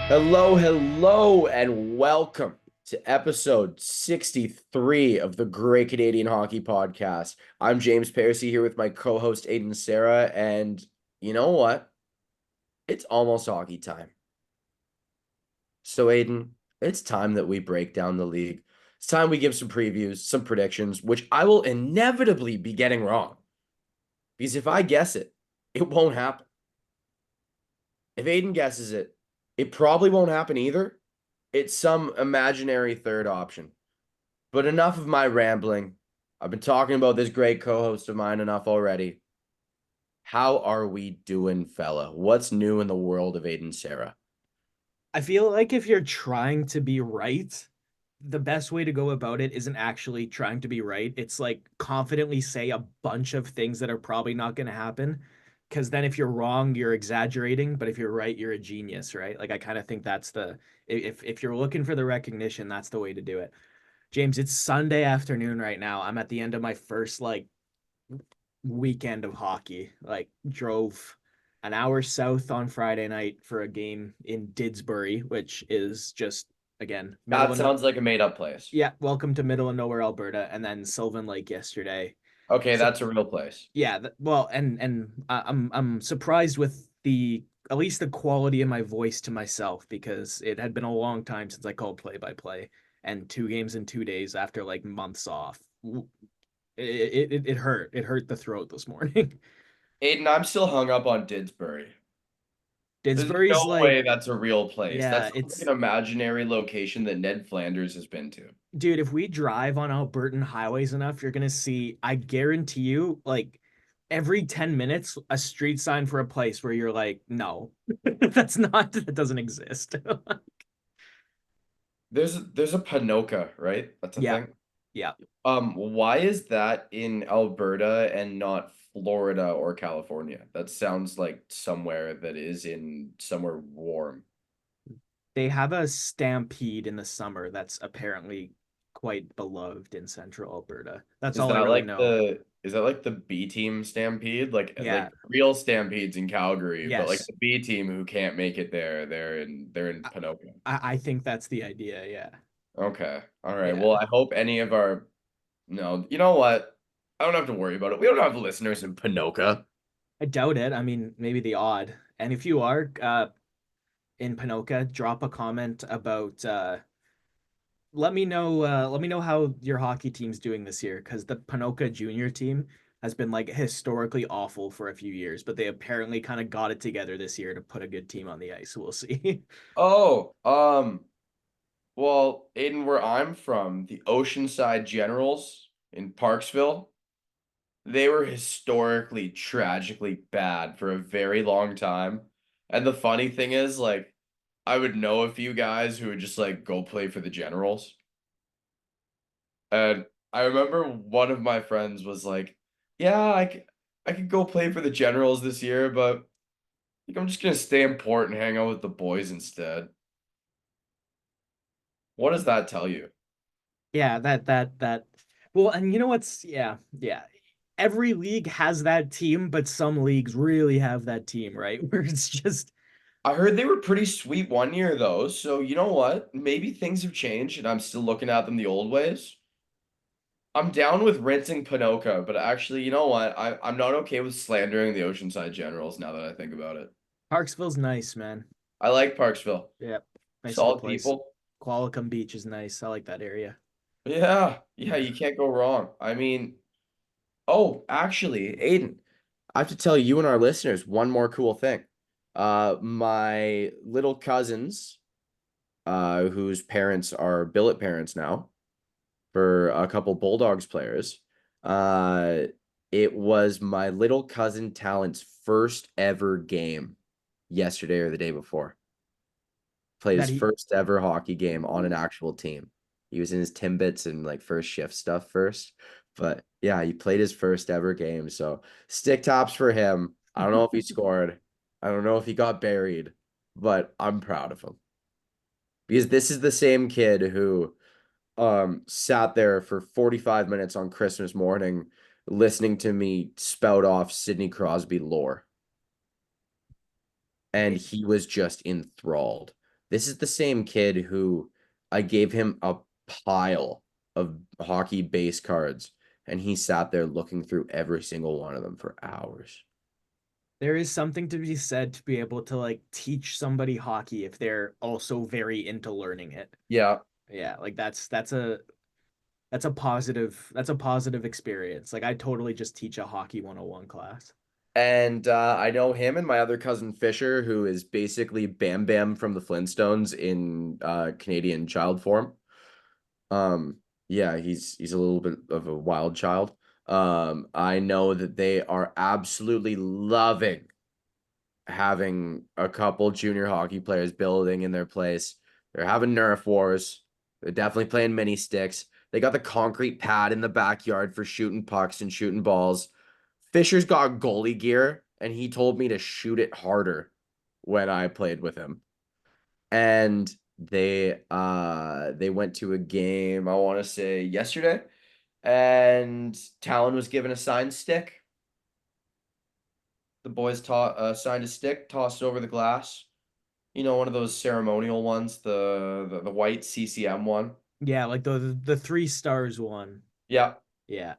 Hello, and welcome to episode 63 of the Great Canadian Hockey Podcast. I'm James Parisi here with my co-host Aiden Sarah, and you know what? It's almost hockey time. So Aiden, it's time that we break down the league. It's time we give some previews, some predictions, which I will inevitably be getting wrong. Because if I guess it, it won't happen. If Aiden guesses it, it probably won't happen either. It's some imaginary third option. But enough of my rambling. I've been talking about this great co-host of mine enough already. How are we doing, fella? What's new in the world of Aiden Sarah? I feel like if you're trying to be right, the best way to go about it isn't actually trying to be right. It's like confidently say a bunch of things that are probably not going to happen. Because then if you're wrong, you're exaggerating. But if you're right, you're a genius, right? Like I kind of think that's if you're looking for the recognition, that's the way to do it. James, it's Sunday afternoon right now. I'm at the end of my first weekend of hockey. Like drove an hour south on Friday night for a game in Didsbury, which is just again middle That of no sounds like a made-up place. yeah, welcome to middle of nowhere Alberta, and then Sylvan Lake yesterday. Okay, So that's a real place. yeah, well, and I'm surprised with the at least the quality of my voice to myself because it had been a long time since I called play by play, and 2 games in 2 days after like months off. It hurt. It hurt the throat this morning. Aiden, I'm still hung up on Didsbury. There's no Didsbury's like, way that's a real place. yeah, That's like an it's imaginary location that Ned Flanders has been to. dude, if we drive on Albertan highways enough, you're gonna see, I guarantee you, like every 10 minutes, a street sign for a place where you're like, no, that doesn't exist. There's a Panoka, right? That's a Yeah, thing. yeah. Why is that in Alberta and not Florida or California? That sounds like somewhere that is in somewhere warm. They have a stampede in the summer that's apparently quite beloved in central Alberta. That's Is all I that really like know. the B team stampede? Yeah, Like real stampedes in Calgary, but like yes. the B team who can't make it there, they're in I, Panoka. I think that's the idea. Yeah, Okay. All right. yeah. Well, I hope any of our no, you know what? I don't have to worry about it. We don't have listeners in Panoka. I doubt it. I mean, maybe the odd. And if you are, in Panoka, drop a comment about let me know how your hockey team's doing this year because the Panoka junior team has been like historically awful for a few years, but they apparently kind of got it together this year to put a good team on the ice. We'll see. Oh, well, Aiden, where I'm from, the Oceanside Generals in Parksville, they were historically, tragically bad for a very long time. And the funny thing is, like, I would know a few guys who would just like go play for the Generals. And I remember one of my friends was like, "Yeah, I could go play for the Generals this year, but I think I'm just gonna stay in port and hang out with the boys instead." What does that tell you? Yeah, that. Well, and you know what's yeah. Every league has that team, but some leagues really have that team, right? Where it's just I heard they were pretty sweet one year though, so you know what? Maybe things have changed and I'm still looking at them the old ways. I'm down with rinsing Pinoca, but actually, you know what? I'm not okay with slandering the Oceanside Generals now that I think about it. Parksville's nice, man. I like Parksville. Yeah, nice little Solid place. people. Qualicum Beach is nice. I like that area. Yeah, Yeah. you can't go wrong. I mean, oh, actually, Aiden, I have to tell you and our listeners one more cool thing. My little cousins, whose parents are billet parents now for a couple Bulldogs players, uh, it was my little cousin Talent's first ever game yesterday or the day before. Played That his he first ever hockey game on an actual team. He was in his Timbits and like first shift stuff first. But yeah, he played his first ever game. So stick tops for him. I don't know if he scored. I don't know if he got buried, but I'm proud of him. Because this is the same kid who sat there for 45 minutes on Christmas morning listening to me spout off Sidney Crosby lore. And he was just enthralled. This is the same kid who I gave him a pile of hockey base cards, and he sat there looking through every single one of them for hours. There is something to be said to be able to like teach somebody hockey if they're also very into learning it. Yeah. Yeah, like that's a positive experience. Like I totally just teach a hockey 101 class. And I know him and my other cousin Fisher, who is basically Bam Bam from the Flintstones in Canadian child form. Yeah, he's a little bit of a wild child. I know that they are absolutely loving having a couple junior hockey players building in their place. They're having Nerf wars. They're definitely playing mini sticks. They got the concrete pad in the backyard for shooting pucks and shooting balls. Fisher's got goalie gear, and he told me to shoot it harder when I played with him. And they went to a game, I want to say yesterday, and Talon was given a signed stick. The boys signed a stick, tossed it over the glass. You know, one of those ceremonial ones, the white CCM one. Yeah, like the 3 stars one. Yeah. Yeah.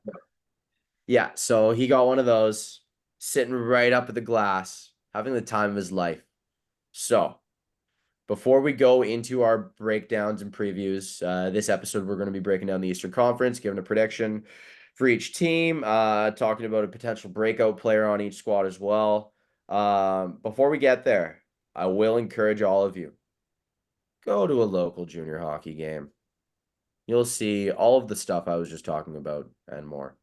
Yeah, so he got one of those sitting right up at the glass, having the time of his life. So, before we go into our breakdowns and previews, this episode we're going to be breaking down the Eastern Conference, giving a prediction for each team, talking about a potential breakout player on each squad as well. Before we get there, I will encourage all of you, go to a local junior hockey game. You'll see all of the stuff I was just talking about and more.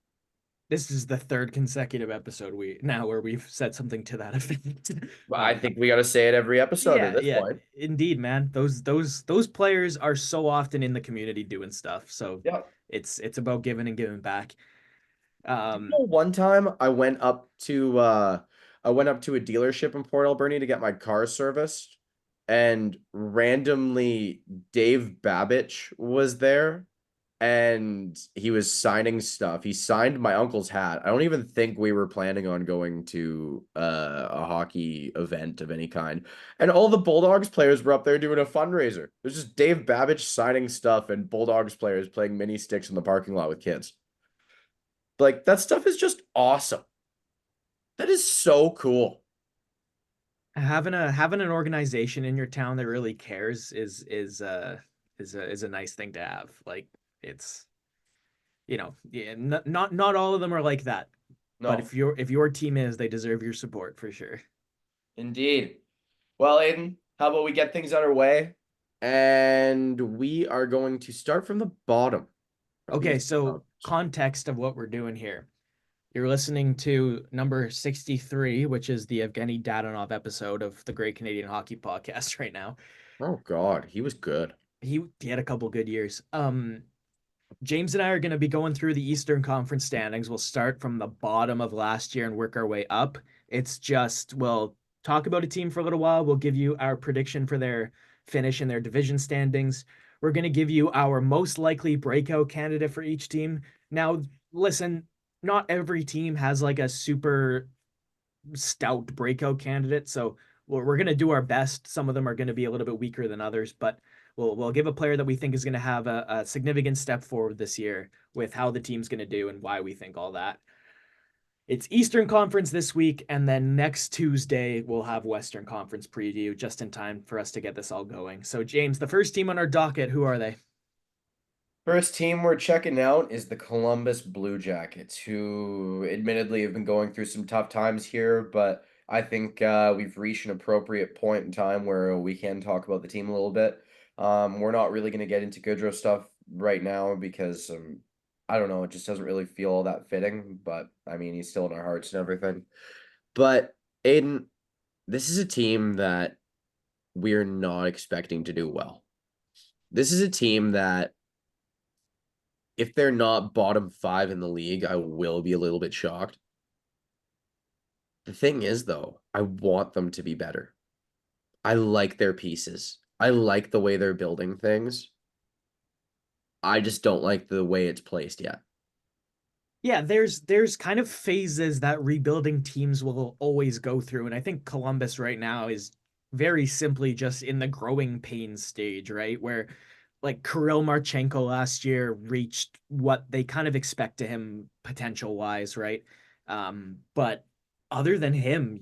This is the third consecutive episode where we've said something to that effect. I think we got to say it every episode at Yeah, this yeah, point. indeed, man. Those players are so often in the community doing stuff. So Yeah. it's about giving and giving back. Um, One time I went up to a dealership in Port Alberni to get my car serviced, and randomly Dave Babbage was there, and he was signing stuff. He signed my uncle's hat. I don't even think we were planning on going to a hockey event of any kind. And all the Bulldogs players were up there doing a fundraiser. There's just Dave Babbage signing stuff and Bulldogs players playing mini sticks in the parking lot with kids. Like that stuff is just awesome. That is so cool. having an organization in your town that really cares is a nice thing to have. Like it's yeah, not all of them are like that. But No, if your team is, they deserve your support for sure. indeed. Well, Aiden, how about we get things underway? And we are going to start from the bottom of the Okay, Eastern so Conference. context of what we're doing here. You're listening to number 63, which is the Evgeny Dadonov episode of the Great Canadian Hockey Podcast right now. Oh God, he was good. He had a couple good years. James and I are going to be going through the Eastern Conference standings. We'll start from the bottom of last year and work our way up. It's just, we'll talk about a team for a little while. We'll give you our prediction for their finish in their division standings. We're going to give you our most likely breakout candidate for each team. Now, listen, not every team has like a super stout breakout candidate. So we're going to do our best. Some of them are going to be a little bit weaker than others, but we'll give a player that we think is going to have a significant step forward this year with how the team's going to do and why we think all that. It's Eastern Conference this week, and then next Tuesday we'll have Western Conference preview just in time for us to get this all going. So, James, the first team on our docket, who are they? First team we're checking out is the Columbus Blue Jackets, who admittedly have been going through some tough times here, but I think we've reached an appropriate point in time where we can talk about the team a little bit. We're not really going to get into Goodrow stuff right now because I don't know, it just doesn't really feel all that fitting, but I mean, he's still in our hearts and everything. But Aiden, this is a team that we're not expecting to do well. This is a team that if they're not bottom 5 in the league, I will be a little bit shocked. The thing is, though, I want them to be better. I like their pieces. I like the way they're building things. I just don't like the way it's placed yet. Yeah, there's kind of phases that rebuilding teams will always go through, and I think Columbus right now is very simply just in the growing pains stage, right? Where like Kirill Marchenko last year reached what they kind of expect to him potential wise, right? But other than him,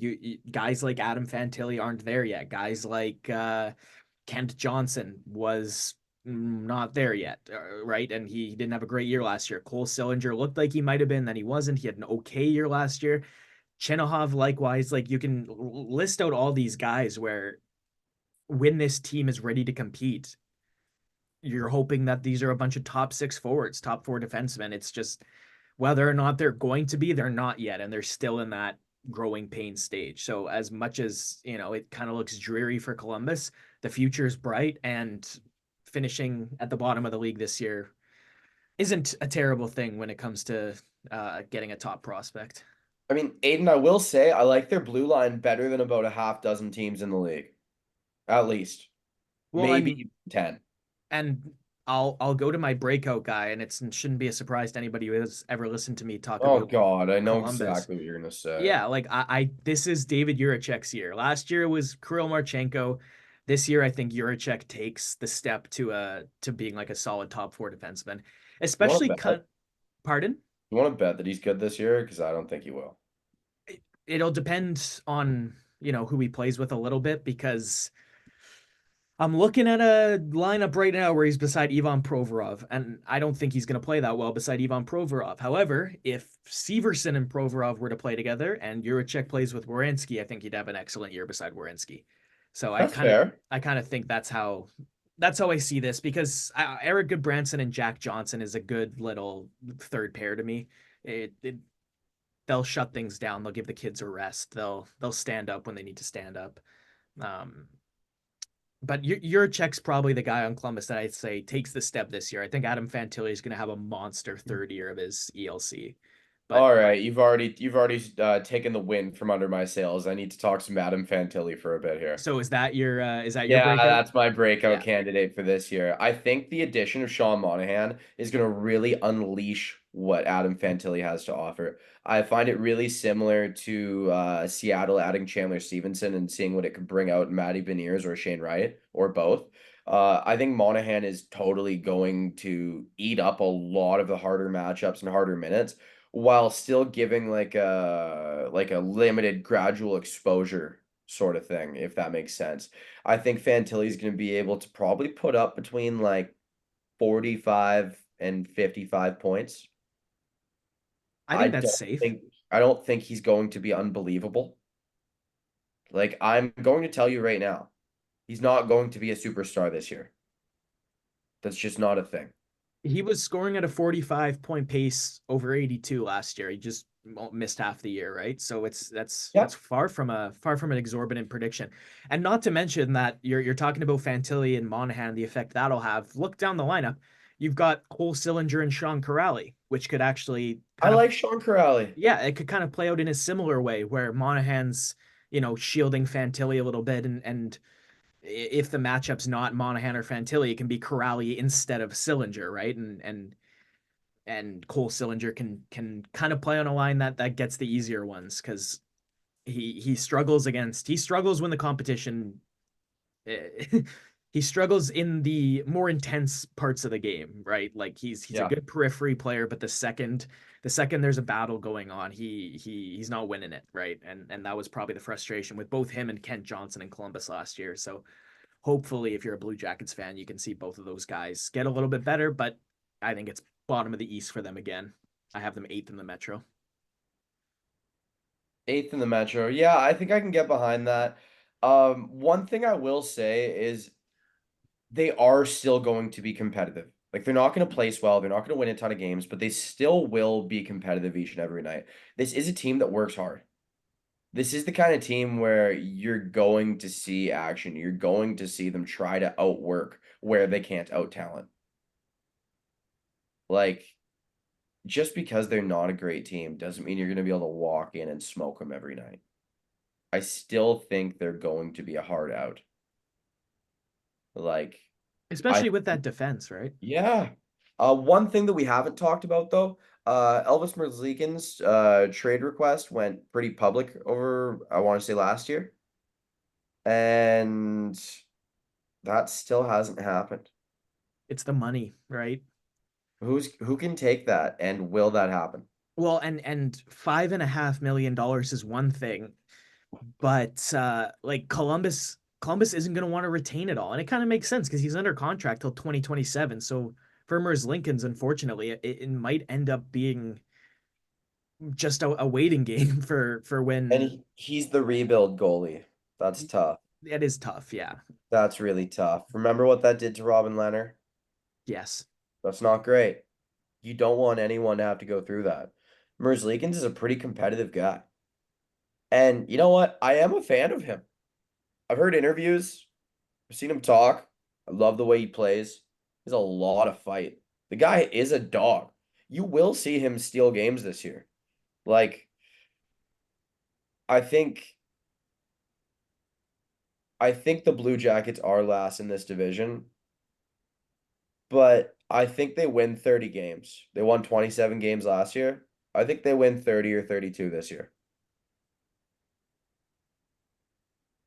guys like Adam Fantilli aren't there yet. Guys like Kent Johnson was not there yet, right? And he didn't have a great year last year. Cole Sillinger looked like he might have been, then he wasn't. He had an okay year last year. Chernihiv, likewise, like you can list out all these guys where when this team is ready to compete, you're hoping that these are a bunch of top six forwards, top four defensemen. It's just whether or not they're going to be, they're not yet, and they're still in that growing pain stage. So as much as it kind of looks dreary for Columbus, the future is bright, and finishing at the bottom of the league this year isn't a terrible thing when it comes to getting a top prospect. I mean, Aiden, I will say I like their blue line better than about a half dozen teams in the league. At least. Well, Maybe 10. and I'll go to my breakout guy, and it shouldn't be a surprise to anybody who has ever listened to me talk Oh about God, I know Columbus. exactly what you're gonna say. Yeah, like I this is David Juracek's year. Last year was Kirill Marchenko. This year, I think Juracek takes the step to being like a solid top four defenseman, You want especially to bet? pardon. You want to bet that he's good this year? Because I don't think he will. It'll depend on who he plays with a little bit, because I'm looking at a lineup right now where he's beside Ivan Provorov, and I don't think he's going to play that well beside Ivan Provorov. However, if Severson and Provorov were to play together and Juracek plays with Werenski, I think he'd have an excellent year beside Werenski. So That's fair. I kind of think that's how I see this, because Eric Goodbranson and Jack Johnson is a good little third pair to me. They'll shut things down. They'll give the kids a rest. They'll stand up when they need to stand up. Um, but Juracek's probably the guy on Columbus that I'd say takes the step this year. I think Adam Fantilli is going to have a monster third year of his ELC. But All right, you've already taken the wind from under my sails. I need to talk some Adam Fantilli for a bit here. so is that your Yeah, breakout? that's my breakout Yeah. candidate for this year. I think the addition of Sean Monahan is going to really unleash what Adam Fantilli has to offer. I find it really similar to Seattle adding Chandler Stevenson and seeing what it could bring out in Matty Beniers or Shane Wright or both. I think Monahan is totally going to eat up a lot of the harder matchups and harder minutes while still giving like a limited gradual exposure sort of thing, if that makes sense. I think Fantilli's going to be able to probably put up between like 45 and 55 points. I I think that's don't safe. think I don't think he's going to be unbelievable. Like I'm going to tell you right now, he's not going to be a superstar this year. That's just not a thing. He was scoring at a 45-point pace over 82 last year. He just missed half the year, right? So Yeah. that's far from an exorbitant prediction. And not to mention that you're talking about Fantilli and Monahan, the effect that'll have. Look down the lineup. You've got Cole Sillinger and Sean Corrali, which could actually I kind of, like Sean Corrali. yeah, it could kind of play out in a similar way where Monahan's, shielding Fantilli a little bit, and if the matchup's not Monahan or Fantilli, it can be Corrali instead of Sillinger, right? And Cole Sillinger can kind of play on a line that gets the easier ones, because he struggles when the competition he struggles in the more intense parts of the game, right? Like he's a Yeah. good periphery player, but the second there's a battle going on, he's not winning it, right? And that was probably the frustration with both him and Kent Johnson in Columbus last year. So hopefully, if you're a Blue Jackets fan, you can see both of those guys get a little bit better, but I think it's bottom of the East for them again. I have them eighth in the Metro. Eighth in the Metro. Yeah, I think I can get behind that. One thing I will say is they are still going to be competitive. Like they're not going to place well, they're not going to win a ton of games, but they still will be competitive each and every night. This is a team that works hard. This is the kind of team where you're going to see action. You're going to see them try to outwork where they can't out talent. Like just because they're not a great team doesn't mean you're going to be able to walk in and smoke them every night. I still think they're going to be a hard out. Like I Especially with that defense, right? Yeah. One thing that we haven't talked about though, Elvis Merzlikins trade request went pretty public over, I want to say last year. And that still hasn't happened. It's the money, right? Who can take that, and will that happen? Well, and $5.5 million is one thing, but like Columbus isn't going to want to retain it all, and it kind of makes sense because he's under contract till 2027. So for Lincoln's, unfortunately, it might end up being just a waiting game for And when he's the rebuild goalie. That's tough. it is tough. Yeah. That's really tough. Remember what that did to Robin Leonard? Yes. That's not great. You don't want anyone to have to go through that. Merzlikins is a pretty competitive guy. And you know what? I am a fan of him. I've heard interviews, I've seen him talk. I love the way he plays. He's a lot of fight. The guy is a dog. You will see him steal games this year. Like, I think I think the Blue Jackets are last in this division, but I think they win 30 games. They won 27 games last year. I think they win 30 or 32 this year.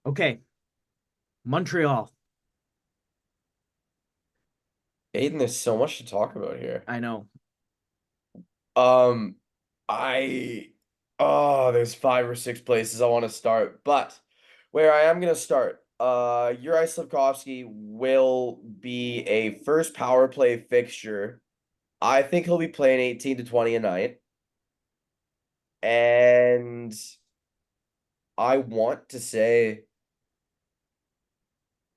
Okay. Montreal. Aiden, there's so much to talk about here. I know. Um, I there's 5 or 6 places I want to start, but where I am gonna start, Yuri Slafkovsky will be a first power play fixture. I think he'll be playing 18 to 20 a night. And I want to say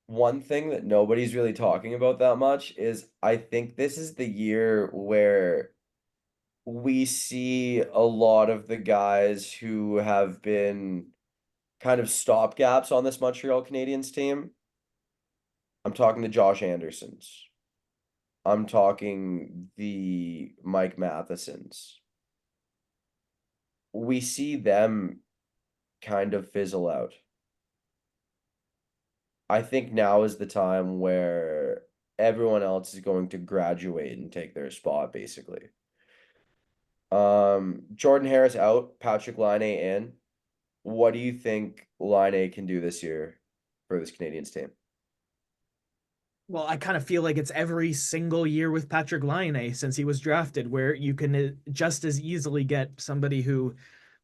one thing that nobody's really talking about that much is I think this is the year where we see a lot of the guys who have been kind of stopgaps on this Montreal Canadiens team. I'm talking the Josh Andersons. I'm talking the Mike Mathesons. We see them kind of fizzle out. I think now is the time where everyone else is going to graduate and take their spot, basically. Jordan Harris out, Patrick Laine in. What do you think Laine can do this year for this Canadiens team? Well, I kind of feel like it's every single year with Patrick Laine since he was drafted, where you can just as easily get somebody who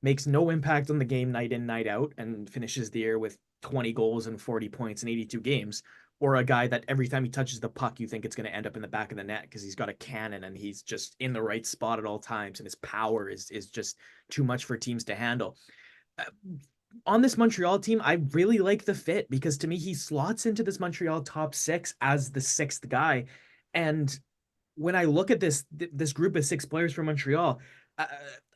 makes no impact on the game night in, night out, and finishes the year with 20 goals and 40 points in 82 games, or a guy that every time he touches the puck, you think it's going to end up in the back of the net because he's got a cannon and he's just in the right spot at all times, and his power is just too much for teams to handle. Uh, on this Montreal team, I really like the fit because to me, he slots into this Montreal top six as the sixth guy. And when I look at this group of six players from Montreal, uh,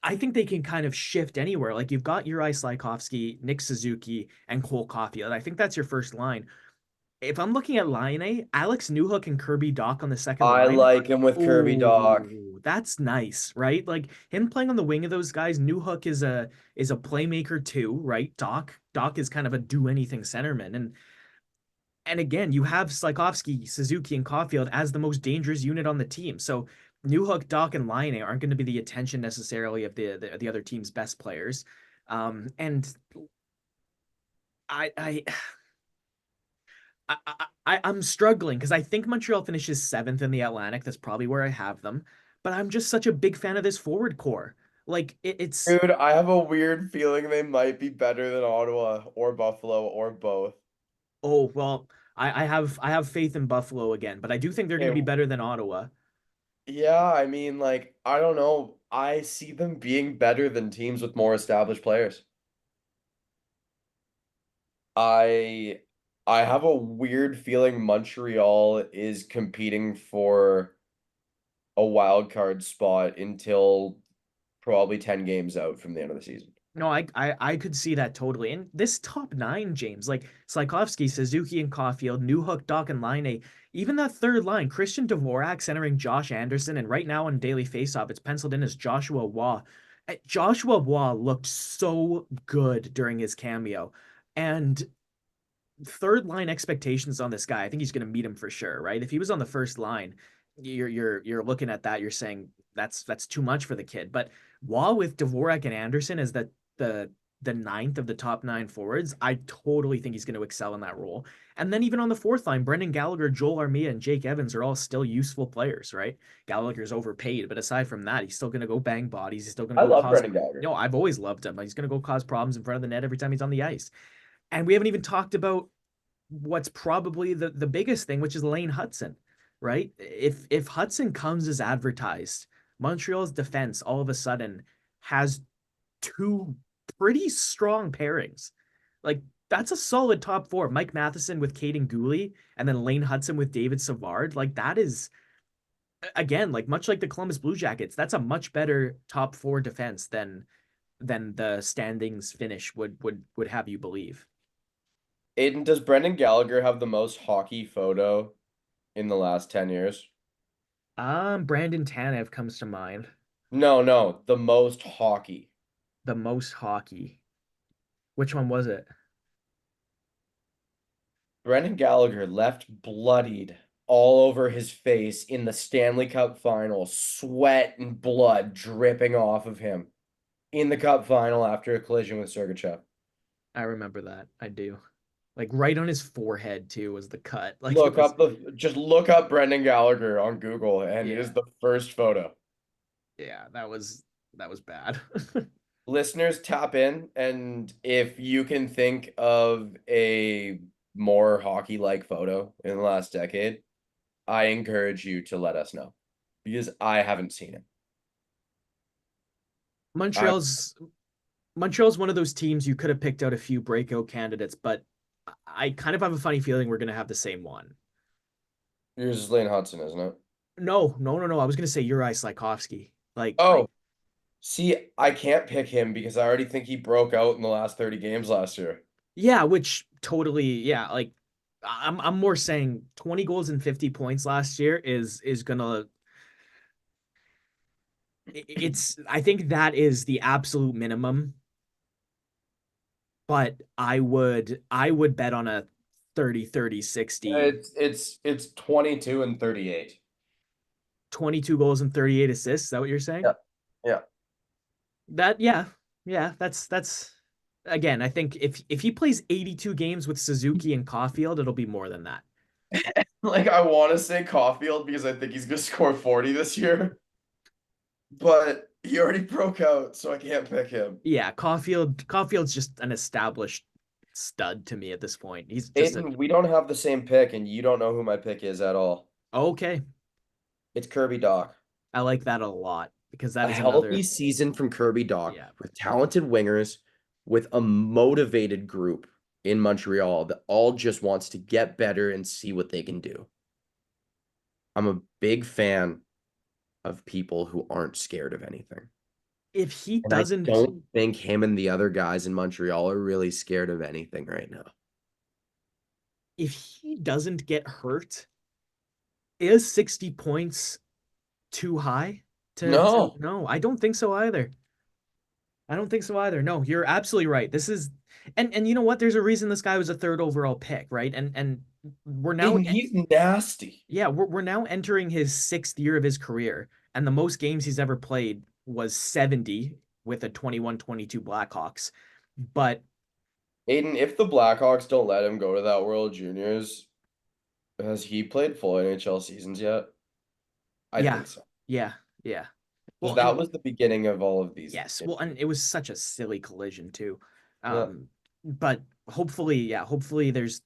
I think they can kind of shift anywhere. Like you've got Uri Slafkovsky, Nick Suzuki, and Cole Caulfield. I think that's your first line. If I'm looking at line A, Alex Newhook and Kirby Doc on the second I line. like him with Kirby Dog. Oh, that's nice, right? Like him playing on the wing of those guys. Newhook is a playmaker too, right? Doc is kind of a do anything centerman, and again, you have Slafkovsky, Suzuki, and Caulfield as the most dangerous unit on the team. So Newhook, Doc, and Laine aren't going to be the attention necessarily of the other team's best players. And I I I'm struggling because I think Montreal finishes seventh in the Atlantic. That's probably where I have them. But I'm just such a big fan of this forward core. Like it's Dude, I have a weird feeling they might be better than Ottawa or Buffalo or both. oh well, I have faith in Buffalo again, but I do think they're going to be Okay, better than Ottawa. yeah, I mean, like, I don't know. I see them being better than teams with more established players. I I have a weird feeling Montreal is competing for a wild card spot until probably 10 games out from the end of the season. No, I could see that totally. And this top nine, James, like Slafkovsky, Suzuki, and Caulfield, Newhook, Doc, and Laine, even that third line, Christian Dvorak centering Josh Anderson, and right now on Daily Faceoff, it's penciled in as Joshua Waugh. Joshua Waugh looked so good during his cameo. And third line expectations on this guy, I think he's going to meet him for sure, right? If he was on the first line, you're looking at that, you're saying that's too much for the kid. But Waugh with Dvorak and Anderson as the the ninth of the top 9 forwards, I totally think he's going to excel in that role. And then even on the fourth line, Brendan Gallagher, Joel Armia, and Jake Evans are all still useful players, right? Gallagher's overpaid, but aside from that, he's still going to go bang bodies. He's still going I to go love cause. Brendan Gallagher. No, I've always loved him. He's going to go cause problems in front of the net every time he's on the ice. And we haven't even talked about what's probably the biggest thing, which is Lane Hutson, right? If Hutson comes as advertised, Montreal's defense all of a sudden has two pretty strong pairings. Like that's a solid top four. Mike Matheson with Caden Gooley, and then Lane Hutson with David Savard. Like that is again, like much like the Columbus Blue Jackets, that's a much better top four defense than the standings finish would have you believe. Aiden, does Brendan Gallagher have the most hockey photo in the last 10 years? Brandon Tanev comes to mind. No, the most hockey. The most hockey. Which one was it? Brendan Gallagher left bloodied all over his face in the Stanley Cup final, sweat and blood dripping off of him in the Cup final after a collision with Sergachev. I remember that. I do. Like right on his forehead too was the cut. Like it Look was up just look up Brendan Gallagher on Google, and it is yeah. the first photo. Yeah, that was bad. Listeners, tap in, and if you can think of a more hockey-like photo in the last decade, I encourage you to let us know because I haven't seen it. I Montreal's Montreal's one of those teams you could have picked out a few breakout candidates, but I kind of have a funny feeling we're gonna have the same one. Yours is Lane Hudson, isn't it? No. I was gonna say Uri Slafkovsky. Oh, see, I can't pick him because I already think he broke out in the last 30 games last year. Yeah, which totally, yeah, like I'm more saying 20 goals and 50 points last year is gonna it's I think that is the absolute minimum, but I would bet on a 30-30-60, It's 22 and 38. 22 goals and 38 assists. Is that what you're saying? Yeah. Yeah. That yeah, that's again, I think if he plays 82 games with Suzuki and Caulfield, it'll be more than that. Like I want to say Caulfield because I think he's gonna score 40 this year, but he already broke out, so I can't pick him. Yeah, Caulfield's just an established stud to me at this point. He's just a Aiden, we don't have the same pick, and you don't know who my pick is at all. okay. It's Kirby Doc. I like that a lot because that A is healthy another season from Kirby Doc yeah. with talented wingers, with a motivated group in Montreal that all just wants to get better and see what they can do. I'm a big fan of people who aren't scared of anything. If he And I doesn't don't think him and the other guys in Montreal are really scared of anything right now. if he doesn't get hurt, is 60 points too high to No. no, I don't think so either. I don't think so either. No, you're absolutely right. This is and you know what? There's a reason this guy was a third overall pick, right? And we're now And he's nasty. yeah, we're now entering his 6th year of his career, and the most games he's ever played was 70 with a 21-22 Blackhawks. But Aiden, if the Blackhawks don't let him go to that World Juniors, has he played full NHL seasons yet? I yeah, think so. yeah, yeah. Because Well, that and was the beginning of all of these. yes, well, and it was such a silly collision too. Yeah. But hopefully, yeah, hopefully there's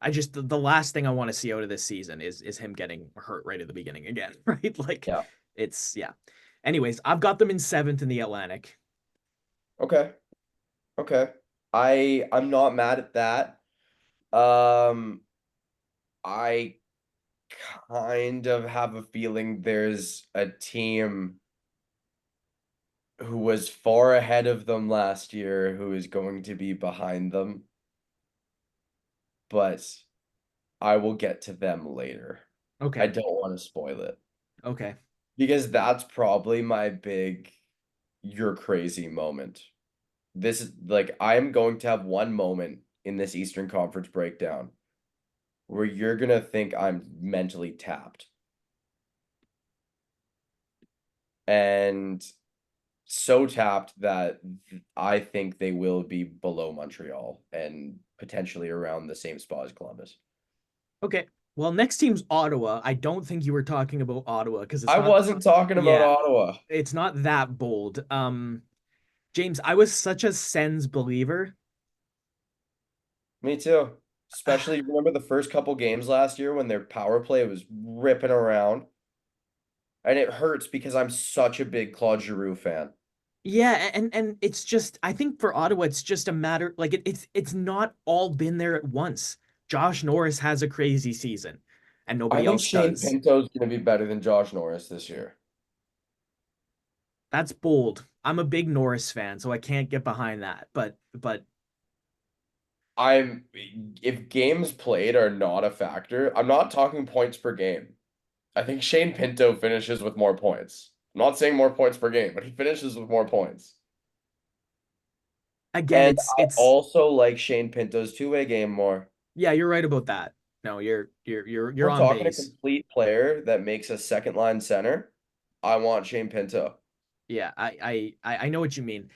I just the last thing I want to see out of this season is him getting hurt right at the beginning again, right? Like Yeah. it's yeah. Anyways, I've got them in 7th in the Atlantic. Okay. Okay. I'm not mad at that. Um, I kind of have a feeling there's a team who was far ahead of them last year who is going to be behind them, but I will get to them later. I Okay. don't want to spoil it Okay. because that's probably my big you're crazy moment. This is like I'm going to have one moment in this Eastern Conference breakdown where you're gonna think I'm mentally tapped. And so tapped that I think they will be below Montreal and potentially around the same spot as Columbus. Okay. Well, next team's Ottawa. I don't think you were talking about Ottawa because it's I not, wasn't talking about yeah, Ottawa. it's not that bold. James, I was such a Sens believer. Me too. Especially remember the first couple games last year when their power play was ripping around. And it hurts because I'm such a big Claude Giroux fan. Yeah, and it's just I think for Ottawa it's just a matter like it's not all been there at once. Josh Norris has a crazy season and I nobody think else Shane does. Pinto's going to be better than Josh Norris this year. That's bold. I'm a big Norris fan, so I can't get behind that. But I'm if games played are not a factor, I'm not talking points per game. I think Shane Pinto finishes with more points. I'm not saying more points per game, but he finishes with more points. again, And it's I it's also like Shane Pinto's two-way game more. yeah, you're right about that. No, you're We're on talking a base. complete player that makes a second line center. I want Shane Pinto. Yeah, I know what you mean.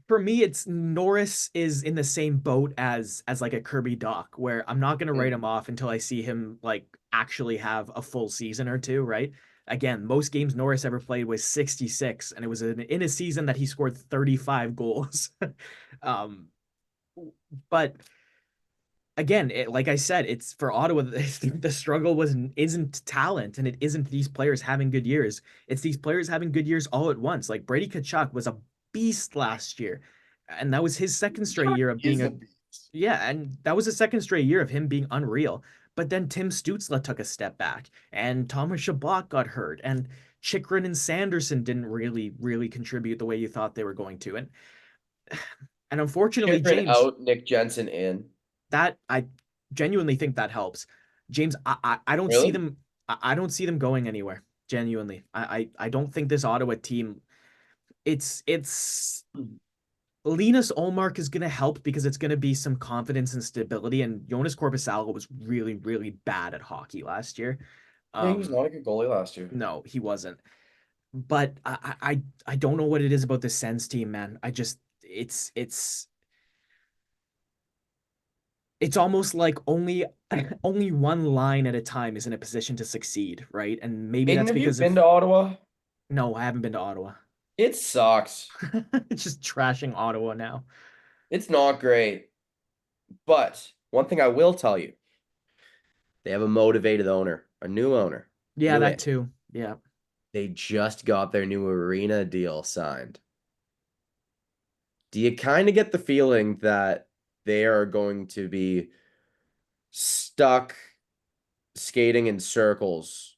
For me, it's Norris is in the same boat as like a Kirby Doc, where I'm not gonna write him off until I see him like actually have a full season or two, right? Again, most games Norris ever played was 66, and it was in a season that he scored 35 goals. um, but again, like I said, it's for Ottawa. The struggle isn't talent, and it isn't these players having good years. It's these players having good years all at once. Like Brady Tkachuk was a beast last year, and that was his second straight year of being Is a a beast. yeah, and that was a second straight year of him being unreal. But then Tim Stützle took a step back, and Thomas Chabot got hurt, and Chikrin and Sanderson didn't really contribute the way you thought they were going to, and unfortunately, Chikrin James, out, Nick Jensen in. that I genuinely think that helps. James, I don't see Really? them. I don't see them going anywhere. Genuinely, I don't think this Ottawa team. It's Linus Olmark is going to help because it's going to be some confidence and stability. And Jonas Korpisalo was really bad at hockey last year. Yeah, he was Um, not a good goalie last year. no, he wasn't. But I don't know what it is about the Sens team, man. I just it's almost like only one line at a time is in a position to succeed, right? And maybe Aiden, that's have you because been of to Ottawa? no, I haven't been to Ottawa. It sucks. It's just trashing Ottawa now. It's not great. But one thing I will tell you, they have a motivated owner, a new owner, Yeah, new that in. too. Yeah. They just got their new arena deal signed. Do you kind of get the feeling that they are going to be stuck skating in circles,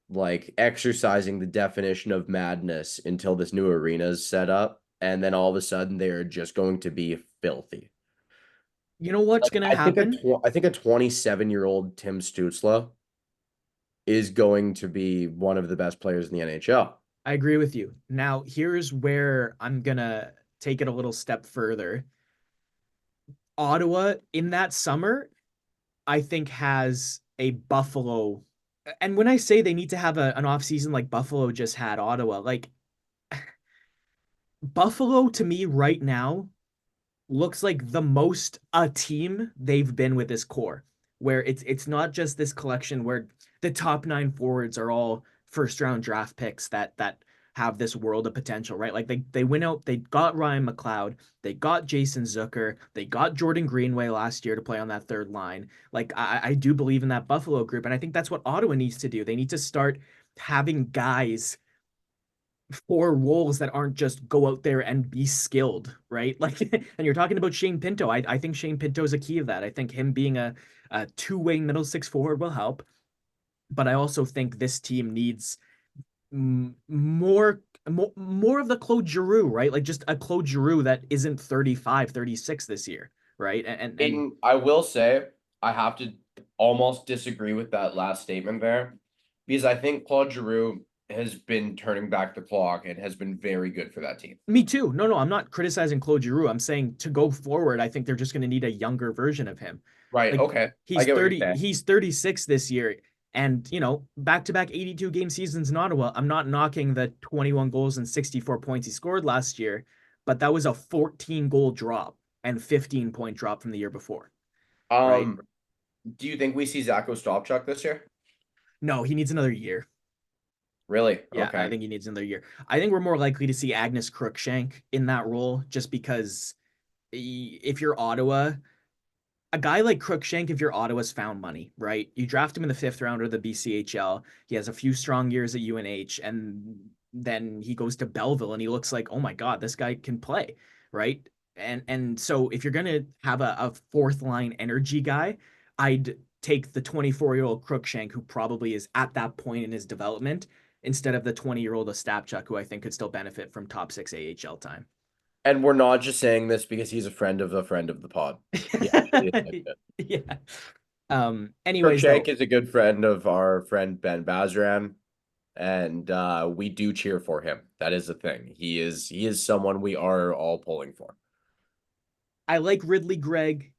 like exercising the definition of madness until this new arena is set up, and then all of a sudden they are just going to be filthy? You know what's Like gonna happen? I think a 27-year-old Tim Stützle is going to be one of the best players in the NHL. I agree with you. Now, here's where I'm gonna take it a little step further. Ottawa in that summer, I think has a Buffalo. And when I say they need to have an off season like Buffalo just had Ottawa, like Buffalo to me right now looks like the most a team they've been with this core, where it's not just this collection where the top nine forwards are all first round draft picks that have this world of potential, right? Like they went out, they got Ryan McLeod, they got Jason Zucker, they got Jordan Greenway last year to play on that third line. Like I do believe in that Buffalo group, and I think that's what Ottawa needs to do. They need to start having guys for roles that aren't just go out there and be skilled, right? Like, and you're talking about Shane Pinto. I think Shane Pinto is a key of that. I think him being a two-way middle six forward will help. But I also think this team needs more of the Claude Giroux, right? Like just a Claude Giroux that isn't 35, 36 this year, right? And Aiden, I will say I have to almost disagree with that last statement there because I think Claude Giroux has been turning back the clock and has been very good for that team. me too. No, I'm not criticizing Claude Giroux. I'm saying to go forward, I think they're just going to need a younger version of him. Right. Like Okay. I get what you're saying. he's 36 this year, And, back-to-back 82 game seasons in Ottawa. I'm not knocking the 21 goals and 64 points he scored last year, but that was a 14 goal drop and 15-point drop from the year before, right? Um, do you think we see Zach Ostapchuk this year? No, he needs another year. Really? Yeah, I Okay. think he needs another year. I think we're more likely to see Agnes Crookshank in that role just because if you're Ottawa, a guy like Crookshank, if you're Ottawa's found money, right? You draft him in the fifth round of the BCHL. He has a few strong years at UNH, and then he goes to Belleville and he looks like, oh my God, this guy can play, right? And so if you're gonna have a fourth line energy guy, I'd take the 24-year-old Crookshank, who probably is at that point in his development, instead of the 20-year-old Ostapchuk, who I think could still benefit from top six AHL time. And we're not just saying this because he's a friend of the pod. He actually is like that. Yeah. Anyways, Crookshank though, is a good friend of our friend Ben Bazran, and we do cheer for him. That is the thing. He is someone we are all pulling for. I like Ridley Gregg.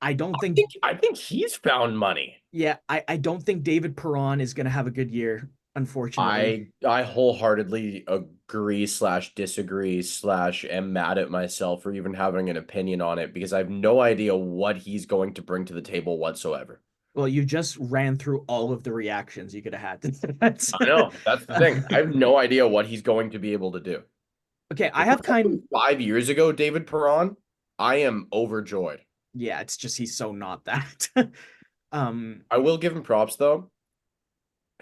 I don't think, I think he's found money. yeah, I don't think David Perron is going to have a good year, unfortunately. I wholeheartedly agree slash disagree slash am mad at myself for even having an opinion on it because I have no idea what he's going to bring to the table whatsoever. Well, you just ran through all of the reactions you could have had to that. I know. That's the thing. I have no idea what he's going to be able to do. Okay, I If have we're talking 5 years ago, David Perron, I am overjoyed. yeah, it's just he's so not that. I will give him props though.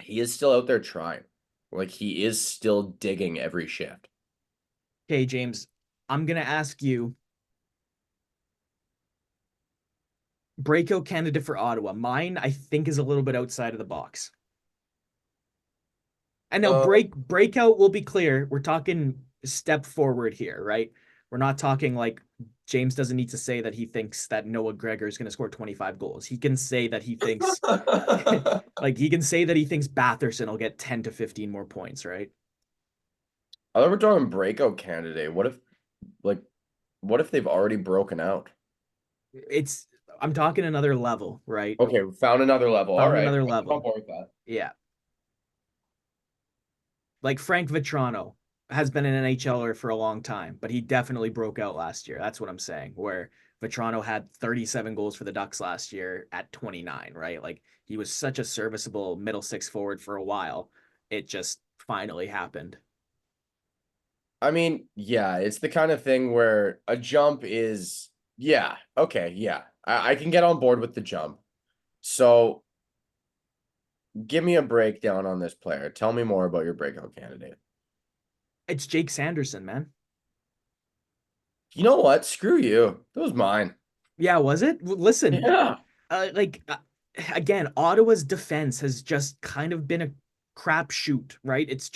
He is still out there trying. Like he is still digging every shift. Okay, James, I'm gonna ask you, breakout candidate for Ottawa. Mine, I think, is a little bit outside of the box. And now Uh, breakout will be clear. We're talking step forward here, right? We're not talking like James doesn't need to say that he thinks that Noah Gregor is going to score 25 goals. He can say that he thinks like he can say that he thinks Batherson will get 10 to 15 more points, right? I thought we're talking breakout candidate. Like what if they've already broken out? It's I'm talking another level, right? Okay, we found another level. All Found right. another I'm on level. board with that. Yeah. Like Frank Vetrano has been an NHLer for a long time, but he definitely broke out last year. That's what I'm saying. Where Vetrano had 37 goals for the Ducks last year at 29, right? Like he was such a serviceable middle six forward for a while. It just finally happened. I mean, yeah, it's the kind of thing where a jump is, yeah, okay, yeah. I can get on board with the jump. So give me a breakdown on this player. Tell me more about your breakout candidate. It's Jake Sanderson, man. You know what? Screw you. That was mine. Yeah, was it? Listen, Yeah. like again, Ottawa's defense has just kind of been a crapshoot, right? It's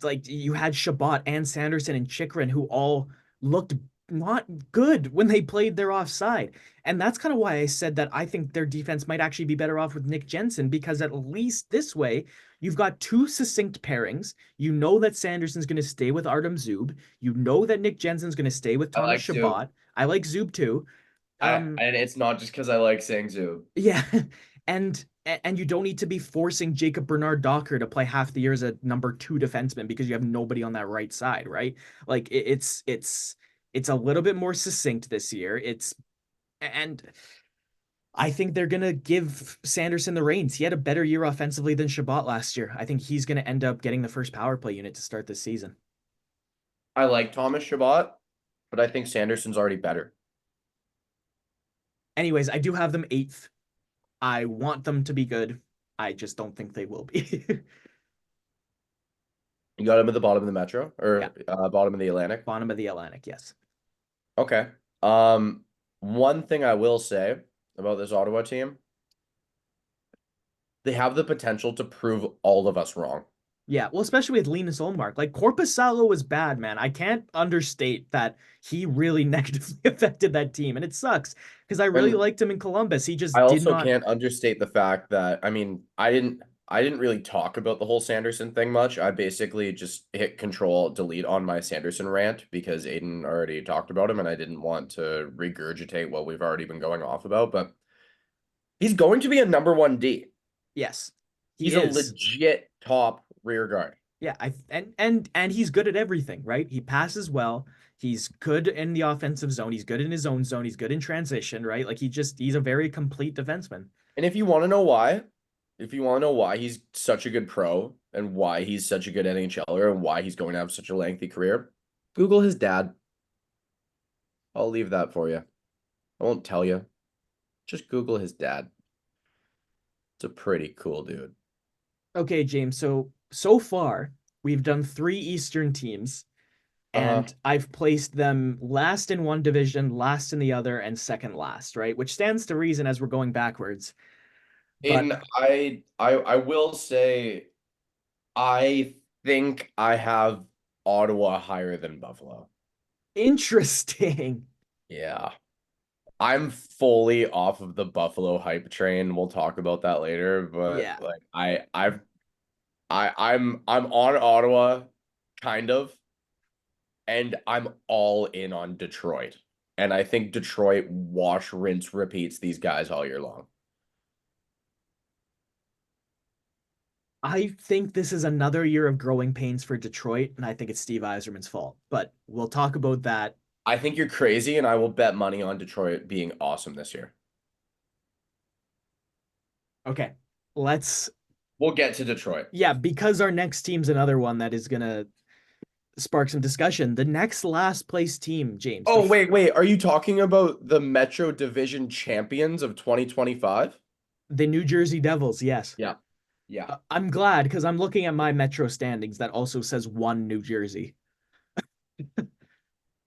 like you had Shabbat and Sanderson and Chikrin who all looked not good when they played their offside. And that's kind of why I said that I think their defense might actually be better off with Nick Jensen, because at least this way you've got two succinct pairings. You know that Sanderson's going to stay with Artem Zub. You know that Nick Jensen's going to stay with I Thomas like Zub. Shabbat. I like Zub too. And it's not just because I like saying Zub. Yeah, and you don't need to be forcing Jacob Bernard Docker to play half the year as a number two defenseman because you have nobody on that right side, right? Like it's a little bit more succinct this year. And I think they're gonna give Sanderson the reins. He had a better year offensively than Shabbat last year. I think he's gonna end up getting the first power play unit to start this season. I like Thomas Shabbat, but I think Sanderson's already better. Anyways, I do have them eighth. I want them to be good. I just don't think they will be. You got him at the bottom of the Metro Yeah, or bottom of the Atlantic. bottom of the Atlantic, yes. Okay. One thing I will say about this Ottawa team, they have the potential to prove all of us wrong. Yeah, well, especially with Linus Olmark. Like Corpusalo was bad, man. I can't understate that he really negatively affected that team, and it sucks because I really And liked him in Columbus. He I just did also not. can't understate the fact that I mean, I didn't really talk about the whole Sanderson thing much. I basically just hit control delete on my Sanderson rant because Aiden already talked about him and I didn't want to regurgitate what we've already been going off about, but he's going to be a number one D. Yes, he He's a is. legit top rear guard. Yeah, and he's good at everything, right? He passes well. He's good in the offensive zone. He's good in his own zone. He's good in transition, right? Like he's a very complete defenseman. And if you want to know why, if you want to know why he's such a good pro and why he's such a good NHLer and why he's going to have such a lengthy career, Google his dad. I'll leave that for you. I won't tell you. Just Google his dad. It's a pretty cool dude. Okay, James. So far we've done three Eastern teams, Uh, and I've placed them last in one division, last in the other, and second last, right? Which stands to reason as we're going backwards. But Aiden, I will say I think I have Ottawa higher than Buffalo. interesting. Yeah. I'm fully off of the Buffalo hype train. We'll talk about that later, but Yeah. like I'm on Ottawa kind of, and I'm all in on Detroit. And I think Detroit wash, rinse, repeats these guys all year long. I think this is another year of growing pains for Detroit, and I think it's Steve Yzerman's fault. But we'll talk about that. I think you're crazy, and I will bet money on Detroit being awesome this year. Okay. Let's We'll get to Detroit. Yeah, because our next team's another one that is gonna spark some discussion. The next last place team, James. Oh, wait. Are you talking about the Metro Division champions of 2025? The New Jersey Devils, yes. Yeah. Yeah. I'm glad because I'm looking at my Metro standings that also says one New Jersey.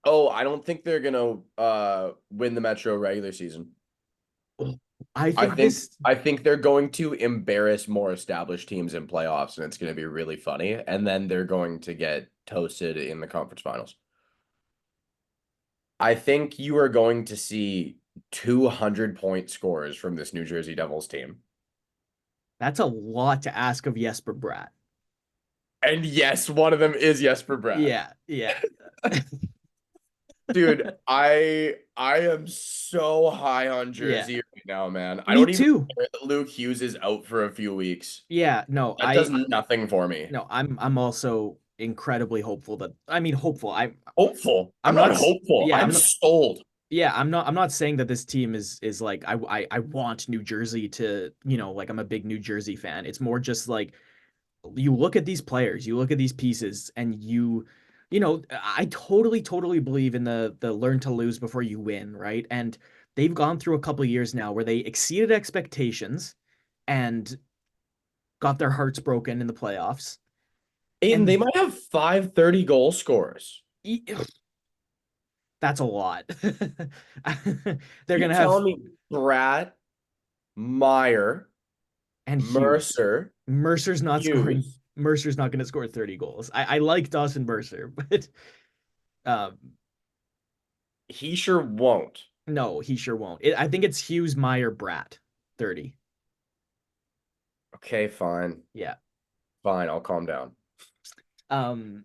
Oh, I don't think they're gonna win the Metro regular season. I I think think this I think they're going to embarrass more established teams in playoffs, and it's going to be really funny. And then they're going to get toasted in the conference finals. I think you are going to see 200-point scores from this New Jersey Devils team. that's a lot to ask of Jesper Bratt. And yes, one of them is Jesper Bratt. Yeah. Dude, I am so high on Yeah. Jersey right now, man. I Me don't even too. care that Luke Hughes is out for a few weeks. Yeah, no, That does nothing for me. I'm also incredibly hopeful that I mean hopeful. Hopeful. I'm I'm not not hopeful. yeah, I'm sold. I'm not saying that this team is like I want New Jersey to, like I'm a big New Jersey fan. It's more just like you look at these players, you look at these pieces, and I totally believe in the learn to lose before you win, right? And they've gone through a couple of years now where they exceeded expectations and got their hearts broken in the playoffs. Aiden, they And might have 530 goal scorers. that's a lot. They're You gonna have telling me Brad, Meyer, and Hughes. Mercer, Mercer's not scoring. Hughes? Mercer's not going to score 30 goals. I like Dawson Mercer, but um, He sure won't. no, he sure won't. I think it's Hughes, Meyer, Bratt, 30. Okay, fine. Yeah. Fine, I'll calm down. Um,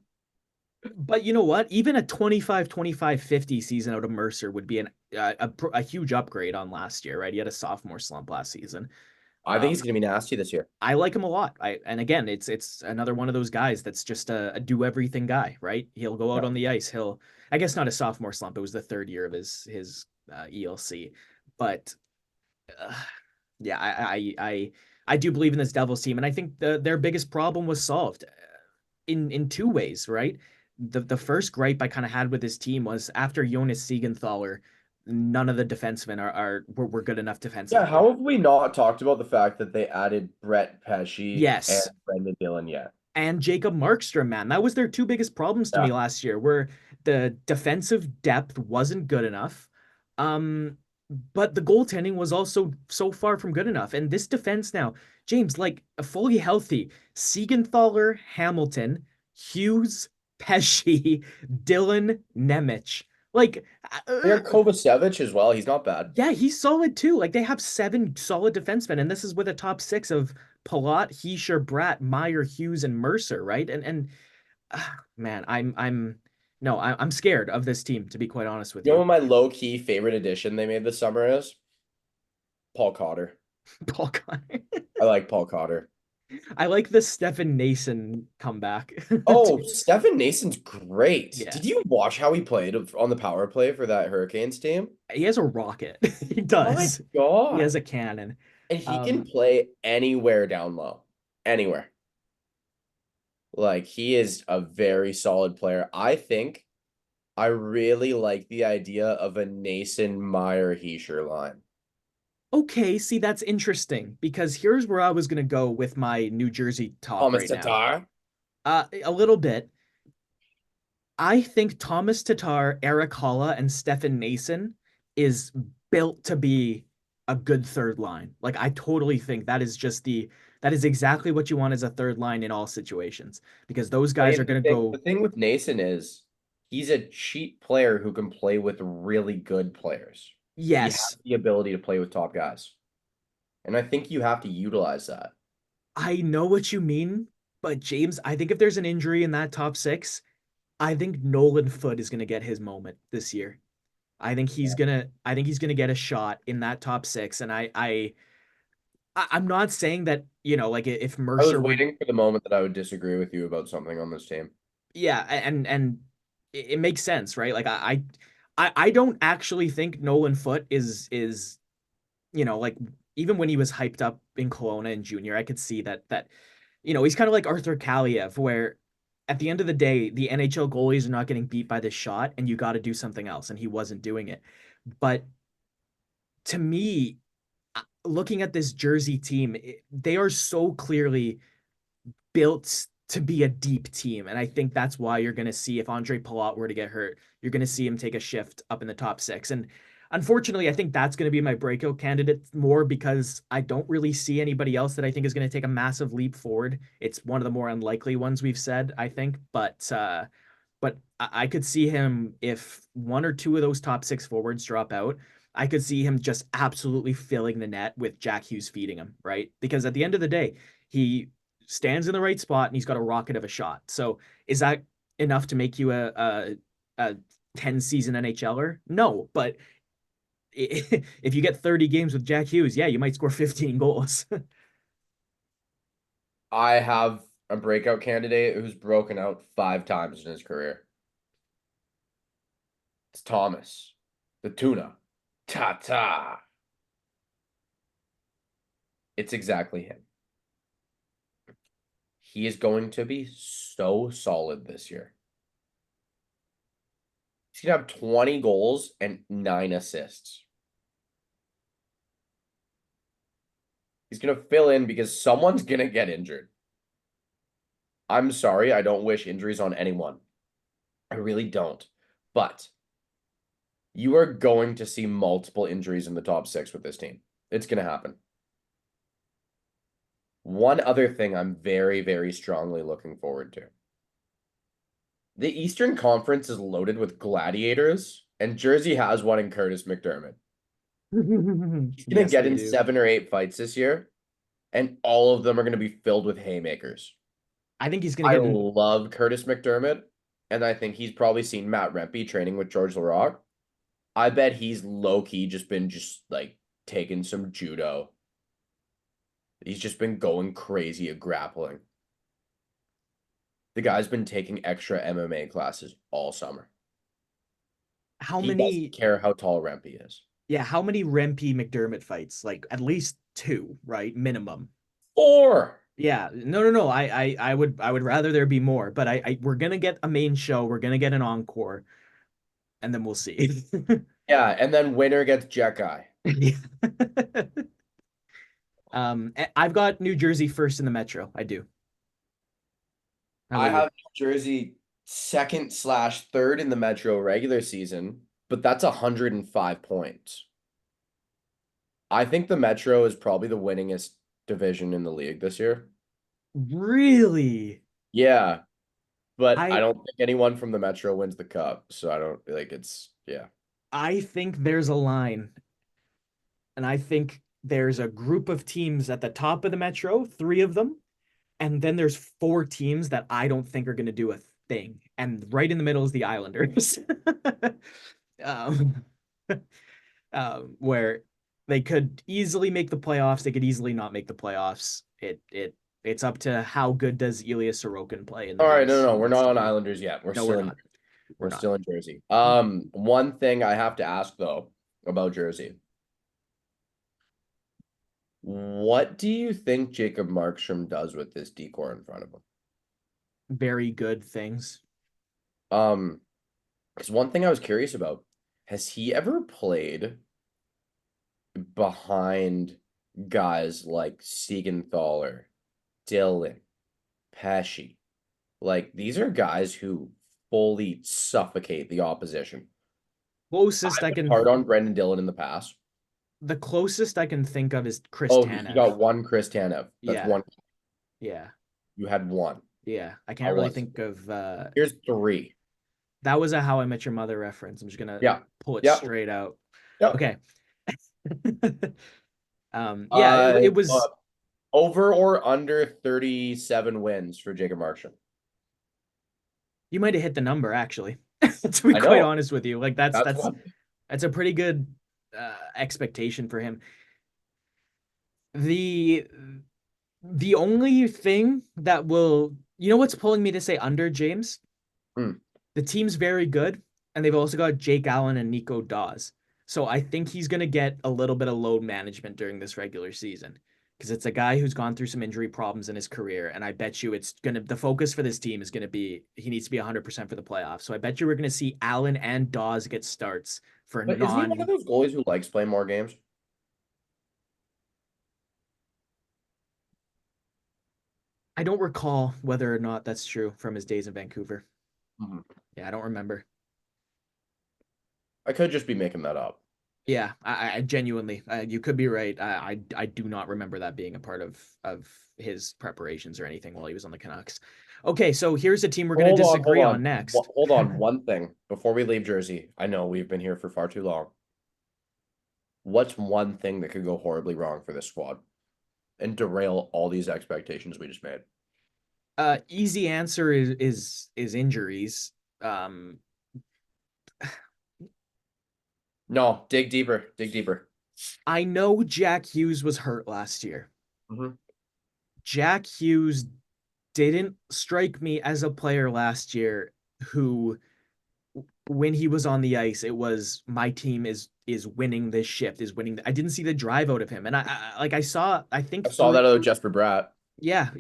but you know what? Even a 25-25-50 season out of Mercer would be a huge upgrade on last year, right? He had a sophomore slump last season. I think Um, he's going to be nasty this year. I like him a lot. And again, it's another one of those guys that's just a do everything guy, right? He'll go out Yeah. on the ice. I guess not a sophomore slump. It was the third year of his ELC, but uh, yeah, I do believe in this Devils team, and I think their biggest problem was solved in two ways, right? The first gripe I kind of had with this team was after Jonas Siegenthaler, none of the defensemen were good enough Yeah, defensively. how have we not talked about the fact that they added Brett Pesce and Yes, Brendan Dillon yet? and Jacob Markstrom, man. That was their two biggest problems to Yeah. me last year, where the defensive depth wasn't good enough. Um, but the goaltending was also so far from good enough. And this defense now, James, like fully healthy, Siegenthaler, Hamilton, Hughes, Pesci, Dylan, Nemec. Like, They got Kovacevic as well. He's not bad. yeah, he's solid too. Like they have seven solid defensemen, and this is with a top six of Palat, Hischer, Bratt, Meyer, Hughes, and Mercer, right? And man, I'm no, I'm scared of this team, to be quite honest with You know you. what my low-key favorite addition they made this summer is? Paul Cotter. Paul Connor. I like Paul Cotter. I like the Stefan Nason comeback. Oh, Stefan Nason's great. Yeah, Did you watch how he played on the power play for that Hurricanes team? he has a rocket. He My does. He God. has a cannon. And he can Um, play anywhere down low. Anywhere. Like he is a very solid player. I think I really like the idea of a Nason Meyer Heischer line. okay, see, that's interesting because here's where I was gonna go with my New Jersey talk Thomas right now. Tatar. A little bit. I think Thomas Tatar, Eric Holla, and Stefan Nason is built to be a good third line. Like I totally think that is exactly what you want as a third line in all situations because those I guys are mean, gonna the go, thing with Nason is he's a cheap player who can play with really good players. He has yes, the ability to play with top guys. And I think you have to utilize that. I know what you mean, but James, I think if there's an injury in that top six, I think Nolan Foote is gonna get his moment this year. I think he's gonna get a shot in that top six. And I'm not saying that, like if I was Mercer were, waiting for the moment that I would disagree with you about something on this team. yeah, and it makes sense, right? Like I don't actually think Nolan Foote is, like even when he was hyped up in Kelowna and junior, I could see that he's kind of like Arthur Kaliev, where at the end of the day, the NHL goalies are not getting beat by this shot, and you got to do something else, and he wasn't doing it. But to me, looking at this Jersey team, they are so clearly built to be a deep team. And I think that's why you're going to see if Andre Palat were to get hurt, you're going to see him take a shift up in the top six. And unfortunately, I think that's going to be my breakout candidate more because I don't really see anybody else that I think is going to take a massive leap forward. It's one of the more unlikely ones we've said, I think. But I could see him if one or two of those top six forwards drop out. I could see him just absolutely filling the net with Jack Hughes feeding him, right? Because at the end of the day, he stands in the right spot and he's got a rocket of a shot. So is that enough to make you a 10 season NHLer? No, but if you get 30 games with Jack Hughes, yeah, you might score 15 goals. I have a breakout candidate who's broken out 5 times in his career. It's Thomas, the tuna. Ta ta. It's exactly him. He is going to be so solid this year. He's going to have 20 goals and 9 assists. He's going to fill in because someone's going to get injured. I'm sorry. I don't wish injuries on anyone. I really don't. But you are going to see multiple injuries in the top six with this team. It's going to happen. One other thing I'm very, very strongly looking forward to. The Eastern Conference is loaded with gladiators, and Jersey has one in Curtis McDermott. He's going to Yes, get they in do. 7 or 8 fights this year, and all of them are going to be filled with haymakers. I think he's going I to get in. love Curtis McDermott, and I think he's probably seen Matt Rempe training with George Laraque. I bet he's low-key just been like taking some judo. He's just been going crazy at grappling. The guy's been taking extra MMA classes all summer. How He doesn't many, care how tall Rempe is. yeah, how many Rempe McDermott fights? Like at least two, right? Minimum. 4. Yeah, no. I would rather there be more, but we're gonna get a main show. We're gonna get an encore, and then we'll see. Yeah, and then winner gets Jet Guy. I've got New Jersey first in the Metro. I do. How about I you? have New Jersey second/third in the Metro regular season, but that's 105 points. I think the Metro is probably the winningest division in the league this year. Really? Yeah, but I I don't think anyone from the Metro wins the cup, so I don't like yeah. I think there's a line, and I think there's a group of teams at the top of the Metro, three of them, and then there's four teams that I don't think are going to do a thing. And right in the middle is the Islanders. um, where They could easily make the playoffs. They could easily not make the playoffs. It's up to how good does Ilya Sorokin play in the All right, no, games no, he we're needs not to on be. Islanders yet. No, we're not. We're We're not. still in Jersey. One thing I have to ask though about Jersey. What do you think Jacob Markstrom does with this decor in front of him? Very good things. Because one thing I was curious about, has he ever played behind guys like Siegenthaler, Dylan, Pesci? Like these are guys who fully suffocate the opposition. Closest I've I been can hard on Brendan Dillon in the past. the closest I can think of is Chris Oh, he Tanev. got one Chris Tanev. That's Yeah, one. yeah, You had one. yeah. I How can't really was it? think of Here's three. that was a How I Met Your Mother reference. I'm just gonna Yeah. pull it Yep. straight out. Yep. Okay. Yeah, it was Over or under 37 wins for Jacob Markstrom. you might have hit the number actually. To be I quite know. honest with you. Like that's That's that's one. that's a pretty good expectation for him. The the only thing that will you know what's pulling me to say under, James? Hmm. The team's very good, and they've also got Jake Allen and Nico Dawes. So I think he's going to get a little bit of load management during this regular season because it's a guy who's gone through some injury problems in his career, and I bet you it's going to the focus for this team is going to be he needs to be 100% for the playoffs. So I bet you we're going to see Allen and Dawes get starts for But isn't he one of non. those goalies who likes playing more games? I don't recall whether or not that's true from his days in Vancouver. Mhm. Yeah, I don't remember. I could just be making that up. Yeah, I genuinely, you could be right. I do not remember that being a part of his preparations or anything while he was on the Canucks. Okay, so here's a team we're going to Hold disagree on on. next. Hold on. One thing before we leave Jersey. I know we've been here for far too long. What's one thing that could go horribly wrong for this squad and derail all these expectations we just made? Easy answer is injuries. Um, No, dig deeper. Dig deeper. I know Jack Hughes was hurt last year. Mhm. Jack Hughes didn't strike me as a player last year who when he was on the ice, it was my team is winning this shift, is winning. I didn't see the drive out of him, and like I saw, I think I saw through, that out of Jesper Bratt. yeah.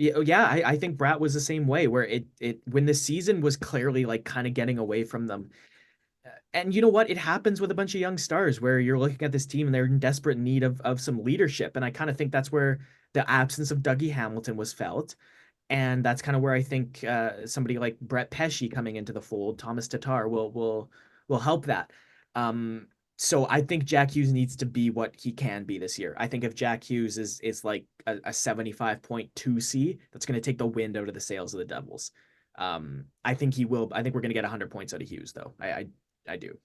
I think Brat was the same way, where it when the season was clearly like kind of getting away from them, and you know what, it happens with a bunch of young stars where you're looking at this team and they're in desperate need of some leadership, and I kind of think that's where the absence of Dougie Hamilton was felt. And that's kind of where I think somebody like Brett Pesci coming into the fold, Thomas Tatar will help that. So I think Jack Hughes needs to be what he can be this year. I think if Jack Hughes is like a 75.2C, that's going to take the wind out of the sails of the Devils. I think he will. I think we're going to get 100 points out of Hughes, though. I do.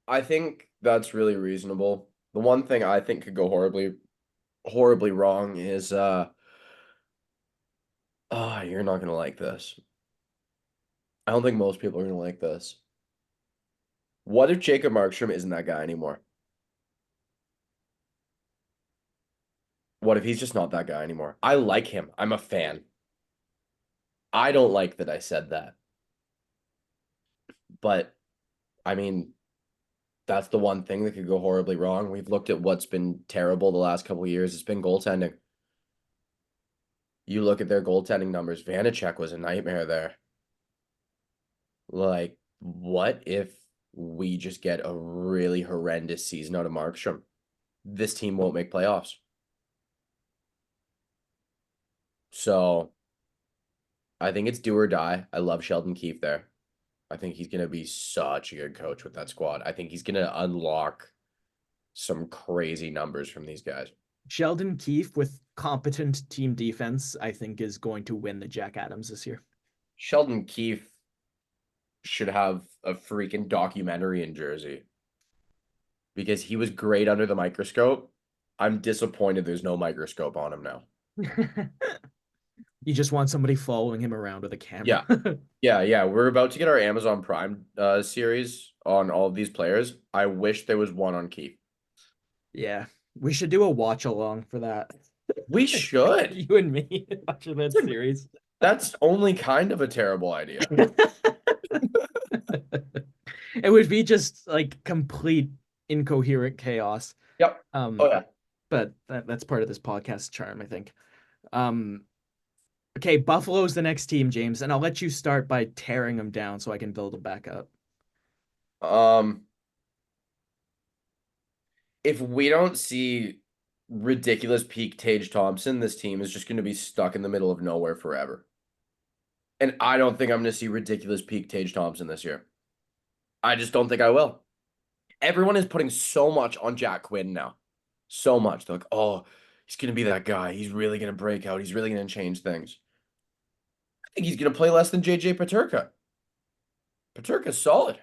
I think that's really reasonable. The one thing I think could go horribly wrong is you're not gonna like this. I don't think most people are gonna like this. What if Jacob Markstrom isn't that guy anymore? What if he's just not that guy anymore? I like him. I'm a fan. I don't like that I said that. But I mean, that's the one thing that could go horribly wrong. We've looked at what's been terrible the last couple of years. It's been goaltending. You look at their goaltending numbers. Vanacek was a nightmare there. Like, what if we just get a really horrendous season out of Markstrom? This team won't make playoffs. So I think it's do or die. I love Sheldon Keefe there. I think he's going to be such a good coach with that squad. I think he's going to unlock some crazy numbers from these guys. Sheldon Keefe with competent team defense, I think, is going to win the Jack Adams this year. Sheldon Keefe should have a freaking documentary in Jersey because he was great under the microscope. I'm disappointed there's no microscope on him now. You just want somebody following him around with a camera. Yeah. Yeah. We're about to get our Amazon Prime series on all of these players. I wish there was one on Keith. Yeah. We should do a watch along for that. We should. You and me watching that series. That's only kind of a terrible idea. It would be just like complete incoherent chaos. Yep. Oh Um, yeah. but that's part of this podcast charm, I think. Um, okay, Buffalo's the next team, James, and I'll let you start by tearing them down so I can build them back up. Um, if we don't see ridiculous peak Tage Thompson, this team is just going to be stuck in the middle of nowhere forever. And I don't think I'm going to see ridiculous peak Tage Thompson this year. I just don't think I will. Everyone is putting so much on Jack Quinn now. So much. They're like, oh, he's going to be that guy. He's really going to break out. He's really going to change things. I think he's going to play less than JJ Peterka. Peterka's solid.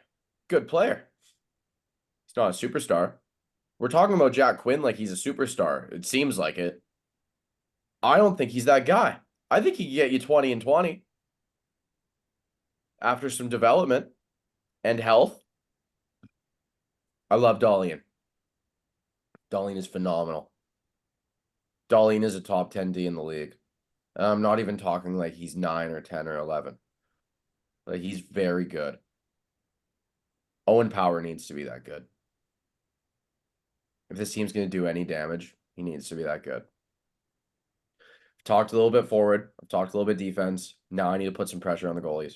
Good player. He's not a superstar. We're talking about Jack Quinn like he's a superstar. It seems like it. I don't think he's that guy. I think he can get you 20 and 20 after some development and health. I love Dahlian. Dahlian is phenomenal. Dahlian is a top 10 D in the league. I'm not even talking like he's 9 or 10 or 11. Like he's very good. Owen Power needs to be that good. If this team's going to do any damage, he needs to be that good. I've talked a little bit forward. I've talked a little bit defense. Now I need to put some pressure on the goalies.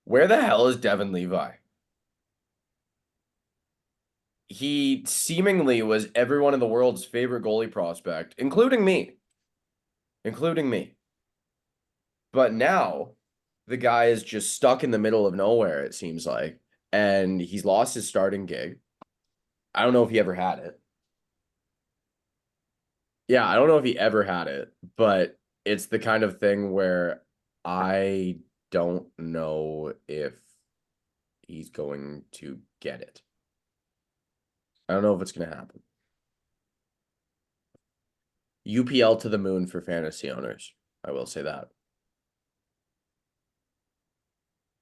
Where the hell is Devin Levi? He seemingly was everyone in the world's favorite goalie prospect, including me. Including me. But now the guy is just stuck in the middle of nowhere, it seems like. And he's lost his starting gig. I don't know if he ever had it. Yeah, I don't know if he ever had it, but it's the kind of thing where I don't know if he's going to get it. I don't know if it's going to happen. UPL to the moon for fantasy owners. I will say that.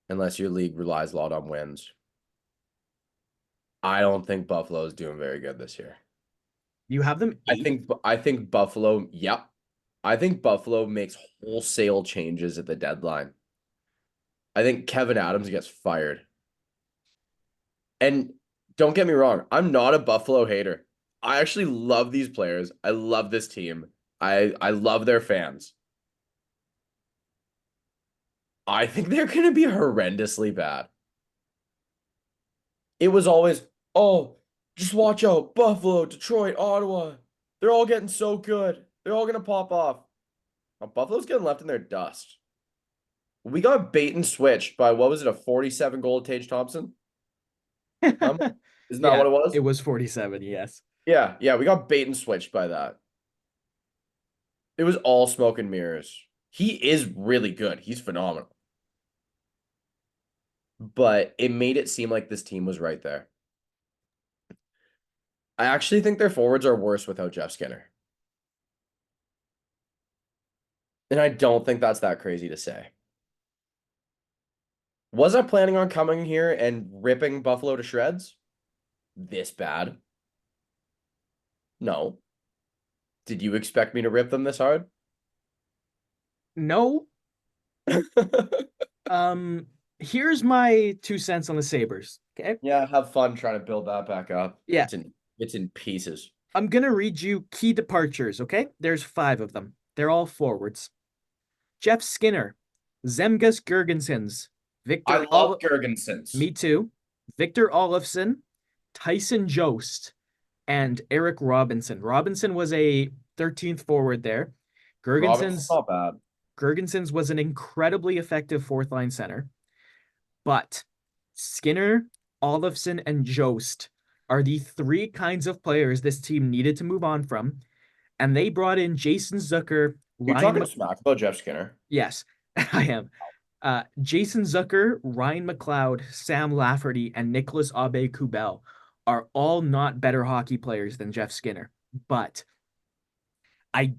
Unless your league relies a lot on wins. I don't think Buffalo is doing very good this year. You have them eight? I think Buffalo, yep. I think Buffalo makes wholesale changes at the deadline. I think Kevin Adams gets fired. And don't get me wrong, I'm not a Buffalo hater. I actually love these players. I love this team. I love their fans. I think they're going to be horrendously bad. It was always, oh, just watch out. Buffalo, Detroit, Ottawa. They're all getting so good. They're all going to pop off. Now, Buffalo's getting left in their dust. We got bait and switched by, what was it, a 47 goal Tage Thompson? Isn't that what it was? It was 47, yes. Yeah, we got bait and switched by that. It was all smoke and mirrors. He is really good. He's phenomenal. But it made it seem like this team was right there. I actually think their forwards are worse without Jeff Skinner. And I don't think that's that crazy to say. Was I planning on coming here and ripping Buffalo to shreds? This bad? No. Did you expect me to rip them this hard? No. Here's my 2 cents on the Sabres. Okay. Yeah, have fun trying to build that back up. Yeah. It's in pieces. I'm gonna read you key departures, okay? There's 5 of them. They're all forwards. Jeff Skinner, Zemgus Girgensons, Victor. I love Girgensons. Me too. Victor Olofsson, Tyson Jost, and Eric Robinson. Robinson was a 13th forward there. Robinson's not bad. Girgensons was an incredibly effective fourth line center. But Skinner, Olofsson, and Jost are the 3 kinds of players this team needed to move on from. And they brought in Jason Zucker. You're talking smack about Jeff Skinner? Yes, I am. Jason Zucker, Ryan McLeod, Sam Lafferty, and Nicholas Aube-Kubel are all not better hockey players than Jeff Skinner. But I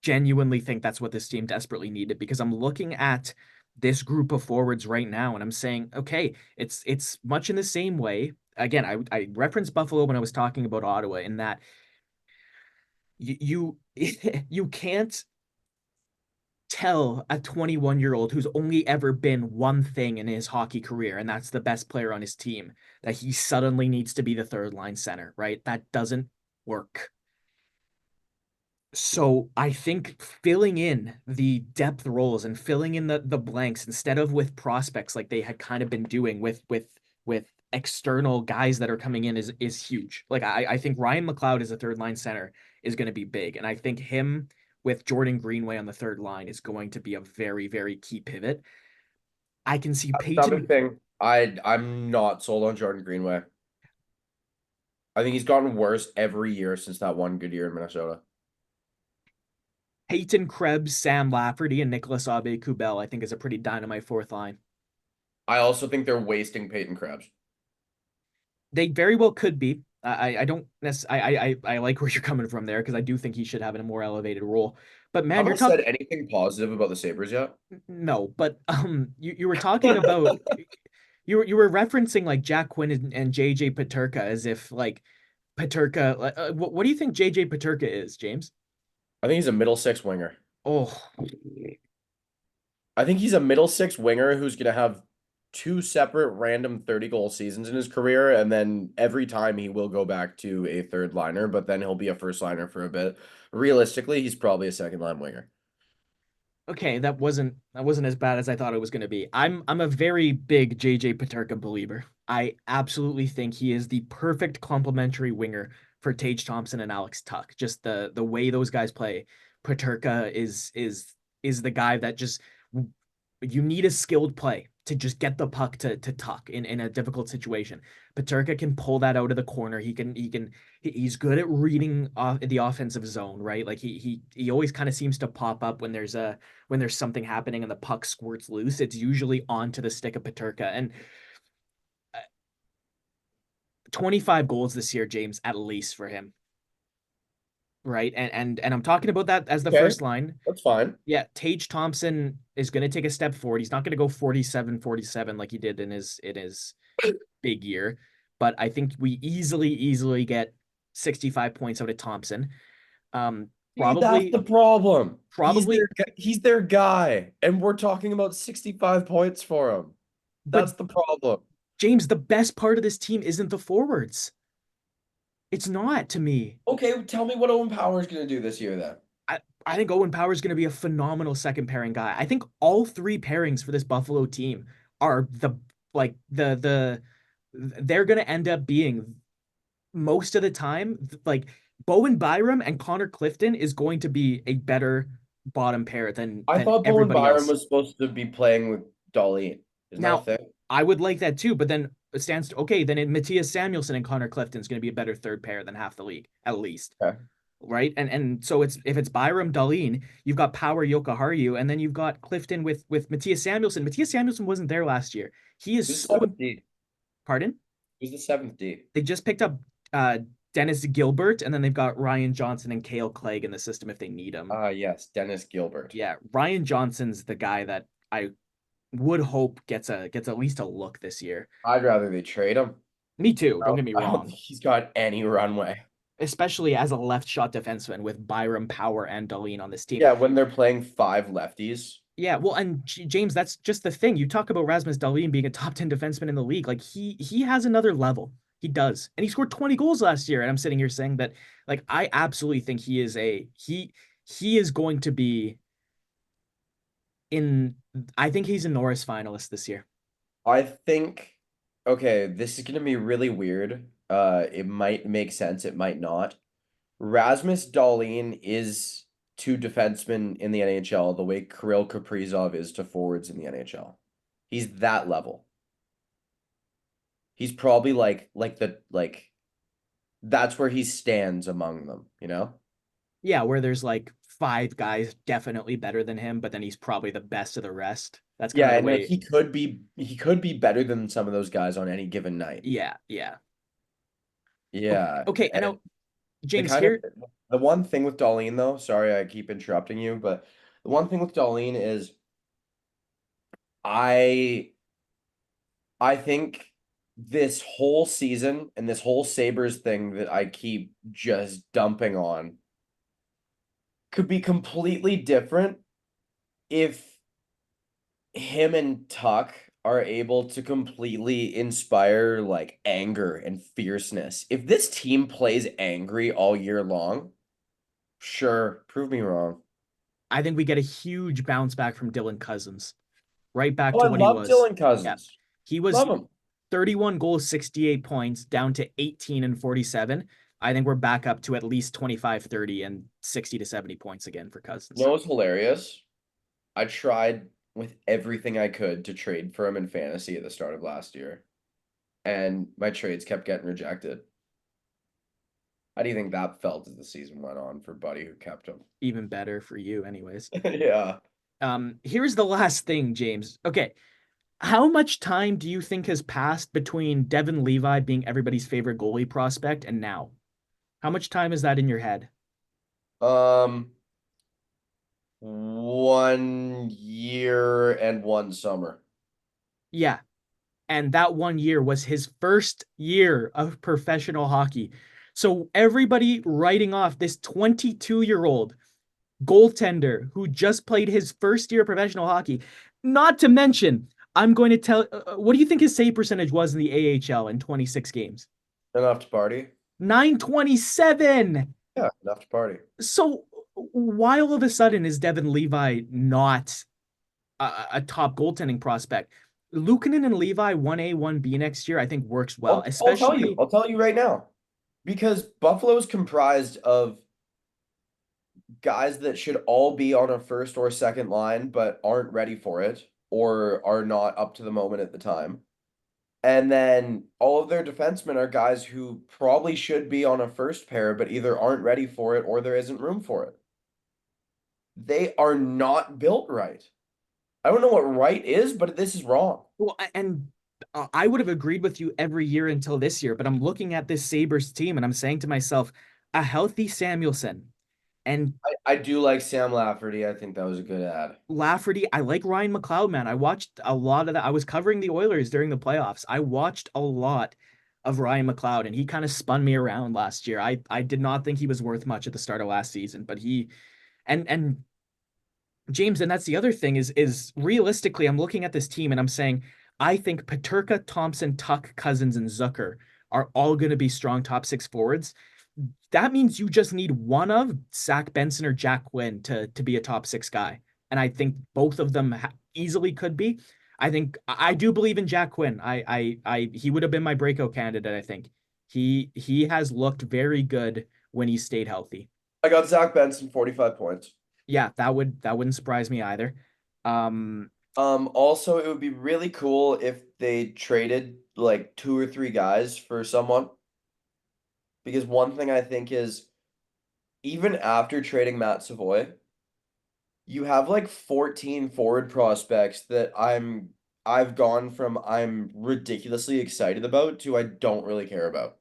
genuinely think that's what this team desperately needed, because I'm looking at this group of forwards right now and I'm saying, okay, it's much in the same way again, I referenced Buffalo when I was talking about Ottawa in that you can't tell a 21-year-old who's only ever been one thing in his hockey career, and that's the best player on his team, that he suddenly needs to be the third line center, right? That doesn't work. So I think filling in the depth roles and filling in the blanks instead of with prospects like they had kind of been doing with external guys that are coming in is huge. Like I think Ryan McLeod as a third line center is going to be big, and I think him with Jordan Greenway on the third line is going to be a very, very key pivot. I can see Another Peyton thing, I'm not sold on Jordan Greenway. I think he's gotten worse every year since that one good year in Minnesota. Peyton Krebs, Sam Lafferty, and Nicholas Aube-Kubel, I think is a pretty dynamite fourth line. I also think they're wasting Peyton Krebs. They very well could be. I don't necessarily I like where you're coming from there because I do think he should have a more elevated role. But man, Have you're I said talking anything positive about the Sabres yet? no, but you were talking about you were referencing like Jack Quinn and JJ Peterka as if like Peterka what do you think JJ Peterka is, James? I think he's a middle six winger. Oh, I think he's a middle six winger who's going to have two separate random 30-goal seasons in his career. And then every time he will go back to a third liner, but then he'll be a first liner for a bit. Realistically, he's probably a second line winger. okay, that wasn't as bad as I thought it was going to be. I'm a very big JJ Peterka believer. I absolutely think he is the perfect complementary winger for Tage Thompson and Alex Tuch. Just the way those guys play. Peterka is the guy that just you need a skilled play to just get the puck to Tuch in a difficult situation. Peterka can pull that out of the corner. He's good at reading the offensive zone, right? Like he always kind of seems to pop up when there's something happening and the puck squirts loose. It's usually onto the stick of Peterka. And 25 goals this year, James, at least for him. Right. And I'm talking about that as the Okay, first line. that's fine. Yeah, Tage Thompson is going to take a step forward. He's not going to go 47 like he did in his big year, but I think we easily get 65 points out of Thompson. Um, See, that's probably the problem. probably, He's their guy, and we're talking about 65 points for him. That's but the problem. James, the best part of this team isn't the forwards. It's not to me. Okay, tell me what Owen Power is going to do this year then. I think Owen Power is going to be a phenomenal second pairing guy. I think all three pairings for this Buffalo team are the they're going to end up being most of the time like Bowen Byram and Connor Clifton is going to be a better bottom pair I than thought Bowen everybody Byram else. was supposed to be playing with Dolly. Isn't that a Now, thing? I would like that too, but then it stands to, okay, then Matthias Samuelson and Connor Clifton is going to be a better third pair than half the league at least. Okay. Right. And so it's if it's Byram Dahlin, you've got Power Yokoharu, and then you've got Clifton with Matthias Samuelson. Matthias Samuelson wasn't there last year. He is Who's the so seventh D? pardon. Who's the seventh D? They just picked up Dennis Gilbert, and then they've got Ryan Johnson and Cale Clegg in the system if they need him. Yes, Dennis Gilbert. Yeah, Ryan Johnson's the guy that I would hope gets at least a look this year. I'd rather they trade him. Me too. Don't get me I don't wrong. think he's got any runway. Especially as a left shot defenseman with Byram, Power, and Dahlin on this team. Yeah, when they're playing five lefties. Yeah, well, and James, that's just the thing. You talk about Rasmus Dahlin being a top 10 defenseman in the league. Like he has another level. He does. And he scored 20 goals last year. And I'm sitting here saying that like I absolutely think he is going to be in I think he's a Norris finalist this year. I think, okay, this is gonna be really weird. It might make sense, it might not. Rasmus Dahlin is to defensemen in the NHL the way Kirill Kaprizov is to forwards in the NHL. He's that level. He's probably like that's where he stands among them, you know? Yeah, where there's like five guys definitely better than him, but then he's probably the best of the rest. That's kind Yeah, of the and like way. he could be better than some of those guys on any given night. Yeah, yeah. Yeah. Okay, and And now the James kind of here. the one thing with Darlene though, sorry I keep interrupting you, but the one thing with Darlene is I I think this whole season and this whole Sabres thing that I keep just dumping on could be completely different if him and Tuck are able to completely inspire like anger and fierceness. If this team plays angry all year long, sure, prove me wrong. I think we get a huge bounce back from Dylan Cousins, right back Oh, I to what he love was. Dylan Yeah. Cousins. He was Love him. 31 goals, 68 points, down to 18 and 47. I think we're back up to at least 25, 30, and 60 to 70 points again for You Cousins. know what's hilarious? I tried with everything I could to trade for him in fantasy at the start of last year, and my trades kept getting rejected. How do you think that felt as the season went on for Buddy who kept him? Even better for you, anyways. Yeah. Here's the last thing, James. Okay. How much time do you think has passed between Devin Levi being everybody's favorite goalie prospect and now? How much time is that in your head? Um, 1 year and 1 summer. Yeah. And that 1 year was his first year of professional hockey. So everybody writing off this 22-year-old goaltender who just played his first year of professional hockey, not to mention, I'm going to tell, what do you think his save percentage was in the AHL in 26 games? Enough to party. 927. Yeah, enough to party. So why all of a sudden is Devin Levi not a top goaltending prospect? Luukkonen and Levi 1A, 1B next year, I think works well, I'll tell you. especially. I'll tell you right now. Because Buffalo is comprised of guys that should all be on a first or second line, but aren't ready for it or are not up to the moment at the time. And then all of their defensemen are guys who probably should be on a first pair, but either aren't ready for it or there isn't room for it. They are not built right. I don't know what right is, but this is wrong. Well, and I would have agreed with you every year until this year, but I'm looking at this Sabres team and I'm saying to myself, a healthy Samuelson and I do like Sam Lafferty. I think that was a good ad. Lafferty. I like Ryan McLeod, man. I watched a lot of that. I was covering the Oilers during the playoffs. I watched a lot of Ryan McLeod, and he kind of spun me around last year. I did not think he was worth much at the start of last season, but he and James, and that's the other thing is realistically, I'm looking at this team and I'm saying I think Peterka, Thompson, Tuck, Cousins, and Zucker are all going to be strong top six forwards. That means you just need one of Zach Benson or Jack Quinn to be a top six guy, and I think both of them easily could be. I think I do believe in Jack Quinn. He would have been my breakout candidate. I think he has looked very good when he stayed healthy. I got Zach Benson, 45 points. Yeah, that wouldn't surprise me either. Um, Also, it would be really cool if they traded like 2 or 3 guys for someone. Because one thing I think is even after trading Matt Savoy, you have like 14 forward prospects that I've gone from I'm ridiculously excited about to I don't really care about.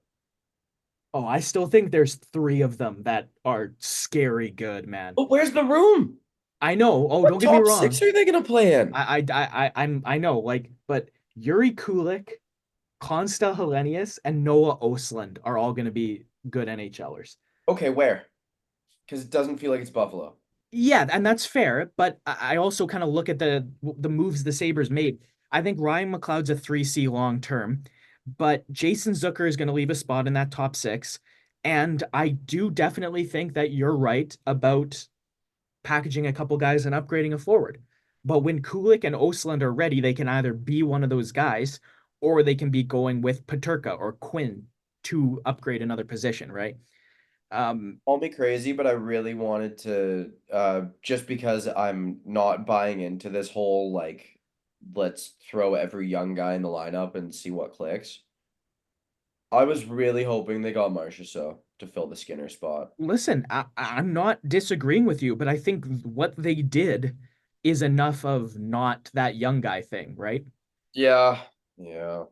oh, I still think there's three of them that are scary good, man. But where's the room? I know. Oh, don't What get me top six wrong. are they gonna play in? I know, like, but Yuri Kulik, Konstel Helenius, and Noah Osland are all gonna be good NHLers. Okay, where? Because it doesn't feel like it's Buffalo. Yeah, and that's fair, but I also kind of look at the moves the Sabres made. I think Ryan McLeod's a 3C long term, but Jason Zucker is going to leave a spot in that top six. And I do definitely think that you're right about packaging a couple guys and upgrading a forward. But when Kulik and Osland are ready, they can either be one of those guys or they can be going with Peterka or Quinn to upgrade another position, right? Call me crazy, but I really wanted to just because I'm not buying into this whole like let's throw every young guy in the lineup and see what clicks. I was really hoping they got Marchessault to fill the Skinner spot. Listen, I'm not disagreeing with you, but I think what they did is enough of not that young guy thing, right? Yeah. Yeah.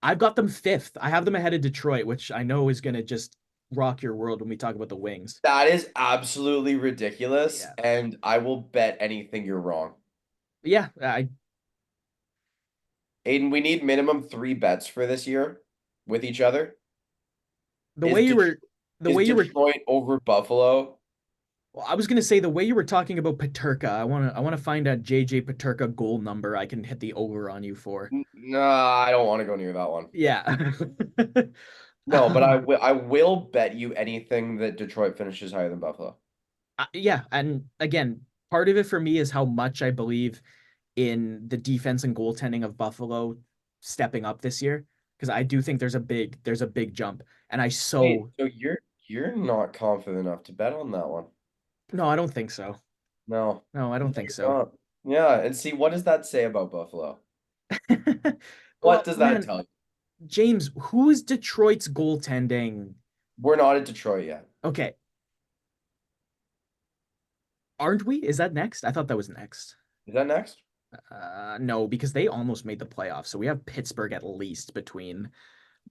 I've got them fifth. I have them ahead of Detroit, which I know is going to just rock your world when we talk about the Wings. That is absolutely ridiculous, Yeah. and I will bet anything you're wrong. Yeah, Aiden, we need minimum 3 bets for this year with each other. The Is way you Det were, the is way you were, Detroit over Buffalo? well, I was gonna say the way you were talking about Paterka. I wanna find a JJ Paterka goal number I can hit the over on you for. No, I don't want to go near that one. Yeah. No, but I Um, will. I will bet you anything that Detroit finishes higher than Buffalo. yeah, and again, part of it for me is how much I believe in the defense and goaltending of Buffalo stepping up this year because I do think there's a big jump. And I Wait, so so you're not confident enough to bet on that one? no, I don't think so. No, No, I no, don't think you're so. not. Yeah, and see, what does that say about Buffalo? What Well, does that man, tell you? James, who's Detroit's goaltending? We're not at Detroit yet. Okay, aren't we? Is that next? I thought that was next. Is that next? No, because they almost made the playoffs. So we have Pittsburgh at least between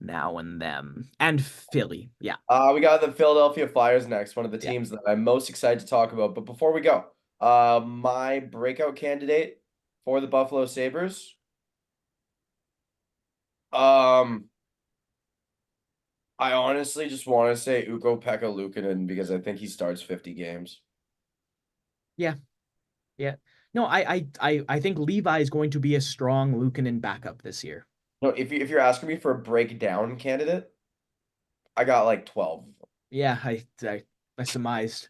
now and them. And Philly. Yeah. We got the Philadelphia Flyers next, one of the Yeah. teams that I'm most excited to talk about. But before we go, my breakout candidate for the Buffalo Sabres, um, I honestly just want to say Ukko-Pekka Luukkonen because I think he starts 50 games. Yeah. Yeah. No, I think Levi is going to be a strong Luukkonen backup this year. No, if you're asking me for a breakdown candidate, I got like 12. Yeah, I surmised.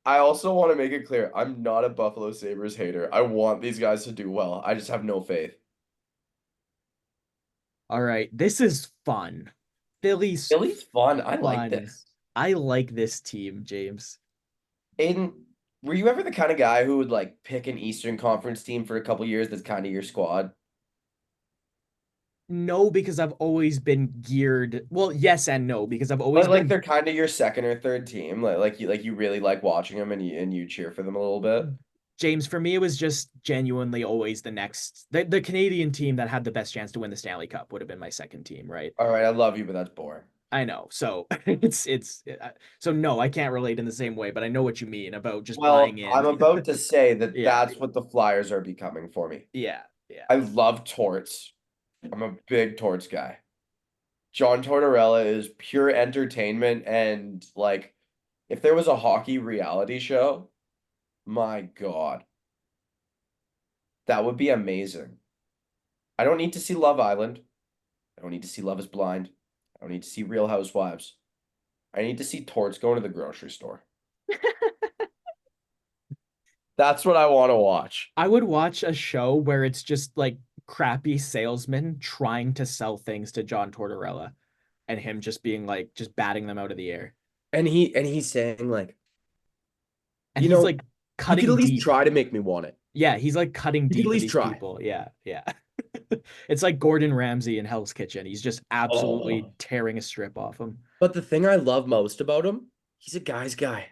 I also want to make it clear, I'm not a Buffalo Sabres hater. I want these guys to do well. I just have no faith. All right, this is fun. Philly's Philly's fun. I like fun. this. I like this team, James. Aiden, were you ever the kind of guy who would like pick an Eastern Conference team for a couple years that's kind of your squad? No, because I've always been geared. Well, yes and no, because I've always But like been they're kind of your second or third team. Like you really like watching them and you cheer for them a little bit. James. For me, it was just genuinely always the Canadian team that had the best chance to win the Stanley Cup would have been my second team, right? All right, I love you, but that's boring. I know. So so no, I can't relate in the same way, but I know what you mean about just buying Well, I'm in. about to say that Yeah. that's what the Flyers are becoming for me. Yeah. Yeah. I love torts. I'm a big torts guy. John Tortorella is pure entertainment and like if there was a hockey reality show, my God, that would be amazing. I don't need to see Love Island. I don't need to see Love is Blind. I don't need to see Real Housewives. I need to see Torts going to the grocery store. That's what I want to watch. I would watch a show where it's just like crappy salesmen trying to sell things to John Tortorella and him just being like just batting them out of the air. And he's saying like, And you he's know, like you could cutting at least deep. try to make me want it. Yeah, he's like cutting You could at deep with least these try. people. Yeah, yeah. It's like Gordon Ramsay in Hell's Kitchen. He's just absolutely Oh. tearing a strip off him. But the thing I love most about him, he's a guy's guy.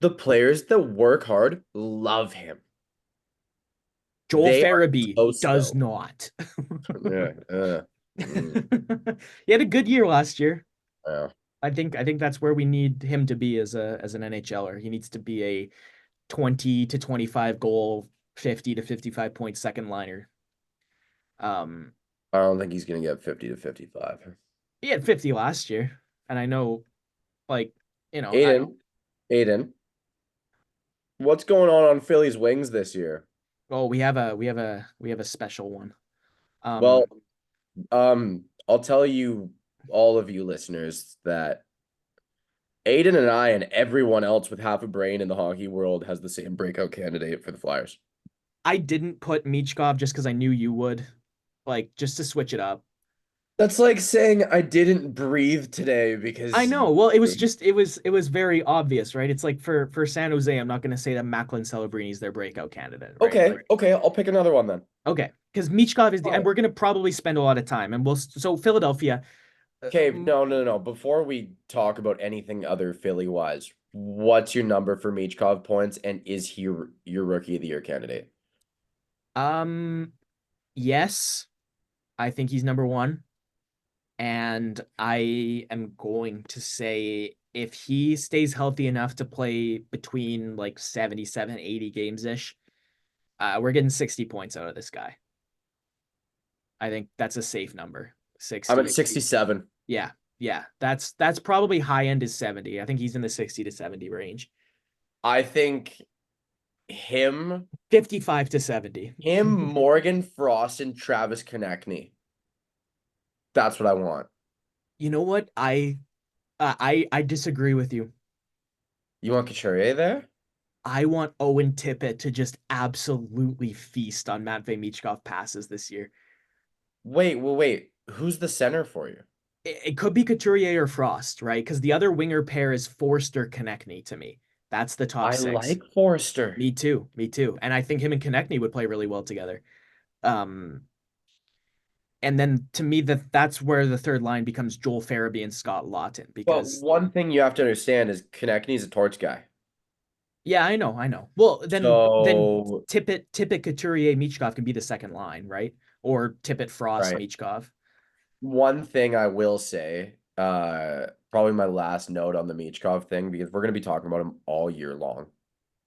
The players that work hard love him. Joel They are Farabee so does stoked. not. Yeah, mm, He had a good year last year. yeah. I think that's where we need him to be as an NHLer. He needs to be a 20 to 25 goal, 50 to 55 point second liner. Um, I don't think he's gonna get 50 to 55. he had 50 last year, and I know, like, I Aiden, Aiden, what's going on Philly's wings this year? oh we have a special one. Well, Um, I'll tell you, all of you listeners, that Aiden and I and everyone else with half a brain in the hockey world has the same breakout candidate for the Flyers. I didn't put Michkov just because I knew you would, like, just to switch it up. That's like saying I didn't breathe today I because know. Well, it was very obvious, right? It's like for San Jose, I'm not going to say that Macklin Celebrini is their breakout candidate, right? okay, Like, okay, I'll pick another one then. okay, because Michkov is and Fine. we're going to probably spend a lot of time, and so Philadelphia. Okay, no. Before we talk about anything other Philly wise, what's your number for Michkov points, and is he your rookie of the year candidate? Um, yes, I think he's number one, and I am going to say if he stays healthy enough to play between like 77, 80 games ish, we're getting 60 points out of this guy. I think that's a safe number. I'm 60. at 67. Yeah. Yeah. That's probably high end is 70. I think he's in the 60 to 70 range. I think him, 55 to 70. Morgan Frost, and Travis Konechny. That's what I want. You know what? I disagree with you. You want Couturier there? I want Owen Tippett to just absolutely feast on Matvei Michkov passes this year. Wait. Who's the center for you? It could be Couturier or Frost, right? Because the other winger pair is Forster Konechny to me. That's the top I six. like Forster. Me too. Me too. And I think him and Konechny would play really well together. Um, and then to me, that's where the third line becomes Joel Farabee and Scott Lawton. But Because one thing you have to understand is Konechny's a torch guy. yeah, I know. Well, then So, Tippett, Couturier, Michkov can be the second line, right? Or Tippett, Frost, right. Michkov. One thing I will say, probably my last note on the Michkov thing, because we're going to be talking about him all year long.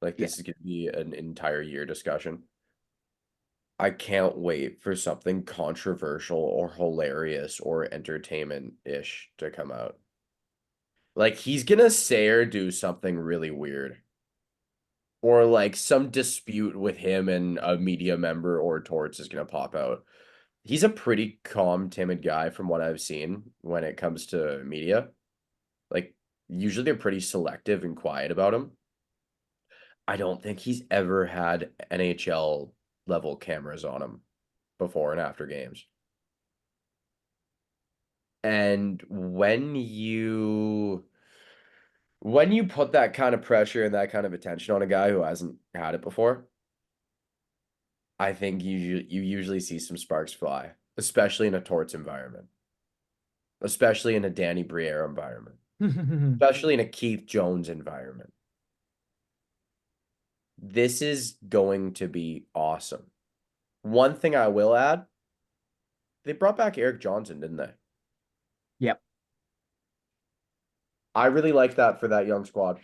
Like, Yeah. this is going to be an entire year discussion. I can't wait for something controversial or hilarious or entertainment-ish to come out. Like, he's gonna say or do something really weird. Or like some dispute with him and a media member or Torts is gonna pop out. He's a pretty calm, timid guy from what I've seen when it comes to media. Like, usually they're pretty selective and quiet about him. I don't think he's ever had NHL level cameras on him before and after games. And when you put that kind of pressure and that kind of attention on a guy who hasn't had it before, I think you usually see some sparks fly, especially in a Torts environment, especially in a Danny Briere environment, especially in a Keith Jones environment. This is going to be awesome. One thing I will add, they brought back Erik Johnson, didn't they? Yep. I really like that for that young squad.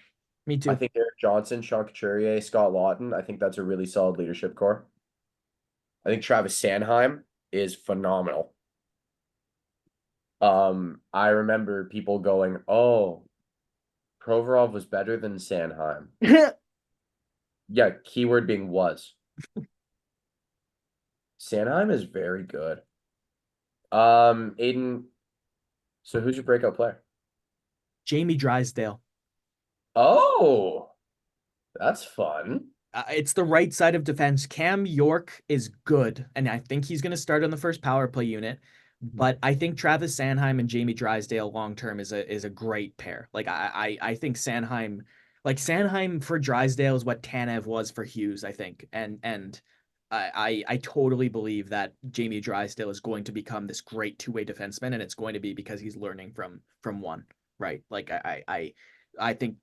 Me I too. think Erik Johnson, Sean Couturier, Scott Lawton, I think that's a really solid leadership core. I think Travis Sanheim is phenomenal. I remember people going, "Oh, Provorov was better than Sanheim." Yeah, keyword being was. Sanheim is very good. Aiden, so who's your breakout player? Jamie Drysdale. Oh, that's fun. It's the right side of defense. Cam York is good, and I think he's going to start on the first power play unit. But I think Travis Sanheim and Jamie Drysdale long term is a great pair. Like I think Sanheim for Drysdale is what Tanev was for Hughes, I think. And I totally believe that Jamie Drysdale is going to become this great two-way defenseman, and it's going to be because he's learning from one, right? Like I think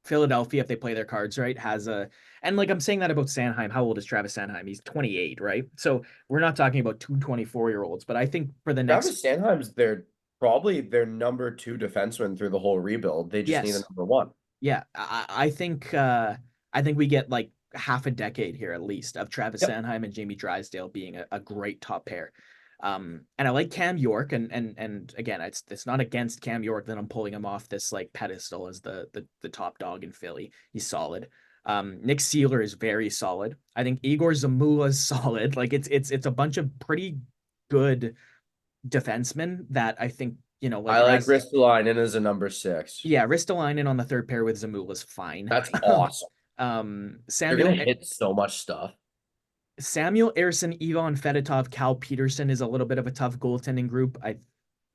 Philadelphia, if they play their cards right, has a and like I'm saying that about Sanheim. How old is Travis Sanheim? He's 28, right? So we're not talking about two 24-year-olds, but I think for the next Travis Sanheim's probably their number two defenseman through the whole rebuild. They just need a yes, number one. yeah, I think we get like half a decade here at least of Travis Yep. Sanheim and Jamie Drysdale being a great top pair. And I like Cam York, and again, it's not against Cam York that I'm pulling him off this like pedestal as the top dog in Philly. He's solid. Nick Seeler is very solid. I think Igor Zamula is solid. Like it's a bunch of pretty good defensemen that I think like I like Ras. Ristolainen as a number 6. Yeah, Ristolainen on the third pair with Zamula is fine. That's awesome. They're Samuel gonna hit so much stuff. Samuel Ersson, Ivan Fedotov, Cal Peterson is a little bit of a tough goaltending group. I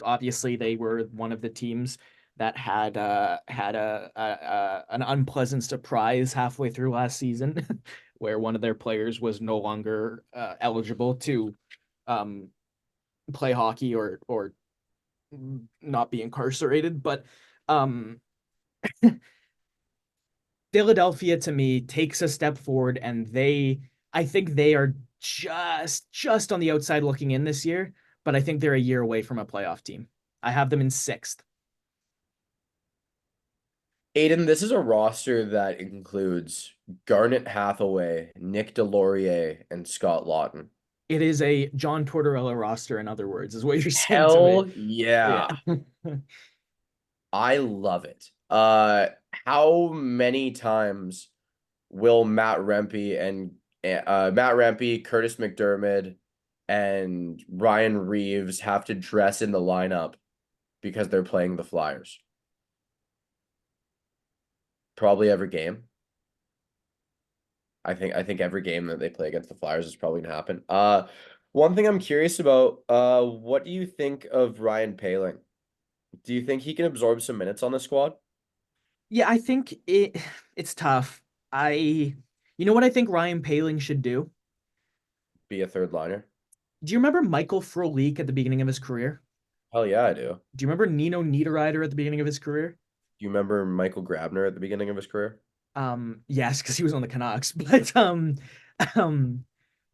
obviously they were one of the teams that had an unpleasant surprise halfway through last season, where one of their players was no longer eligible to um, play hockey or not be incarcerated. But um, Philadelphia to me takes a step forward, and I think they are just on the outside looking in this year, but I think they're a year away from a playoff team. I have them in sixth. Aiden, this is a roster that includes Garnet Hathaway, Nick Delorier, and Scott Lawton. It is a John Tortorella roster, in other words, is what you're saying to me. Hell Yeah. yeah. I love it. How many times will Matt Rempe, Curtis McDermott, and Ryan Reeves have to dress in the lineup because they're playing the Flyers? Probably every game. I think every game that they play against the Flyers is probably gonna happen. One thing I'm curious about, what do you think of Ryan Poehling? Do you think he can absorb some minutes on the squad? Yeah, I think it's tough. You know what I think Ryan Poehling should do? Be a third liner? Do you remember Michael Frolik at the beginning of his career? Hell yeah, I do. Do you remember Nino Niederreiter at the beginning of his career? Do you remember Michael Grabner at the beginning of his career? Yes, because he was on the Canucks, but um,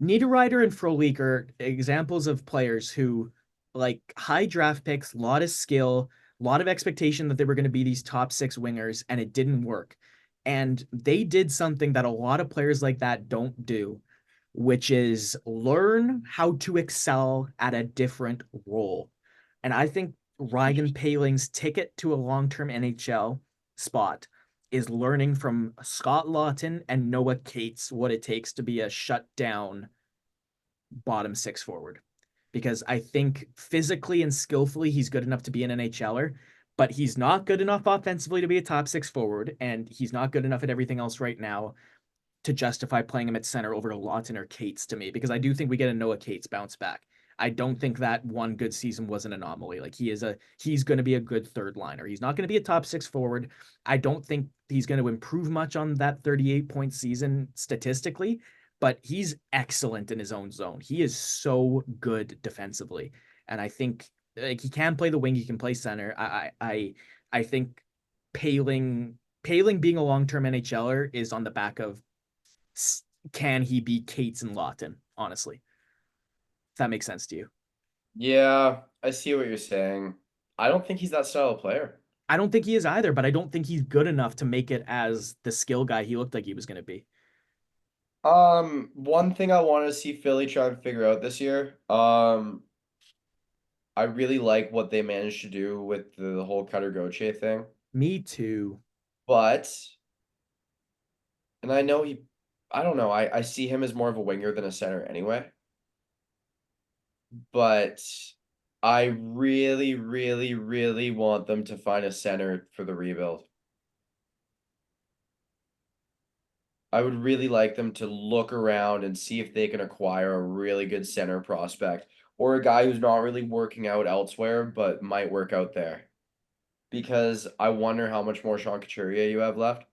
Niederreiter and Frolik are examples of players who like high draft picks, a lot of skill, a lot of expectation that they were going to be these top six wingers, and it didn't work. And they did something that a lot of players like that don't do, which is learn how to excel at a different role. And I think Ryan Poehling's ticket to a long-term NHL spot is learning from Scott Lawton and Noah Cates what it takes to be a shutdown bottom six forward. Because I think physically and skillfully, he's good enough to be an NHLer, but he's not good enough offensively to be a top six forward, and he's not good enough at everything else right now to justify playing him at center over Lawton or Cates to me, because I do think we get a Noah Cates bounce back. I don't think that one good season was an anomaly. Like he's going to be a good third liner. He's not going to be a top six forward. I don't think he's going to improve much on that 38-point season statistically, but he's excellent in his own zone. He is so good defensively. And I think like he can play the wing, he can play center. I think Poehling being a long-term NHLer is on the back of can he beat Cates and Lawton, honestly. If that makes sense to you. Yeah, I see what you're saying. I don't think he's that style of player. I don't think he is either, but I don't think he's good enough to make it as the skill guy he looked like he was going to be. One thing I want to see Philly try and figure out this year, I really like what they managed to do with the whole Cutter Gauthier thing, Me too. but, and I know I don't know, I see him as more of a winger than a center anyway, but I really, really, really want them to find a center for the rebuild. I would really like them to look around and see if they can acquire a really good center prospect or a guy who's not really working out elsewhere but might work out there. Because I wonder how much more Sean Couturier you have left.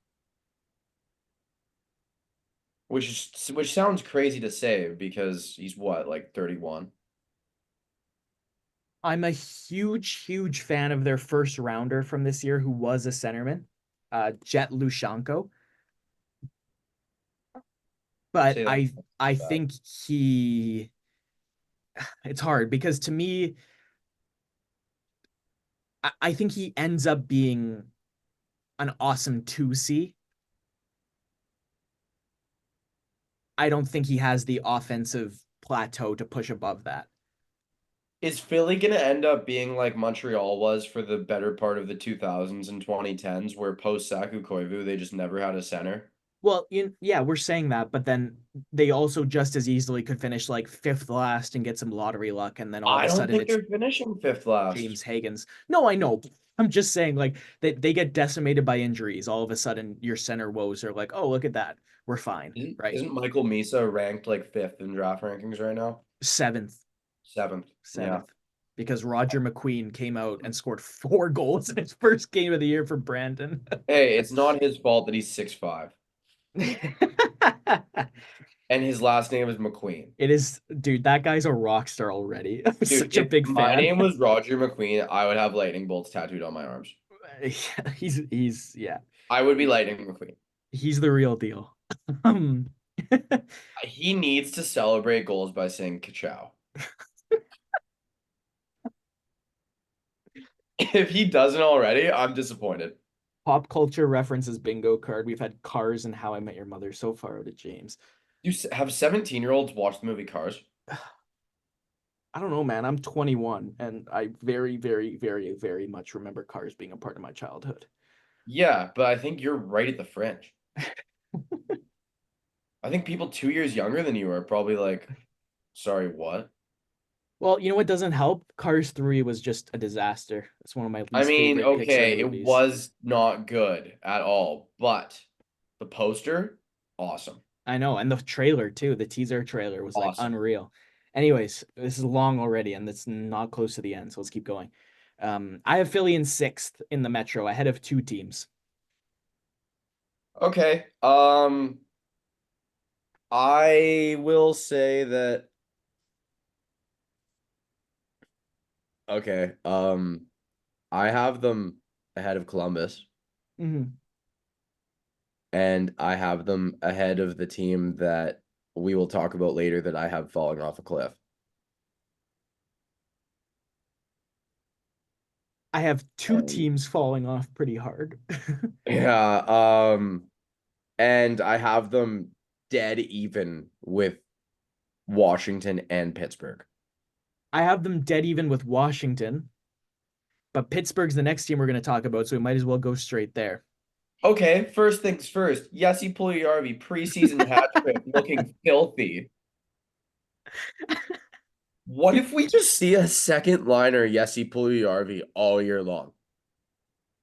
Which sounds crazy to say because he's what, like 31? I'm a huge fan of their first rounder from this year who was a centerman, Jet Lushanko. But Say that. I think he it's hard because to me, I think he ends up being an awesome 2C. I don't think he has the offensive plateau to push above that. Is Philly gonna end up being like Montreal was for the better part of the 2000s and 2010s, where post Saku Koivu they just never had a center? Well, yeah, we're saying that, but then they also just as easily could finish like fifth last and get some lottery luck, and then all of I a don't sudden think it's they're finishing fifth last. James Hagens. No, I know. I'm just saying, like, they get decimated by injuries. All of a sudden, your center woes are like, oh, look at that. We're fine, Isn't right? isn't Michael Misa ranked like fifth in draft rankings right now? Seventh, Seventh. Yeah. seventh. Because Roger McQueen came out and scored 4 goals in his first game of the year for Brandon. Hey, it's not his fault that he's 6'5". And his last name is McQueen. It is, dude, that guy's a rock star already. I'm Dude, such a if big my fan. name was Roger McQueen, I would have lightning bolts tattooed on my arms. Yeah, I would be Lightning McQueen. he's the real deal. Um, He needs to celebrate goals by saying "Kachow." If he doesn't already, I'm disappointed. Pop culture references bingo card. We've had Cars and How I Met Your Mother so far out of James. Have 17-year-olds watch the movie Cars? I don't know, man. I'm 21 and I very, very, very, very much remember Cars being a part of my childhood. Yeah, but I think you're right at the fringe. I think people 2 years younger than you are probably like, sorry, what? Well, you know what doesn't help? Cars 3 was just a disaster. It's one of my I least mean, favorite Pixar okay, it movies. was not good at all, but the poster, awesome. I know, and the trailer too, the teaser trailer was like Awesome. unreal. Anyways, this is long already and it's not close to the end, so let's keep going. I have Philly in sixth in the Metro, ahead of two teams. Okay. I will say that okay. I have them ahead of Columbus, Mhm. and I have them ahead of the team that we will talk about later that I have falling off a cliff. I have two And teams falling off pretty hard. yeah, and I have them dead even with Washington and Pittsburgh. I have them dead even with Washington, but Pittsburgh's the next team we're going to talk about, so we might as well go straight there. Okay, first things first. Yessi Pugliarvi preseason hat trick looking filthy. What if we just see a second liner Yessi Pugliarvi all year long?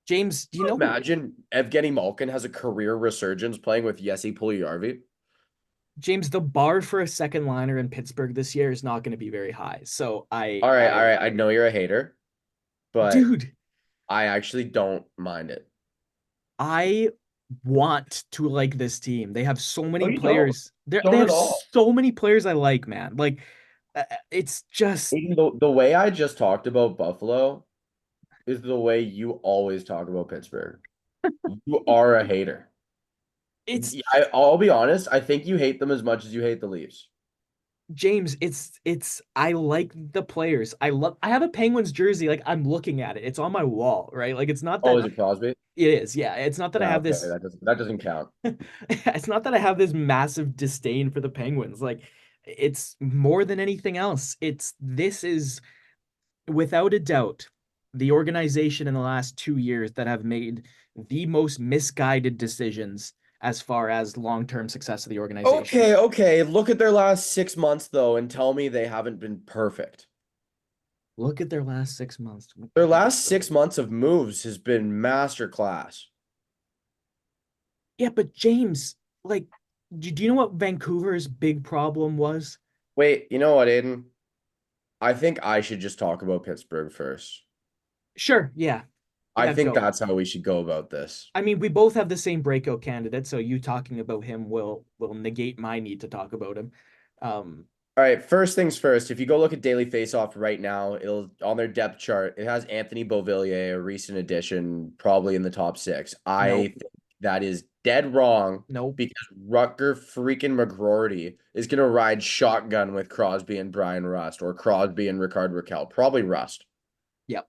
James, do you know who Imagine Evgeny Malkin has a career resurgence playing with Yessi Pugliarvi. James, the bar for a second liner in Pittsburgh this year is not going to be very high. So All right, all I right. I know you're a hater, but dude, I actually don't mind it. I want to like this team. They have so No, many you don't. players. They Don't have at all. so many players I like, man. Like it's just Aiden, the way I just talked about Buffalo is the way you always talk about Pittsburgh. You are a hater. it's I'll be honest. I think you hate them as much as you hate the Leafs. James, it's I like the players. I have a Penguins jersey, like I'm looking at it. It's on my wall, right? Like it's not Oh, that is it Crosby? it is. Yeah, it's not that I Yeah, have okay. this That doesn't count. it's not that I have this massive disdain for the Penguins. Like it's more than anything else. It's this is without a doubt the organization in the last 2 years that have made the most misguided decisions as far as long-term success of the organization. Okay, okay. Look at their last 6 months though, and tell me they haven't been perfect. Look at their last 6 months. Their last 6 months of moves has been masterclass. Yeah, but James, like, do you know what Vancouver's big problem was? Wait, you know what, Aiden? I think I should just talk about Pittsburgh first. Sure, yeah, I yeah, think go. that's how we should go about this. I mean, we both have the same breakout candidate, so you talking about him will negate my need to talk about him. Um, All right, first things first. If you go look at Daily Faceoff right now, it'll on their depth chart, it has Anthony Beauvillier, a recent addition, probably in the top six. I nope, think that is dead wrong nope. because Rutger freaking McGroarty is gonna ride shotgun with Crosby and Brian Rust, or Crosby and Ricard Raquel, probably Rust. Yep,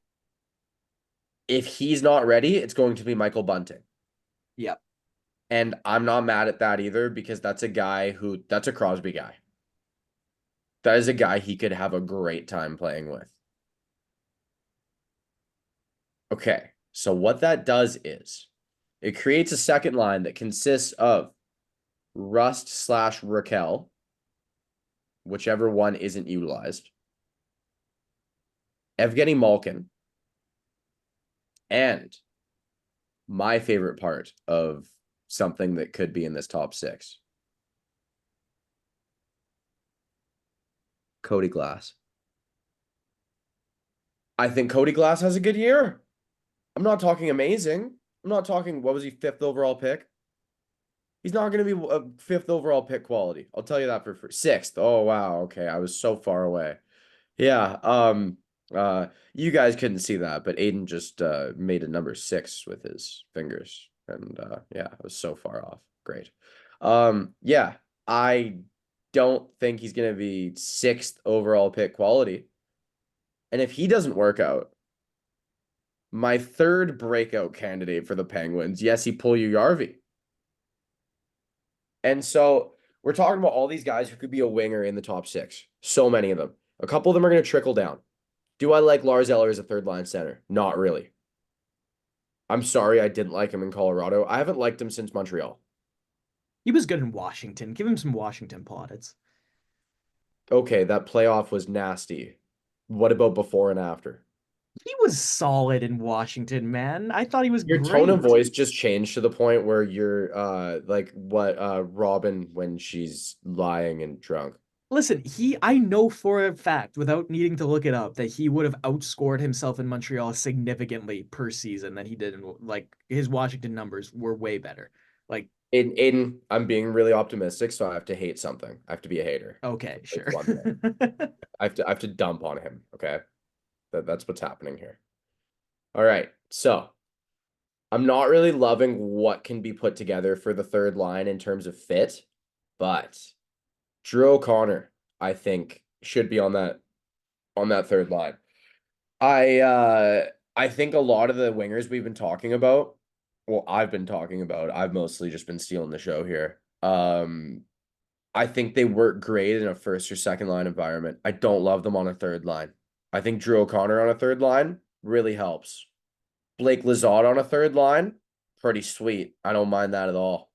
If he's not ready, it's going to be Michael Bunting. yep. And I'm not mad at that either because that's a Crosby guy. That is a guy he could have a great time playing with. Okay, so what that does is it creates a second line that consists of Rust slash Raquel, whichever one isn't utilized, Evgeny Malkin, and my favorite part of something that could be in this top six, Cody Glass. I think Cody Glass has a good year. I'm not talking amazing. I'm not talking, what was he, fifth overall pick? He's not going to be a fifth overall pick quality. I'll tell you that for free. Sixth. Oh, wow. Okay. I was so far away. Yeah. You guys couldn't see that, but Aiden just made a number six with his fingers. And yeah, I was so far off. Great. Yeah, I don't think he's gonna be sixth overall pick quality. And if he doesn't work out, My third breakout candidate for the Penguins, Jesse Puljujarvi. And so we're talking about all these guys who could be a winger in the top six. So many of them. A couple of them are going to trickle down. Do I like Lars Eller as a third line center? Not really. I'm sorry I didn't like him in Colorado. I haven't liked him since Montreal. He was good in Washington. Give him some Washington plaudits. Okay, that playoff was nasty. What about before and after? He was solid in Washington, man. I thought he was Your tone of great. voice just changed to the point where you're like what Robin when she's lying and drunk. Listen, I know for a fact, without needing to look it up, that he would have outscored himself in Montreal significantly per season than he did in, like, his Washington numbers were way better. Like, I'm being really optimistic, so I have to hate something. I have to be a hater. okay, It's sure. one thing. I have to dump on him, okay? That's what's happening here. All right. So I'm not really loving what can be put together for the third line in terms of fit, but Drew O'Connor, I think, should be on that third line. I think a lot of the wingers we've been talking about, well, I've been talking about, I've mostly just been stealing the show here. I think they work great in a first or second line environment. I don't love them on a third line. I think Drew O'Connor on a third line really helps. Blake Lizotte on a third line, pretty sweet. I don't mind that at all.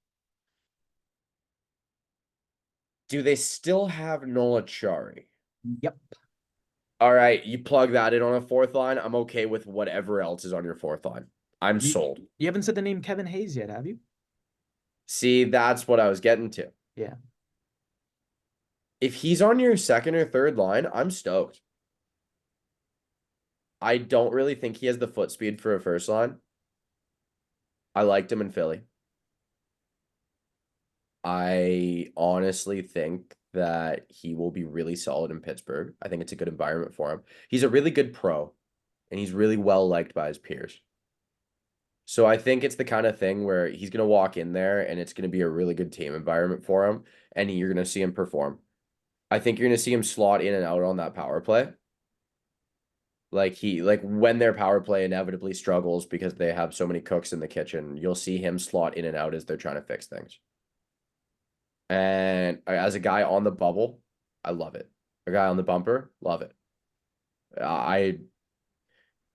Do they still have Nola Chari? Yep. All right, you plug that in on a fourth line. I'm okay with whatever else is on your fourth line. I'm You sold. you haven't said the name Kevin Hayes yet, have you? See, that's what I was getting to. Yeah. If he's on your second or third line, I'm stoked. I don't really think he has the foot speed for a first line. I liked him in Philly. I honestly think that he will be really solid in Pittsburgh. I think it's a good environment for him. He's a really good pro, and he's really well liked by his peers. So I think it's the kind of thing where he's going to walk in there and it's going to be a really good team environment for him, and you're going to see him perform. I think you're going to see him slot in and out on that power play. Like when their power play inevitably struggles because they have so many cooks in the kitchen, you'll see him slot in and out as they're trying to fix things. And as a guy on the bubble, I love it. A guy on the bumper, love it. I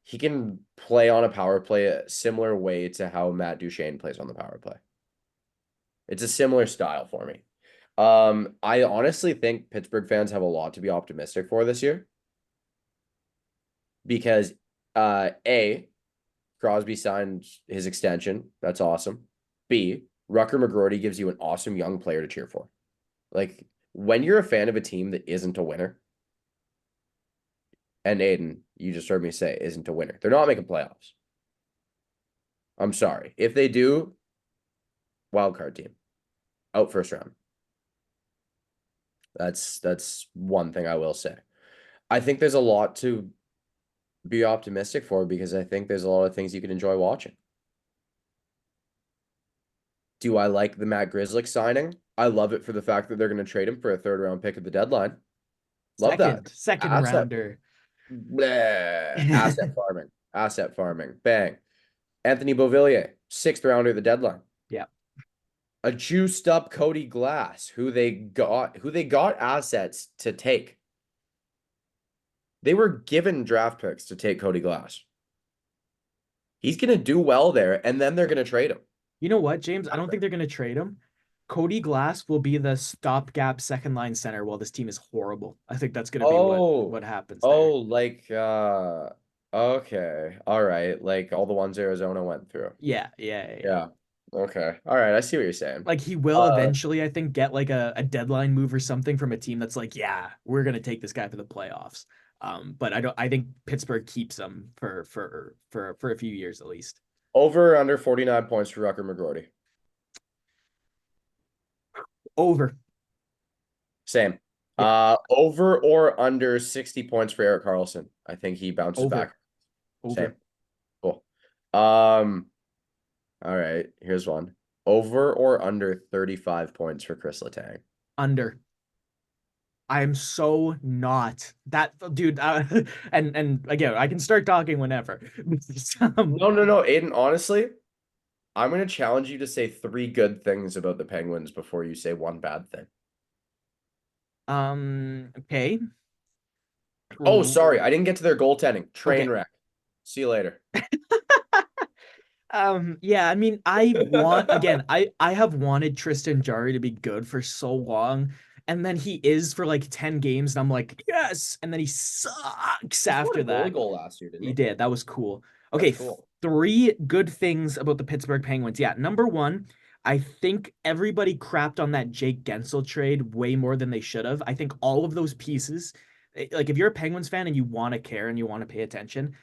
He can play on a power play a similar way to how Matt Duchene plays on the power play. It's a similar style for me. I honestly think Pittsburgh fans have a lot to be optimistic for this year because A, Crosby signed his extension. That's awesome. B, Rucker McGroarty gives you an awesome young player to cheer for. Like when you're a fan of a team that isn't a winner, and Aiden, you just heard me say, isn't a winner. They're not making playoffs. I'm sorry. If they do, wild card team, out first round. That's one thing I will say. I think there's a lot to be optimistic for because I think there's a lot of things you can enjoy watching. Do I like the Matt Grzelcyk signing? I love it for the fact that they're going to trade him for a third round pick at the deadline. Love that. Second Asset, rounder. asset farming. Asset farming. Bang. Anthony Beauvillier, sixth rounder at the deadline. Yeah. A juiced up Cody Glass, who they got assets to take. They were given draft picks to take Cody Glass. He's going to do well there, and then they're going to trade him. You know what, James? I don't think they're going to trade him. Cody Glass will be the stopgap second line center while this team is horrible. I think that's going to be what happens there. Like okay. All right. Like all the ones Arizona went through. Yeah. Yeah. Okay. All right. I see what you're saying. Like he will eventually, I think, get like a deadline move or something from a team that's like, yeah, we're gonna take this guy for the playoffs. But I think Pittsburgh keeps him for a few years at least. Over or under 49 points for Rucker McGroarty. Over. Same. Yeah. Over or under 60 points for Erik Karlsson. I think he bounces back. Over. Same. Cool. All right, here's one. Over or under 35 points for Chris Letang. Under. I'm so not that dude. And again, I can start talking whenever. Um, No, no, no, Aiden, honestly, I'm gonna challenge you to say three good things about the Penguins before you say one bad thing. okay. Oh, sorry, I didn't get to their goaltending. Train Okay. wreck. See you later. Yeah, I mean, I have wanted Tristan Jarry to be good for so long, and then he is for like 10 games, and I'm like, yes, and then he sucks He scored a after goalie that. goal last year, didn't He he? did. That was cool. That's Okay, cool. three good things about the Pittsburgh Penguins. Yeah, number one, I think everybody crapped on that Jake Gensel trade way more than they should have. I think all of those pieces, like if you're a Penguins fan and you want to care and you want to pay attention,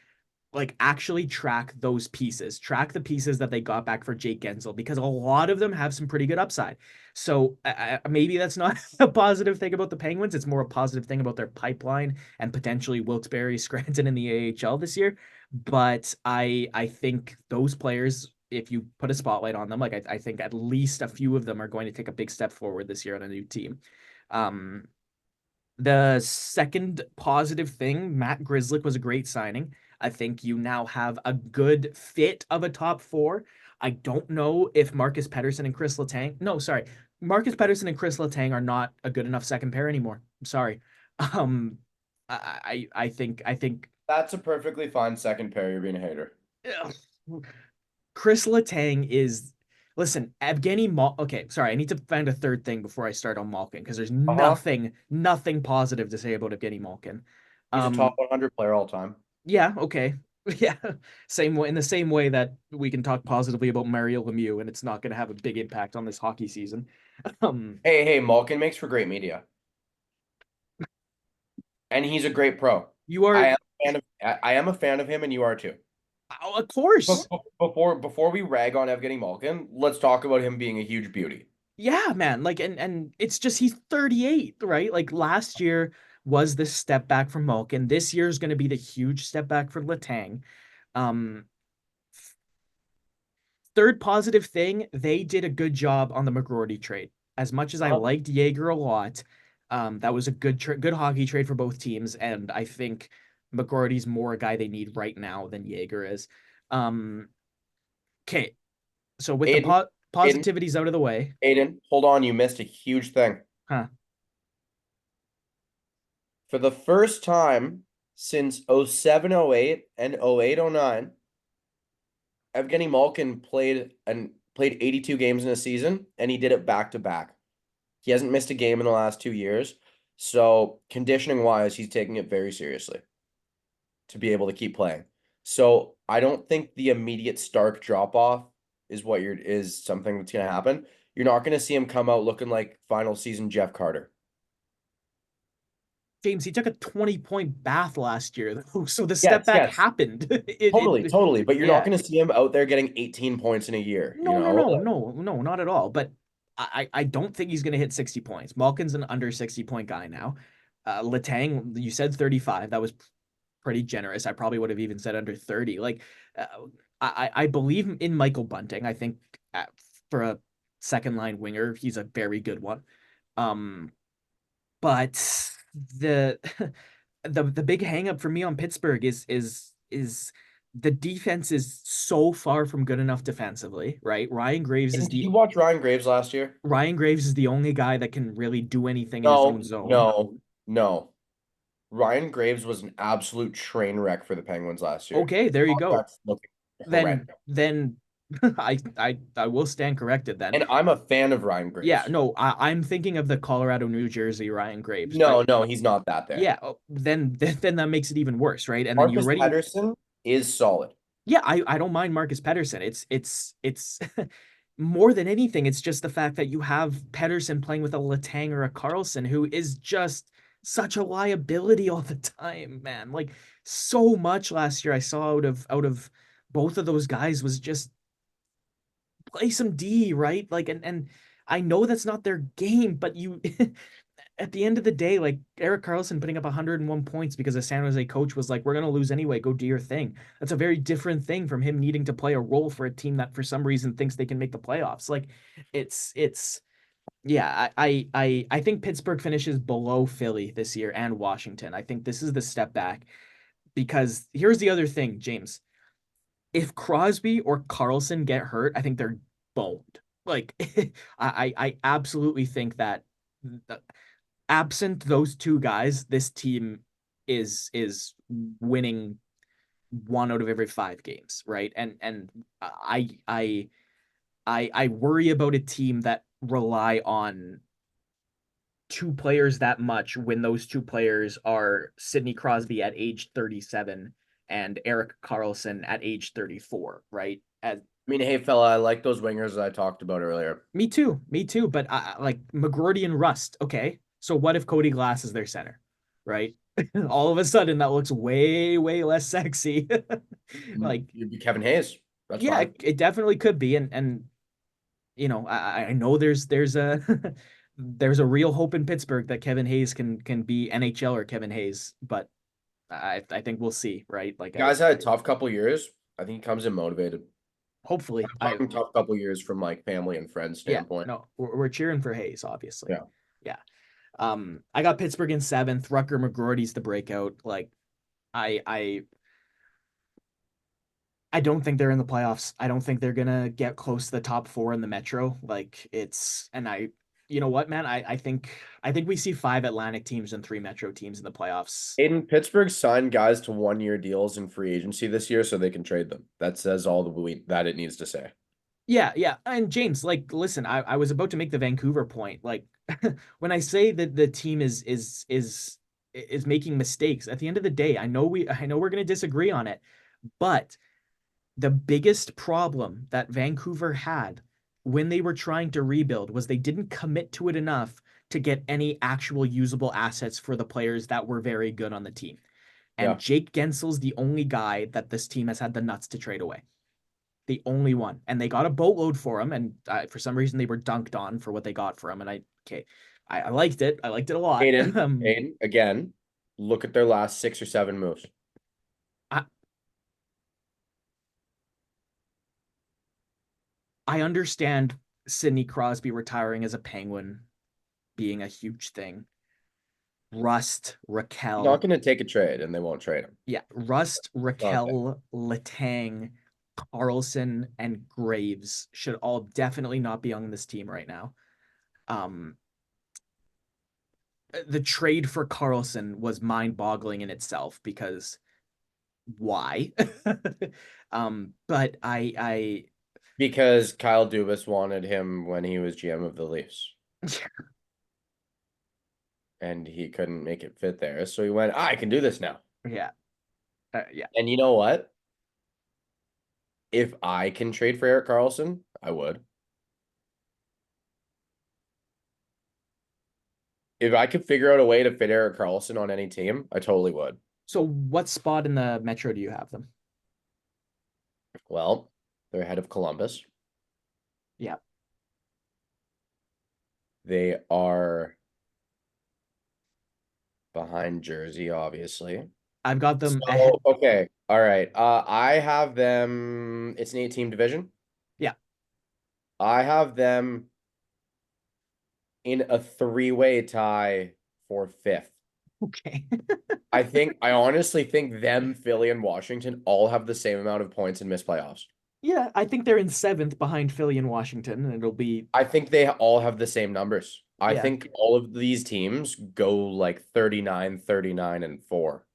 like actually track those pieces, track the pieces that they got back for Jake Gensel because a lot of them have some pretty good upside. So maybe that's not a positive thing about the Penguins. It's more a positive thing about their pipeline and potentially Wilkes-Barre, Scranton in the AHL this year. But I think those players, if you put a spotlight on them, like I think at least a few of them are going to take a big step forward this year on a new team. Um, the second positive thing, Matt Grzelcyk was a great signing. I think you now have a good fit of a top four. I don't know if Marcus Pettersson and Chris Letang. No, sorry. Marcus Pettersson and Chris Letang are not a good enough second pair anymore. I'm sorry. Um I think That's a perfectly fine second pair. You're being a hater. ugh, Chris Letang is listen, Evgeny Mal okay, sorry, I need to find a third thing before I start on Malkin because there's Uh-huh. nothing positive to say about Evgeny Malkin. He's a top Um, 100 player all time. yeah, okay. Yeah. Same way in the same way that we can talk positively about Mario Lemieux and it's not going to have a big impact on this hockey season. Um, Hey, hey, Malkin makes for great media, and he's a great pro. you I are am a fan of I am a fan of him, and you are too. oh, of course. Before we rag on Evgeny Malkin, let's talk about him being a huge beauty. Yeah, man. Like and it's just he's 38, right? Like last year was the step back from Malkin. This year is going to be the huge step back for Letang. Um, third positive thing, they did a good job on the McGroarty trade. As much as I Uh, liked Jaeger a lot, that was a good hockey trade for both teams, and I think McGroarty's more a guy they need right now than Jaeger is. Um, okay, so with the Aiden, Aiden, positivities out of the way, Aiden, hold on, you missed a huge thing. huh? For the first time since 07-08 and 08-09, Evgeny Malkin played 82 games in a season, and he did it back to back. He hasn't missed a game in the last 2 years. So conditioning wise, he's taking it very seriously to be able to keep playing. So I don't think the immediate stark drop off is something that's gonna happen. You're not gonna see him come out looking like final season Jeff Carter. James, he took a 20-point bath last year, so the step Yes, back yes. happened. Totally, totally. But you're not Yeah. gonna see him out there getting 18 points in a year, you No, no, know? no, no, no, not at all. But I don't think he's going to hit 60 points. Malkin's an under 60-point guy now. Letang, you said 35. That was pretty generous. I probably would have even said under 30. Like, uh, I believe in Michael Bunting. I think for a second line winger, he's a very good one. Um, but the the big hang up for me on Pittsburgh is the defense is so far from good enough defensively, right? And did you watch Ryan Graves last year? Ryan Graves is the only guy that can really do anything in his own No, zone. no, no. Ryan Graves was an absolute train wreck for the Penguins last year. Okay, there you go. That's looking Then horrendous. then I will stand corrected then. And I'm a fan of Ryan Yeah, Graves. no, I'm thinking of the Colorado, New Jersey Ryan Graves, but No, no, he's not that there. yeah, then that makes it even worse, right? And then you Marcus already Pettersson is solid. yeah, I don't mind Marcus Pettersson. It's more than anything, it's just the fact that you have Pettersson playing with a Letang or a Carlson who is just such a liability all the time, man. Like so much last year I saw out of both of those guys was just play some D, right? Like and I know that's not their game, but you at the end of the day, like Eric Carlson putting up 101 points because a San Jose coach was like, "We're gonna lose anyway. Go do your thing." That's a very different thing from him needing to play a role for a team that for some reason thinks they can make the playoffs. Like, it's Yeah, I think Pittsburgh finishes below Philly this year and Washington. I think this is the step back because here's the other thing, James. If Crosby or Carlson get hurt, I think they're boned. Like I absolutely think that absent those two guys, this team is winning one out of every five games, right? And I I I worry about a team that rely on two players that much when those two players are Sidney Crosby at age 37 and Erik Karlsson at age 34, right? As I mean, hey fella, I like those wingers I talked about earlier. me too. But like McGroarty and Rust, okay. So what if Cody Glass is their center, right? All of a sudden, that looks way less sexy. Like, You'd be Kevin Hayes. That's yeah, fine. it definitely could be, and you know, I know there's a there's a real hope in Pittsburgh that Kevin Hayes can be NHL or Kevin Hayes, but I think we'll see, right? Like I Guys had a tough couple years. I think he comes in motivated. hopefully I'm I talking tough couple years from like family and friends yeah, standpoint. no, we're cheering for Hayes, obviously. Yeah. Yeah. I got Pittsburgh in seventh. Rucker McGroarty's the breakout. Like I I I don't think they're in the playoffs. I don't think they're gonna get close to the top four in the Metro. Like it's and I you know what, man? I think we see five Atlantic teams and three Metro teams in the playoffs. Aiden, Pittsburgh signed guys to 1 year deals in free agency this year so they can trade them. That says all that it needs to say. Yeah, yeah. And James, like, listen, I was about to make the Vancouver point. Like, when I say that the team is making mistakes, at the end of the day, I know we're gonna disagree on it, but the biggest problem that Vancouver had when they were trying to rebuild was they didn't commit to it enough to get any actual usable assets for the players that were very good on the team. And Yeah. Jake Gensel's the only guy that this team has had the nuts to trade away. The only one. And they got a boatload for him. And for some reason, they were dunked on for what they got for him. And I liked it. I liked it a lot. Aiden, again, look at their last 6 or 7 moves. I, I understand Sidney Crosby retiring as a Penguin being a huge thing. Rust, Not Raquel, going to take a trade, and they won't trade him. yeah, Rust, Okay. Raquel, Letang, Carlson, and Graves should all definitely not be on this team right now. Um, the trade for Carlson was mind-boggling in itself because why? But Because Kyle Dubas wanted him when he was GM of the Leafs, and he couldn't make it fit there. So he went, I can do this now. yeah, yeah. And you know what? If I can trade for Erik Karlsson, I would. If I could figure out a way to fit Erik Karlsson on any team, I totally would. So what spot in the Metro do you have them? Well, they're ahead of Columbus. Yeah, They are behind Jersey, obviously. I've got them ahead. So, okay. All right. I have them. It's an 8 team division. Yeah, I have them in a 3-way tie for fifth. okay. I honestly think them, Philly, and Washington all have the same amount of points and missed playoffs. Yeah, I think they're in seventh behind Philly and Washington, and it'll be I think they all have the same numbers. I yeah. think all of these teams go like 39, 39, and 4.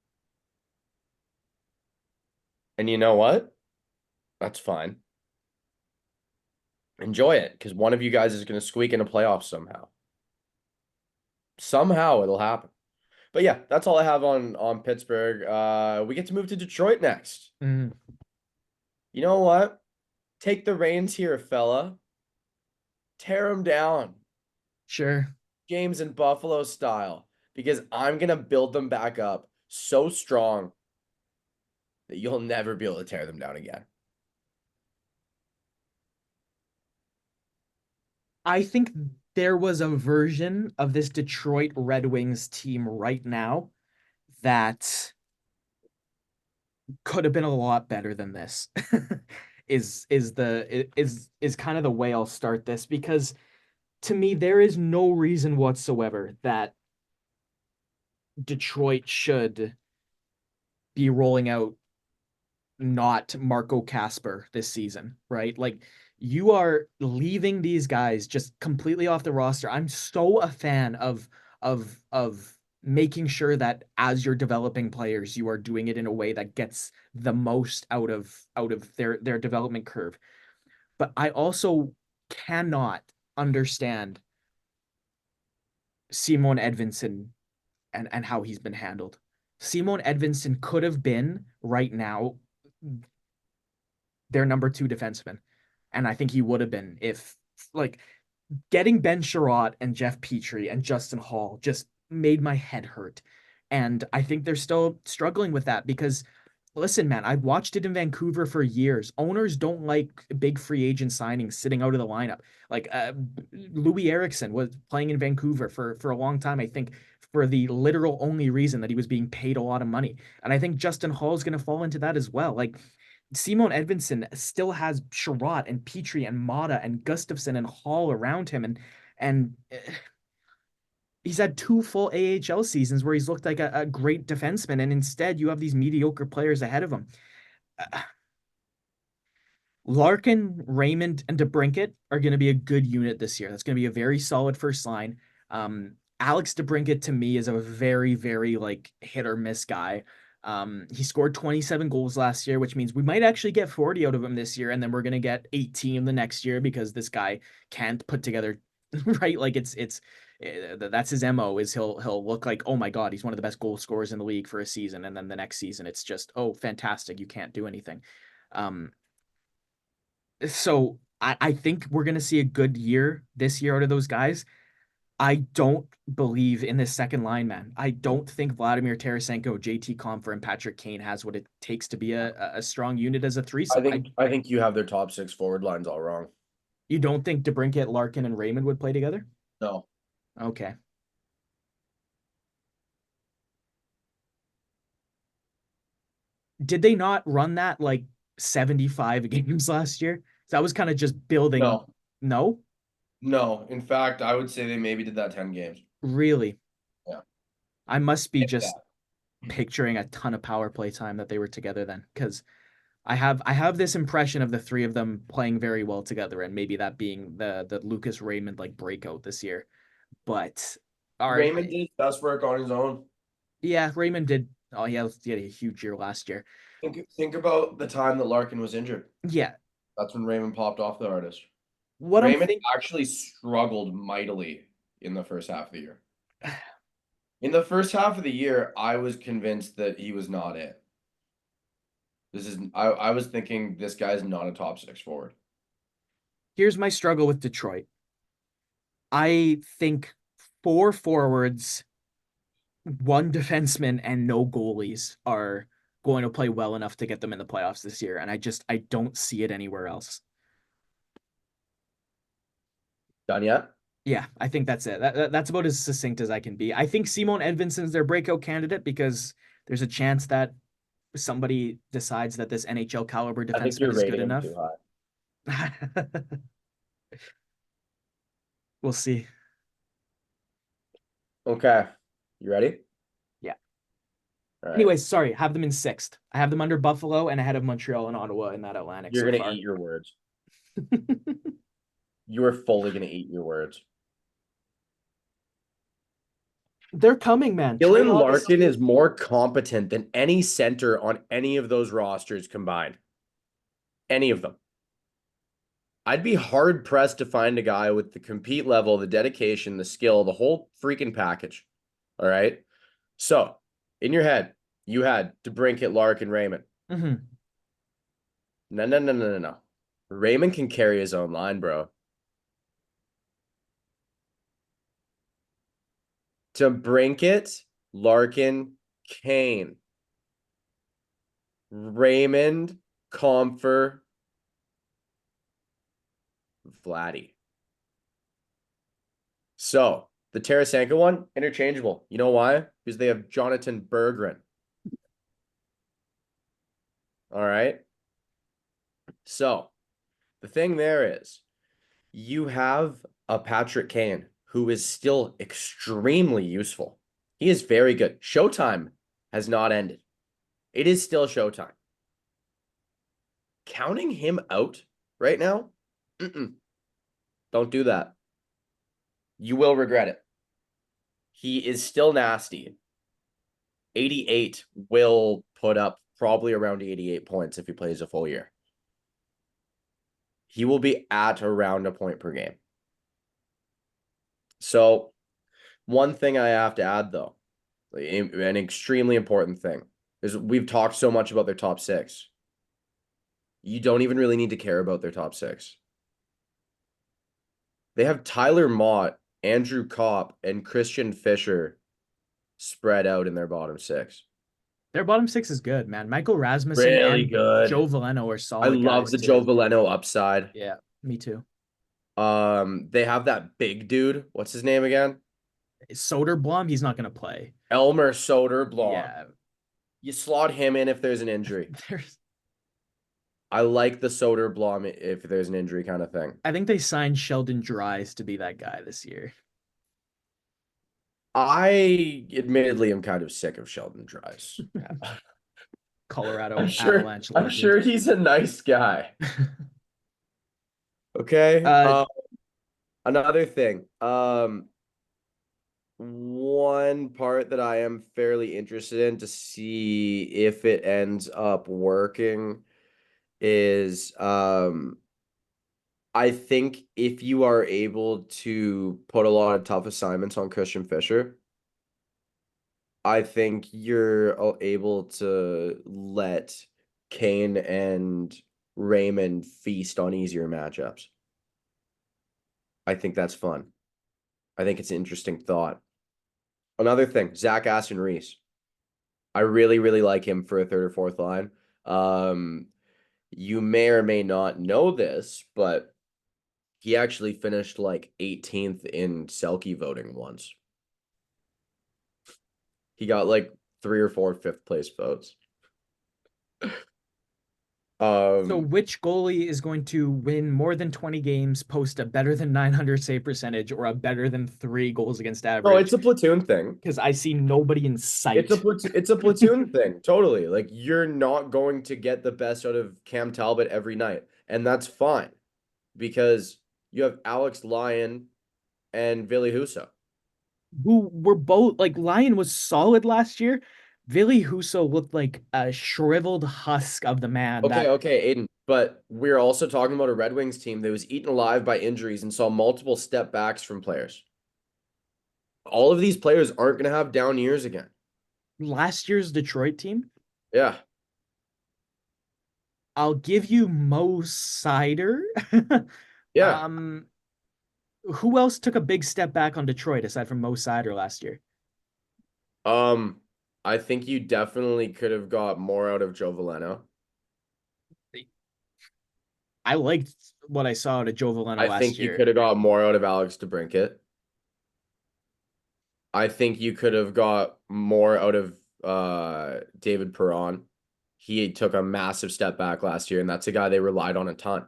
And you know what? That's fine. Enjoy it because one of you guys is going to squeak into playoffs somehow. Somehow it'll happen. But yeah, that's all I have on Pittsburgh. We get to move to Detroit next. Mm, You know what? Take the reins here, fella. Tear them down. sure. James and Buffalo style. Because I'm going to build them back up so strong that you'll never be able to tear them down again. I think there was a version of this Detroit Red Wings team right now that could have been a lot better than this. Is kind of the way I'll start this because To me, there is no reason whatsoever that Detroit should be rolling out not Marco Casper this season, right? Like you are leaving these guys just completely off the roster. I'm so a fan of making sure that as you're developing players, you are doing it in a way that gets the most out of their development curve. But I also cannot understand Simon Edvinsson and how he's been handled. Simon Edvinsson could have been right now their number two defenseman. And I think he would have been if like getting Ben Sherratt and Jeff Petrie and Justin Hall just made my head hurt. And I think they're still struggling with that because listen, man, I've watched it in Vancouver for years. Owners don't like big free agent signings sitting out of the lineup. Like Louis Erickson was playing in Vancouver for a long time, I think, for the literal only reason that he was being paid a lot of money. And I think Justin Hall is going to fall into that as well. Like Simon Edvinsson still has Sherratt and Petrie and Mata and Gustafson and Hall around him, and he's had two full AHL seasons where he's looked like a great defenseman, and instead you have these mediocre players ahead of him. Larkin, Raymond, and DeBrincat are going to be a good unit this year. That's going to be a very solid first line. Alex DeBrincat to me is a very, very like hit or miss guy. He scored 27 goals last year, which means we might actually get 40 out of him this year, and then we're gonna get 18 the next year because this guy can't put together right. Like it's that's his MO is he'll look like, oh my God, he's one of the best goal scorers in the league for a season, and then the next season it's just, oh fantastic, you can't do anything. Um, so I think we're gonna see a good year this year out of those guys. I don't believe in this second line, man. I don't think Vladimir Tarasenko, JT Compher, and Patrick Kane has what it takes to be a strong unit as a I threesome. think I think you have their top six forward lines all wrong. You don't think DeBrincat, Larkin, and Raymond would play together? No. Okay. Did they not run that like 75 games last year? So that was kind of just building. No. No, No. In fact, I would say they maybe did that 10 games. really. Yeah. I must be If just that. picturing a ton of power play time that they were together then, because I have this impression of the three of them playing very well together, and maybe that being the Lucas Raymond like breakout this year. But our Raymond did his best work on his own. yeah, Raymond did. Oh, he had a huge year last year. Think about the time that Larkin was injured. Yeah, That's when Raymond popped off the hardest. what I'm Raymond thinking. actually struggled mightily in the first half of the year. In the first half of the year, I was convinced that he was not it. I was thinking this guy's not a top six forward. Here's my struggle with Detroit. I think four forwards, one defenseman, and no goalies are going to play well enough to get them in the playoffs this year, and I don't see it anywhere else. Done yet? Yeah, I think that's it. That's about as succinct as I can be. I think Simon Edvinsson's their breakout candidate because there's a chance that somebody decides that this NHL caliber I think defenseman you're is good rating him enough. too high. We'll see. Okay. You ready? Yeah. All right. Anyways, sorry, have them in sixth. I have them under Buffalo and ahead of Montreal and Ottawa in that Atlantic You're so gonna far. eat your words. You are fully gonna eat your words. They're coming, man. Dylan Larkin is more competent than any center on any of those rosters combined. Any of them. I'd be hard pressed to find a guy with the compete level, the dedication, the skill, the whole freaking package. All right. So, in your head, you had DeBrincat, Larkin, Raymond. Mm-hmm. No. Raymond can carry his own line, bro. DeBrincat, Larkin, Kane, Raymond, Comfer, Vladdy. So the Tarasenko one, interchangeable. You know why? Because they have Jonathan Berggren. All right. So the thing there is you have a Patrick Kane, who is still extremely useful. He is very good. Showtime has not ended. It is still showtime. Counting him out right now? Don't do that. You will regret it. He is still nasty. 88 will put up probably around 88 points if he plays a full year. He will be at around a point per game. So, one thing I have to add, though, an extremely important thing, is we've talked so much about their top six. You don't even really need to care about their top six. They have Tyler Mott, Andrew Kopp, and Christian Fischer spread out in their bottom six. Their bottom six is good, man. Michael Rasmussen Really and good. Joe Veleno are I solid love guys the too. Joe Veleno upside. Yeah, me too. They have that big dude. What's his name again? Soderblom, he's not going to play. Elmer Soderblom. Yeah. You slot him in if there's an injury. There's, I like the Soderblom if there's an injury kind of thing. I think they signed Sheldon Dries to be that guy this year. I admittedly am kind of sick of Sheldon Dries. Colorado I'm sure, Avalanche I'm legend. sure he's a nice guy. Okay. Another thing. One part that I am fairly interested in to see if it ends up working is I think if you are able to put a lot of tough assignments on Christian Fischer, I think you're able to let Kane and Raymond feast on easier matchups. I think that's fun. I think it's an interesting thought. Another thing, Zach Aston Reese. I really, really like him for a third or fourth line. You may or may not know this, but he actually finished like 18th in Selke voting once. He got like 3 or 4 fifth place votes. So which goalie is going to win more than 20 games, post a better than 900 save percentage, or a better than 3 goals against average? No, it's a platoon thing. Because I see nobody in sight. It's a platoon thing, totally. Like, you're not going to get the best out of Cam Talbot every night, and that's fine because you have Alex Lyon and Ville Husso. Who were both like Lyon was solid last year. Ville Husso looked like a shriveled husk of the man. Okay, Aiden, but we're also talking about a Red Wings team that was eaten alive by injuries and saw multiple step backs from players. All of these players aren't going to have down years again. Last year's Detroit team. Yeah. I'll give you Mo Sider. Yeah. Who else took a big step back on Detroit aside from Mo Sider last year? I think you definitely could have got more out of Joe Veleno. I liked what I saw out of Joe Veleno I last think year. you could have got more out of Alex DeBrincat. I think you could have got more out of David Perron. He took a massive step back last year, and that's a guy they relied on a ton.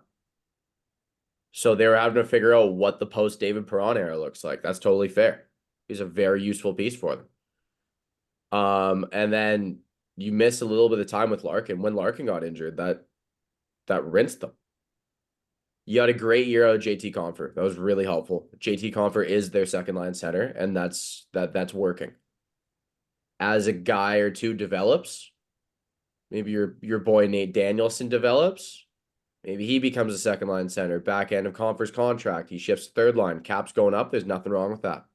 So they were having to figure out what the post David Perron era looks like. That's totally fair. He's a very useful piece for them. And then you miss a little bit of time with Larkin. When Larkin got injured, that rinsed them. You had a great year out of JT Compher. That was really helpful. JT Compher is their second line center, and that's working. As a guy or two develops, maybe your boy Nate Danielson develops, maybe he becomes a second line center. Back end of Compher's contract, he shifts to third line. Cap's going up. There's nothing wrong with that.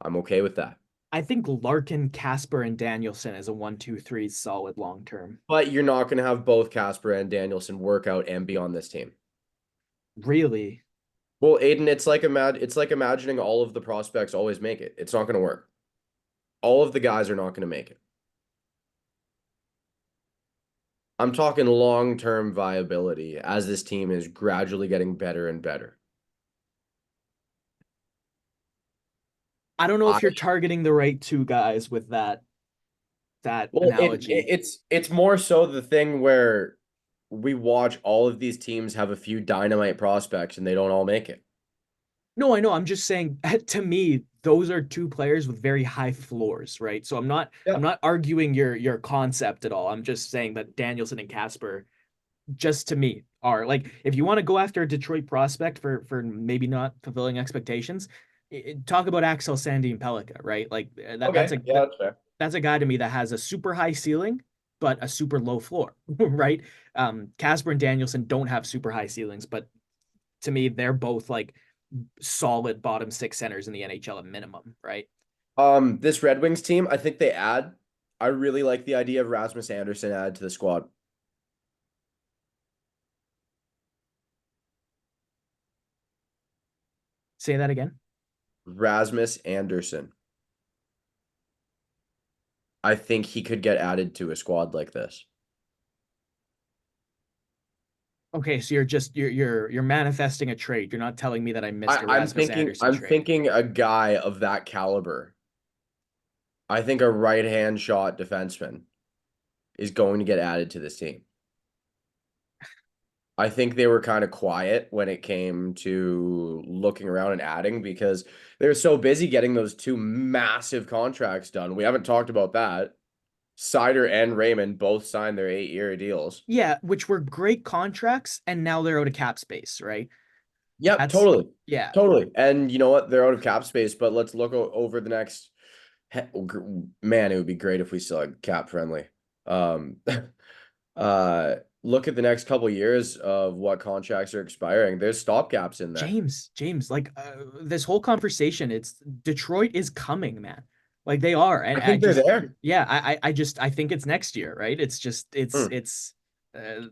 I'm okay with that. I think Larkin, Casper, and Danielson is a 1-2-3 solid long term. But you're not going to have both Casper and Danielson work out and be on this team. Really? Well, Aiden, it's like imagining all of the prospects always make it. It's not going to work. All of the guys are not going to make it. I'm talking long-term viability as this team is gradually getting better and better. I don't know if you're targeting the right two guys with that analogy. It's more so the thing where we watch all of these teams have a few dynamite prospects and they don't all make it. No, I know. I'm just saying to me, those are two players with very high floors, right? So I'm Yeah. not arguing your concept at all. I'm just saying that Danielson and Casper, just to me, are like, if you want to go after a Detroit prospect for maybe not fulfilling expectations, talk about Axel Sandy and Pellica, right? Like Okay. Yeah, that's fair. that's a guy to me that has a super high ceiling but a super low floor, right? Casper and Danielson don't have super high ceilings, but to me, they're both like solid bottom six centers in the NHL at minimum, right? This Red Wings team, I think they add. I really like the idea of Rasmus Anderson added to the squad. Say that again. Rasmus Anderson. I think he could get added to a squad like this. Okay, so you're manifesting a trade. You're not telling me that I missed a Rasmus Anderson I'm trade. thinking a guy of that caliber. I think a right-hand shot defenseman is going to get added to this team. I think they were kind of quiet when it came to looking around and adding because they're so busy getting those two massive contracts done. We haven't talked about that. Seider and Raymond both signed their 8-year deals. Yeah, which were great contracts, and now they're out of cap space, right? Yep, That's totally. yeah. Totally. And you know what? They're out of cap space, but let's look over the next man, it would be great if we still had cap friendly. Um look at the next couple years of what contracts are expiring. There's stopgaps in there. James, like this whole conversation, it's Detroit is coming, man. Like they are, and I I think they're just, there. yeah, I just, I think it's next year, right? It's just, Hmm. it's,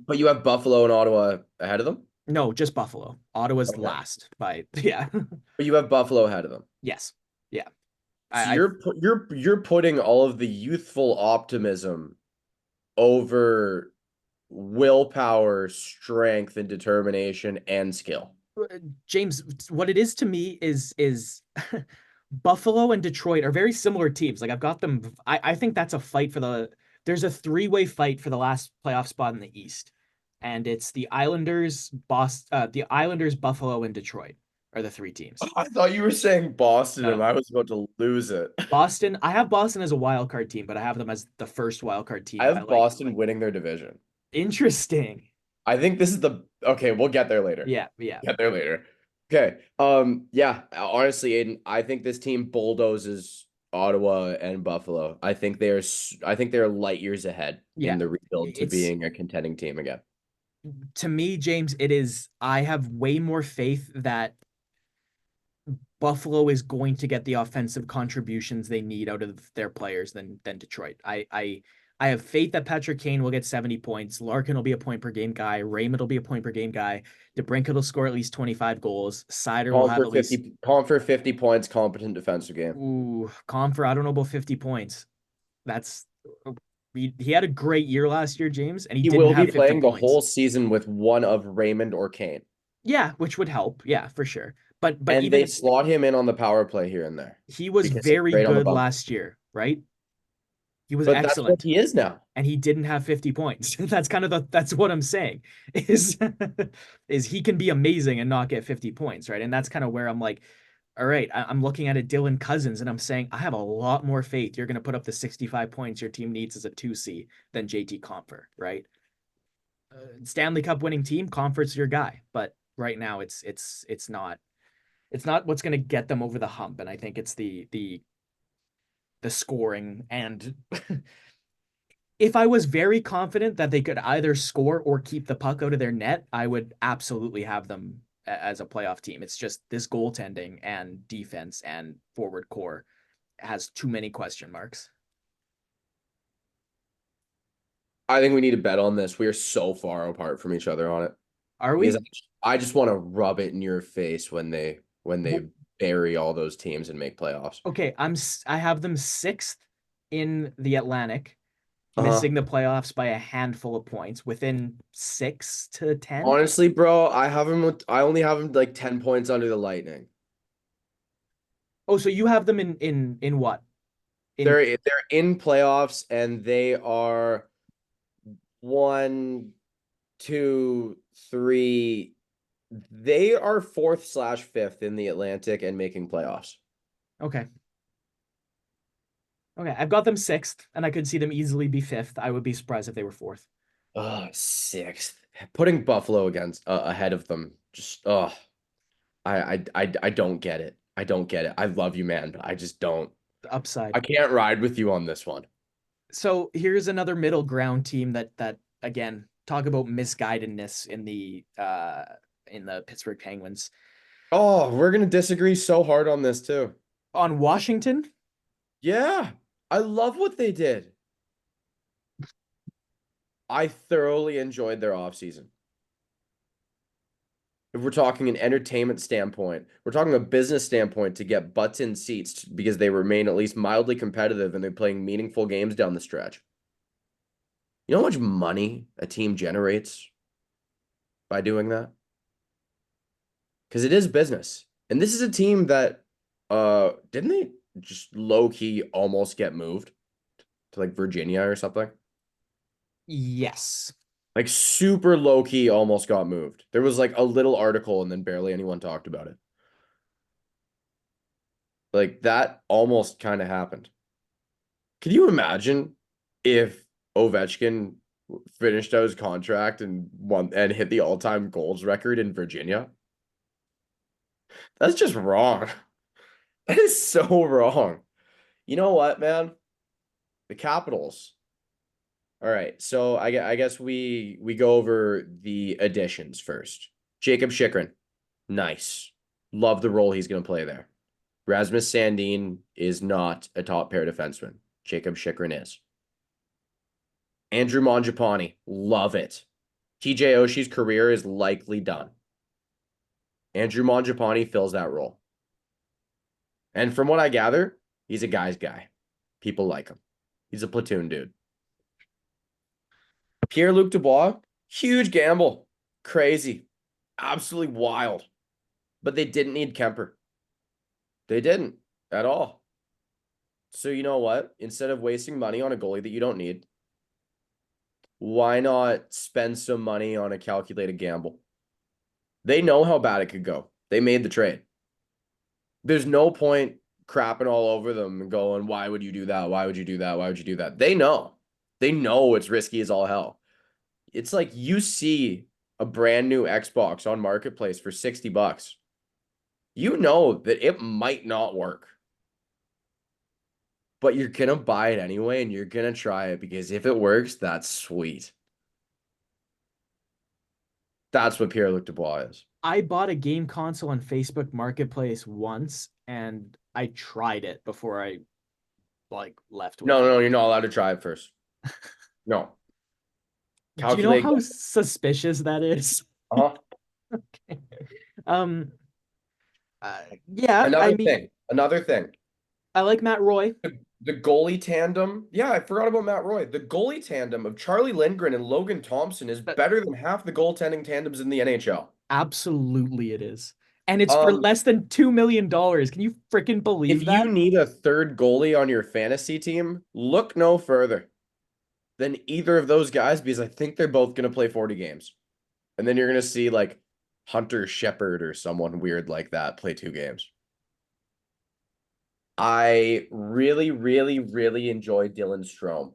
But you have Buffalo and Ottawa ahead of them? no, just Buffalo. Ottawa's Okay. last by, yeah, But you have Buffalo ahead of them. yes, yeah. So I you're putting all of the youthful optimism over willpower, strength, and determination and skill. James, what it is to me is Buffalo and Detroit are very similar teams. Like I've got them. I think that's a fight for the. There's a three-way fight for the last playoff spot in the East, and it's the Islanders, Buffalo, and Detroit are the three teams. I thought you were saying Boston and No, I was about to lose it. Boston. I have Boston as a wild card team, but I have them as the first wild card I team by have like Boston winning their division. interesting. I think this is the okay, we'll get there later. Yeah, yeah. Get there later. Okay. Yeah, honestly, Aiden, I think this team bulldozes Ottawa and Buffalo. I think they're light years ahead Yeah. in the rebuild to It's being a contending team again. to me, James, it is I have way more faith that Buffalo is going to get the offensive contributions they need out of their players than Detroit. I have faith that Patrick Kane will get 70 points. Larkin will be a point per game guy. Raymond will be a point per game guy. DeBrincat will score at least 25 goals. Seider will have at least Calm for 50 points, competent defensive game. Confer. I don't know about 50 points. That's he had a great year last year, James, and he He didn't will be have 50 playing the points. whole season with one of Raymond or Kane. Yeah, which would help. Yeah, for sure. But And they even slot him in on the power play here and there he was because he's very great on the good bump. last year, right? He was But that's what excellent, he is now. and he didn't have 50 points. That's kind of that's what I'm saying is is he can be amazing and not get 50 points, right? And that's kind of where I'm like, all right, I'm looking at a Dylan Cousins and I'm saying I have a lot more faith you're going to put up the 65 points your team needs as a 2C than JT Compher, right? Stanley Cup winning team, Comfort's your guy, but right now it's not what's going to get them over the hump, and I think it's the scoring. And if I was very confident that they could either score or keep the puck out of their net, I would absolutely have them as a playoff team. It's just this goaltending and defense and forward core has too many question marks. I think we need to bet on this. We are so far apart from each other on it Are because we? I just want to rub it in your face when they bury all those teams and make playoffs. Okay, I have them sixth in the Atlantic, Uh-huh. missing the playoffs by a handful of points, within 6 to 10. Honestly, bro, I only have them like 10 points under the Lightning. Oh, so you have them in what? In They're in playoffs and they are one, two, three. They are fourth/fifth in the Atlantic and making playoffs. Okay. Okay. I've got them sixth, and I could see them easily be fifth. I would be surprised if they were fourth. Sixth. Putting Buffalo against ahead of them. Just I don't get it. I don't get it. I love you, man, but I just don't. The upside. I can't ride with you on this one. So here's another middle ground team that again, talk about misguidedness in the Pittsburgh Penguins. Oh, we're gonna disagree so hard on this too. On Washington, Yeah, I love what they did. I thoroughly enjoyed their offseason. If we're talking an entertainment standpoint, we're talking a business standpoint to get butts in seats because they remain at least mildly competitive and they're playing meaningful games down the stretch. You know how much money a team generates by doing that? Because it is business. And this is a team that didn't they just low key almost get moved to like Virginia or something? yes. Like super low key almost got moved. There was like a little article and then barely anyone talked about it. Like that almost kind of happened. Can you imagine if Ovechkin finished out his contract and won and hit the all-time goals record in Virginia? That's just wrong. That is so wrong. You know what, man? The Capitals. All right, so I guess we go over the additions first. Jacob Chychrun, nice. Love the role he's going to play there. Rasmus Sandin is not a top pair defenseman. Jacob Chychrun is. Andrew Mangiapane, love it. TJ Oshie's career is likely done. Andrew Mangiapane fills that role. And from what I gather, he's a guy's guy. People like him. He's a platoon dude. Pierre-Luc Dubois, huge gamble. Crazy. Absolutely wild. But they didn't need Kemper. They didn't at all. So you know what? Instead of wasting money on a goalie that you don't need, why not spend some money on a calculated gamble? They know how bad it could go. They made the trade. There's no point crapping all over them and going, why would you do that? Why would you do that? Why would you do that? They know. They know it's risky as all hell. It's like you see a brand new Xbox on Marketplace for $60. You know that it might not work. But you're going to buy it anyway and you're going to try it because if it works, that's sweet. That's what Pierre-Luc Dubois is. I bought a game console on Facebook Marketplace once and I tried it before I like left with No, it. you're not allowed to try it first. No. Do you know Calculate. how suspicious that is? Uh-huh. Okay. Um yeah, I mean Another thing. I like Matt Roy. The goalie tandem. Yeah, I forgot about Matt Roy. The goalie tandem of Charlie Lindgren and Logan Thompson is That better than half the goaltending tandems in the NHL. absolutely it is. And it's for Um, less than $2 million. Can you freaking if believe you that? need a third goalie on your fantasy team, look no further than either of those guys because I think they're both going to play 40 games. And then you're going to see like Hunter Shepard or someone weird like that play 2 games. I really, really, really enjoy Dylan Strome.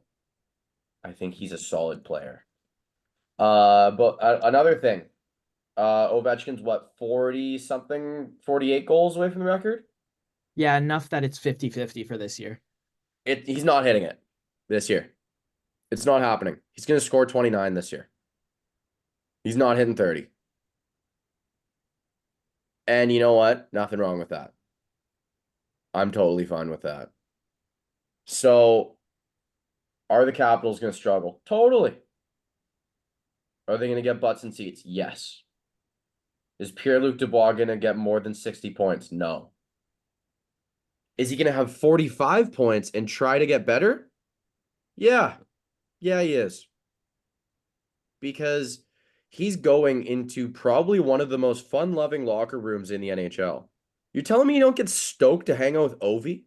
I think he's a solid player. But another thing, Ovechkin's what, 40 something, 48 goals away from the record? Yeah, enough that it's 50-50 for this year. He's not hitting it this year. It's not happening. He's going to score 29 this year. He's not hitting 30. And you know what? Nothing wrong with that. I'm totally fine with that. So, are the Capitals going to struggle? Totally. Are they going to get butts and seats? Yes. Is Pierre-Luc Dubois going to get more than 60 points? No. Is he going to have 45 points and try to get better? Yeah. Yeah, he is. Because he's going into probably one of the most fun-loving locker rooms in the NHL. You're telling me you don't get stoked to hang out with Ovi?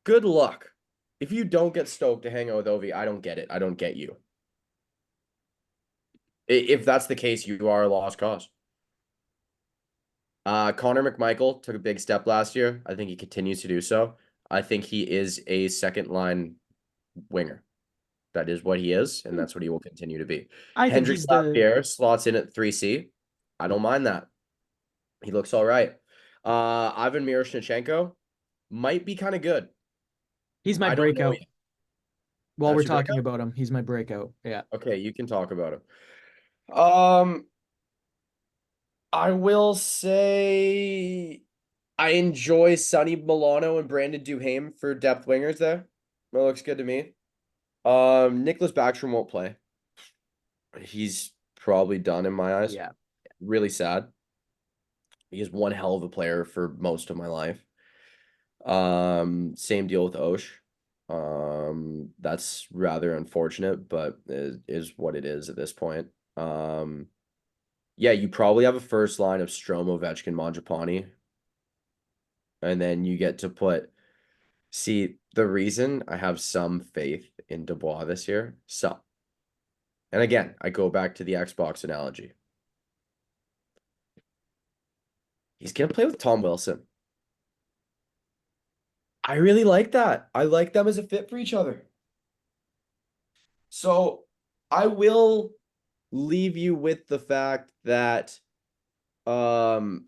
Good luck. If you don't get stoked to hang out with Ovi, I don't get it. I don't get you. If that's the case, you are a lost cause. Connor McMichael took a big step last year. I think he continues to do so. I think he is a second line winger. That is what he is, and that's what he will continue to be. I think Hendrik he's the Lapierre slots in at 3C. I don't mind that. He looks all right. Ivan Miroshnichenko might be kind of good. he's my I don't know breakout. yet. While we're That's your talking breakout? about him, he's my breakout. Yeah. Okay, you can talk about him. I will say I enjoy Sonny Milano and Brandon Duhaime for depth wingers there. That looks good to me. Nicholas Backstrom won't play. He's probably done in my eyes. Yeah. Really sad. He is one hell of a player for most of my life. Same deal with Osh. That's rather unfortunate, but it is what it is at this point. Yeah, you probably have a first line of Strome, Ovechkin, Mangiapane, and then you get to put. See, the reason I have some faith in Dubois this year, some, and again, I go back to the Xbox analogy. He's gonna play with Tom Wilson. I really like that. I like them as a fit for each other. So I will leave you with the fact that um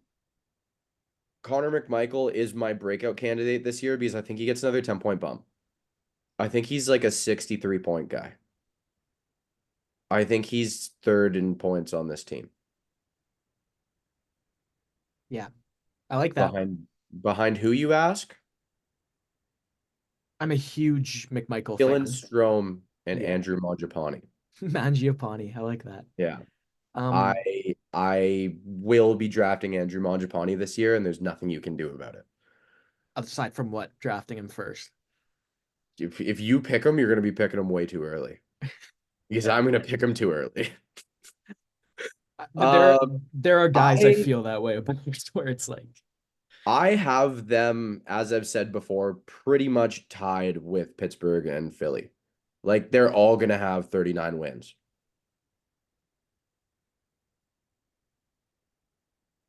Connor McMichael is my breakout candidate this year because I think he gets another 10-point bump. I think he's like a 63-point guy. I think he's third in points on this team. Yeah. I like that. Behind who you ask? I'm a huge McMichael Dylan fan. Strome and Yeah. Andrew Mangiapane. Mangiapane. I like that. Yeah. Um, I will be drafting Andrew Mangiapane this year, and there's nothing you can do about it. aside from what, drafting him first. If you pick him, you're going to be picking him way too early because I'm going to pick him too early. But there Um, there are guys I I feel that way about where it's like, I have them, as I've said before, pretty much tied with Pittsburgh and Philly. Like they're all going to have 39 wins.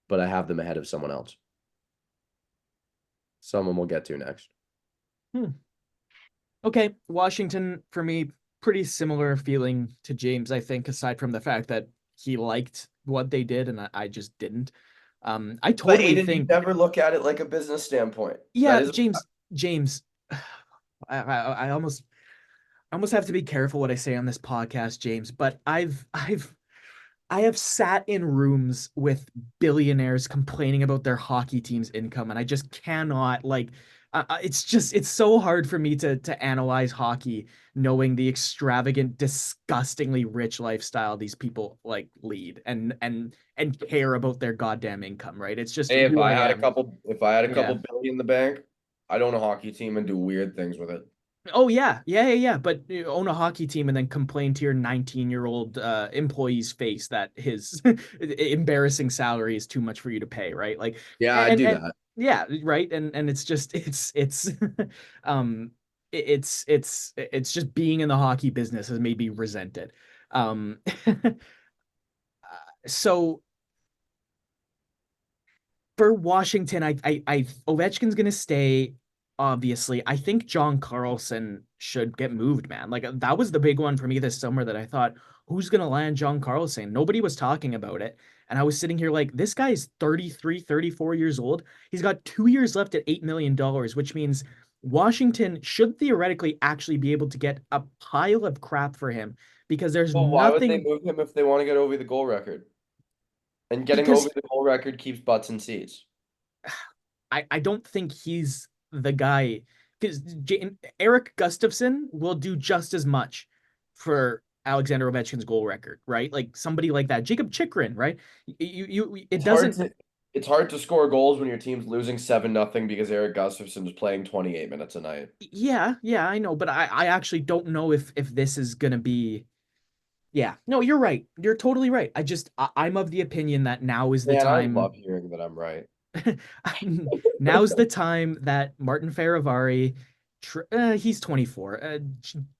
But I have them ahead of someone else. Someone we'll get to next. okay, Washington for me, pretty similar feeling to James, I think, aside from the fact that he liked what they did and I just didn't. I But totally Aiden, you think, never look at it like a business standpoint. That yeah, is, James, I almost have to be careful what I say on this podcast, James, but I have sat in rooms with billionaires complaining about their hockey team's income, and I just cannot like. It's so hard for me to analyze hockey, knowing the extravagant, disgustingly rich lifestyle these people like lead and care about their goddamn income. Right? It's just hey, who I am. if I had a Yeah. couple billion in the bank, I'd own a hockey team and do weird things with it. Oh yeah. But you own a hockey team and then complain to your 19-year-old employee's face that his embarrassing salary is too much for you to pay, right? Like, Yeah, I'd and do and that. yeah, right. And it's just it's um it's just being in the hockey business has made me resent it. Um, so for Washington, I Ovechkin's gonna stay. Obviously, I think John Carlson should get moved, man. Like that was the big one for me this summer that I thought, who's gonna land John Carlson? Nobody was talking about it. And I was sitting here like, this guy's 33, 34 years old. He's got 2 years left at $8 million, which means Washington should theoretically actually be able to get a pile of crap for him because there's Well, why would they nothing move him if they want to get over the goal record? And getting over because the goal record keeps butts in seats. I don't think he's the guy because Eric Gustafson will do just as much for Alexander Ovechkin's goal record, right? Like somebody like that, Jacob Chikrin, right? It It's hard doesn't. to it's hard to score goals when your team's losing 7-0 because Eric Gustafsson is playing 28 minutes a night. Yeah, I know, but I actually don't know if this is gonna be. Yeah, no, you're right. You're totally right. I'm of the opinion that now is the Man, I time. love hearing that I'm right. Now's the time that Martin Feravari, he's 24.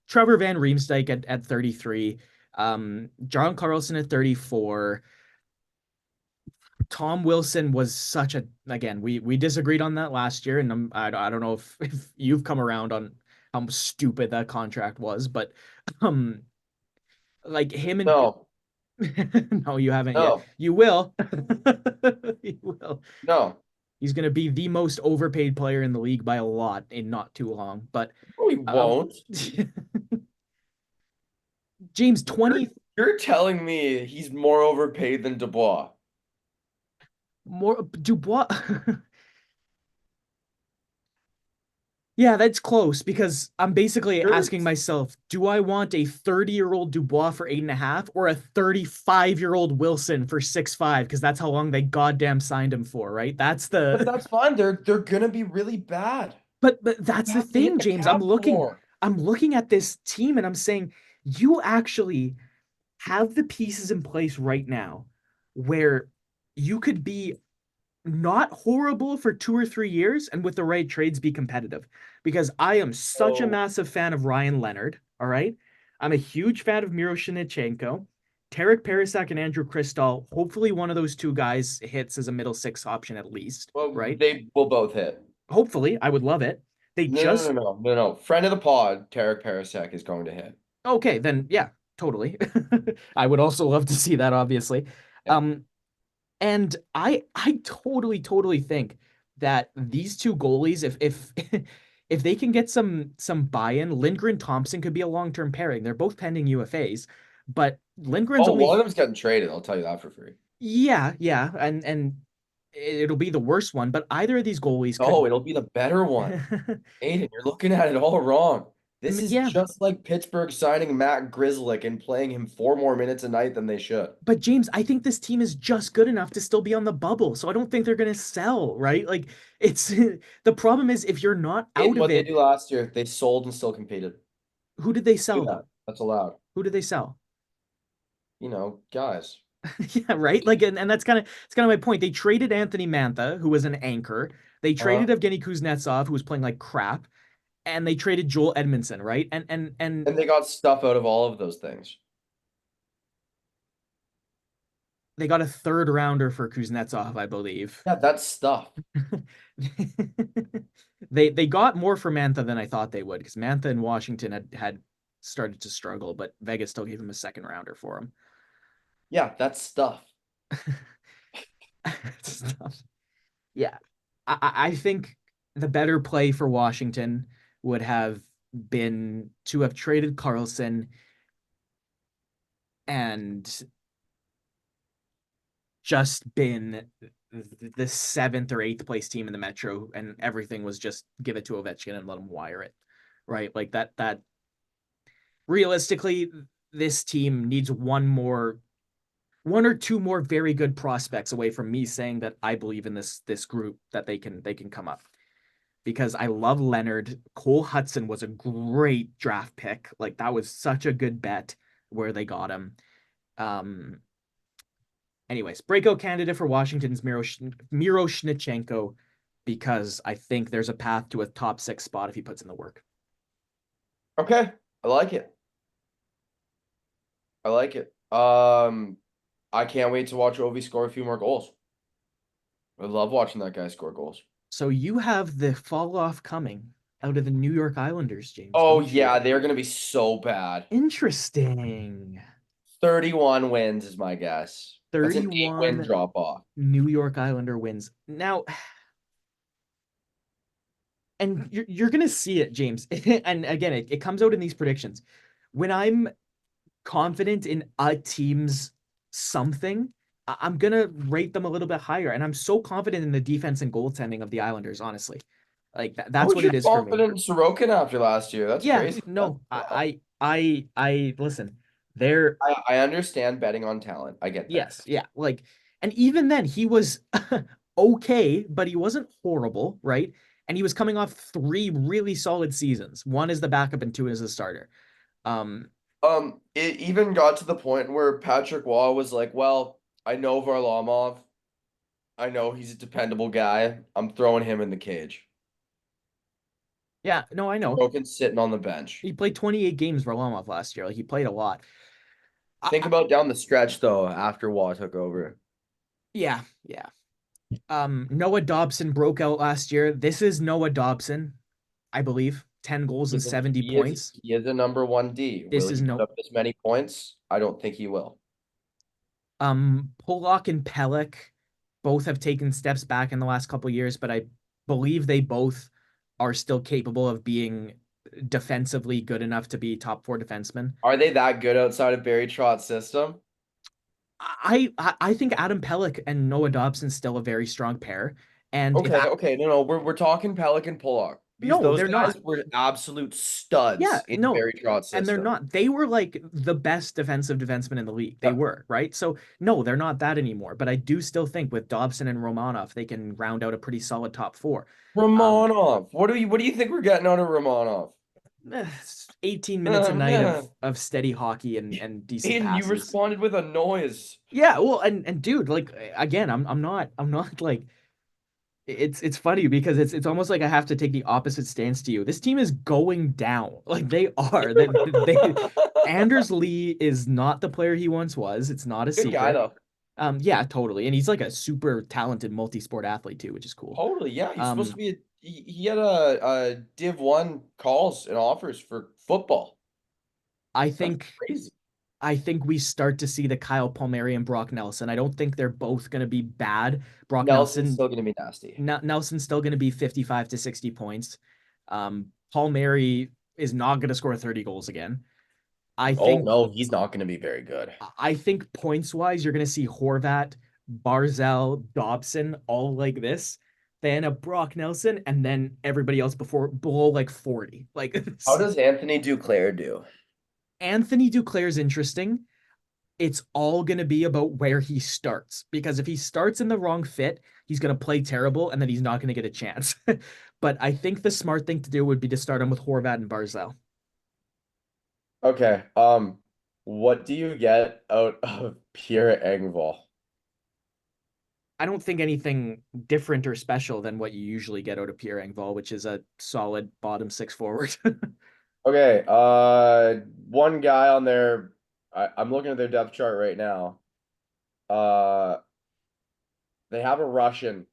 Trevor Van Riemsdyk at 33. John Carlson at 34. Tom Wilson was such a again, we disagreed on that last year, and I don't know if you've come around on how stupid that contract was, but um like him and No, no, you haven't yet. no, You will. You will. no. He's gonna be the most overpaid player in the league by a lot in not too long. But No, he um won't. James You're, 20 you're telling me he's more overpaid than Dubois. more Dubois. Yeah, that's close because I'm basically You're asking myself, do I want a 30-year-old Dubois for 8.5 or a 35-year-old Wilson for 6.5? Because that's how long they goddamn signed him for, right? That's But the that's fine. They're gonna be really bad. but that's You the have to hit thing, the James. cap floor. I'm looking at this team and I'm saying, you actually have the pieces in place right now where you could be not horrible for 2 or 3 years and with the right trades be competitive. Because I am such a So massive fan of Ryan Leonard. All right. I'm a huge fan of Miro Shinichenko, Tarek Parasak, and Andrew Cristall. Hopefully, one of those two guys hits as a middle six option at least. well, Right. they will both hit. Hopefully, I would love it. They No, no, no, just no, no, no. Friend of the pod, Tarek Parasek is going to hit. okay, then yeah, totally. I would also love to see that, obviously. Yeah. Um, And I totally think that these two goalies, if if they can get some buy-in, Lindgren Thompson could be a long-term pairing. They're both pending UFAs, but Lindgren's Oh, one of only them's getting traded. I'll tell you that for free. yeah, and it'll be the worst one, but either of these goalies Oh, could it'll be the better one. Aiden, you're looking at it all wrong. This is yeah, just like Pittsburgh signing Matt Grzelcyk and playing him 4 more minutes a night than they should. but James, I think this team is just good enough to still be on the bubble, so I don't think they're gonna sell, right? Like it's the problem is if you're not out Aiden, of what they it, do last year, they sold and still competed. who did they Do sell that. though? That's allowed. Who did they sell? Guys. Yeah, right. Like, and that's kind of it's kind of my point. They traded Anthony Mantha, who was an anchor. They Uh, traded Evgeny Kuznetsov, who was playing like crap, and they traded Joel Edmondson, right? And and they got stuff out of all of those things. they got a third rounder for Kuznetsov, I believe. Yeah, that's stuff. They got more for Mantha than I thought they would because Mantha in Washington had started to struggle, but Vegas still gave him a second rounder for him. Yeah, that's stuff. Stuff. Yeah, I think the better play for Washington would have been to have traded Carlson and just been the seventh or eighth place team in the Metro, and everything was just give it to Ovechkin and let him wire it, right? Like that. Realistically, this team needs one or two more very good prospects away from me saying that I believe in this group that they can come up because I love Leonard. Cole Hudson was a great draft pick. Like that was such a good bet where they got him. Um, anyways, breakout candidate for Washington's Miro Shnichenko because I think there's a path to a top six spot if he puts in the work. Okay, I like it. I like it. I can't wait to watch Ovi score a few more goals. I love watching that guy score goals. So you have the fall off coming out of the New York Islanders, James, Oh don't yeah, you? they're gonna be so bad. Interesting. 31 wins is my guess. That's an 8-win 31 drop off. New York Islander wins. Now, and you're gonna see it, James. And again, it comes out in these predictions. When I'm confident in a team's something, I'm gonna rate them a little bit higher. And I'm so confident in the defense and goaltending of the Islanders, honestly. Like How that's was what your it is for me. confident in Sorokin after last year? That's Yeah, crazy. That's no, wild. I listen. They're I understand betting on talent. I get that. yes, yeah, like, and even then he was okay, but he wasn't horrible, right? And he was coming off three really solid seasons. One as the backup and two as the starter. Um, It even got to the point where Patrick Waugh was like, "Well, I know Varlamov. I know he's a dependable guy. I'm throwing him in the cage." yeah, no, I know. Sorokin's sitting on the bench. He played 28 games for Varlamov last year. Like he played a lot. Think about down the stretch though after Watt took over. Yeah, yeah. Noah Dobson broke out last year. This is Noah Dobson, I believe. 10 goals and He's a, 70 he is points. he is a number one D. Will This is he put no up as many points? I don't think he will. Pollock and Pelech both have taken steps back in the last couple years, but I believe they both are still capable of being defensively good enough to be top four defensemen. Are they that good outside of Barry Trotz's system? I think Adam Pelech and Noah Dobson's still a very strong pair. And if Okay, okay, no, we're talking Pelican Pollock because no, those they're guys not. were absolute Yeah, studs in no, Barry Trotz's and they're system. not. They were like the best defensive defensemen in the league. They Yeah. were, right? So no, they're not that anymore. But I do still think with Dobson and Romanov, they can round out a pretty solid top four. Um, Romanov. What do you think we're getting out of Romanov? 18 minutes a night of steady hockey and decent And you passes. responded with a noise. Yeah, well, and dude, like again, I'm not like it's funny because it's almost like I have to take the opposite stance to you. This team is going down. Like they are. They Anders Lee is not the player he once was. It's not a Good guy secret. though. Yeah, totally. And he's like a super talented multi-sport athlete too, which is cool. Totally, yeah. He's supposed to Um, be he had a Div 1 calls and offers for football. I That's think crazy. I think we start to see the Kyle Palmieri and Brock Nelson. I don't think they're both going to be bad. Brock Nelson's Nelson, still gonna be nasty. Nelson's still going to be 55 to 60 points. Palmieri is not going to score 30 goals again. I Oh think no, he's not gonna be very good. I think points wise, you're going to see Horvat, Barzell, Dobson all like this. Then a Brock Nelson, and then everybody else before below like 40. Like How does Anthony Duclair do? Anthony Duclair is interesting. It's all going to be about where he starts because if he starts in the wrong fit, he's going to play terrible and then he's not going to get a chance. But I think the smart thing to do would be to start him with Horvat and Barzell. Okay. What do you get out of Pierre Engvall? I don't think anything different or special than what you usually get out of Pierre Engvall, which is a solid bottom six forward. Okay, one guy on there, I'm looking at their depth chart right now. Uh, they have a Russian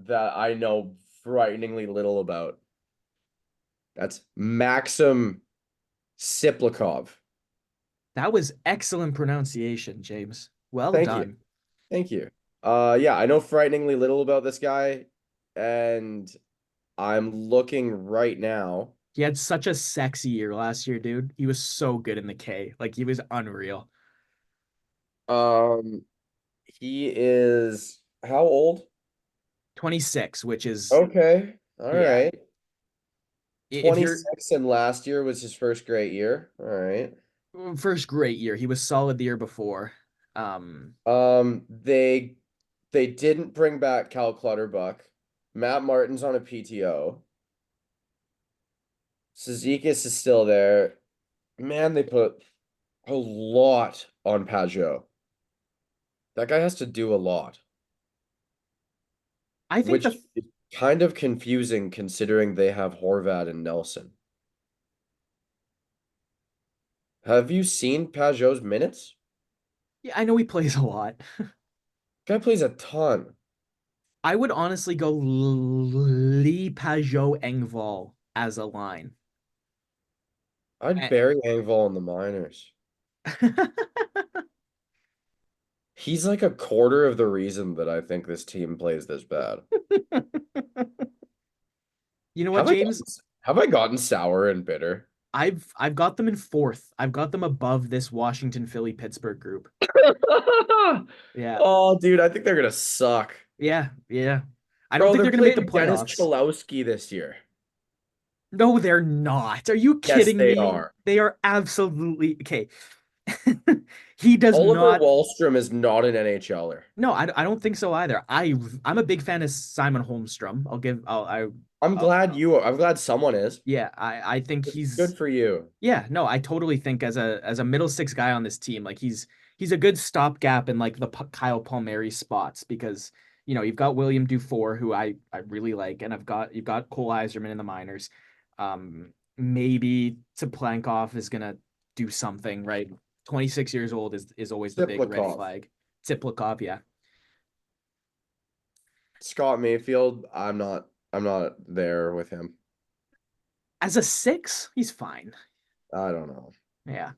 that I know frighteningly little about. That's Maxim Siplikov. That was excellent pronunciation, James. Well Thank you. done. Thank you. Yeah, I know frighteningly little about this guy, and I'm looking right now. He had such a sexy year last year, dude. He was so good in the K. Like he was unreal. Um, he is how old? 26, which is Okay. All yeah. right. If you're 26 and last year was his first great year. All right. first great year, he was solid the year before. Um, They didn't bring back Cal Clutterbuck. Matt Martin's on a PTO. Cizikas is still there. Man, they put a lot on Pajot. That guy has to do a lot, I think which the is kind of confusing considering they have Horvat and Nelson. Have you seen Pajot's minutes? yeah, I know he plays a lot. Guy plays a ton. I would honestly go Lee Pajot Engvall as a line. I'd Eh. bury Engvall in the minors. He's like a quarter of the reason that I think this team plays this bad. You know what, Have I gotten, James? have I gotten sour and bitter? I've got them in fourth. I've got them above this Washington, Philly, Pittsburgh group. Yeah. Oh, dude, I think they're gonna suck. Yeah, yeah. I don't Bro, think they're they're gonna make the playing Dennis playoffs. Cholowski this year. No, they're not. Are you Yes, kidding they me? are. They are absolutely okay. He does Oliver not. Wahlstrom is not an NHLer. No, I don't think so either. I'm a big fan of Simon Holmstrom. I'll give. I'm glad someone is. Yeah. I think he's. Good for you. Yeah. No, I totally think as a middle six guy on this team, like he's a good stopgap in like the Kyle Palmieri spots because you've got William Dufour who I really like, and you've got Cole Iserman in the minors. Maybe Toplankov is gonna do something, right? 26 years old is always the big red Ziplikov. flag. Ziplikov, yeah. Scott Mayfield, I'm not there with him. As a 6, he's fine. I don't know. Yeah.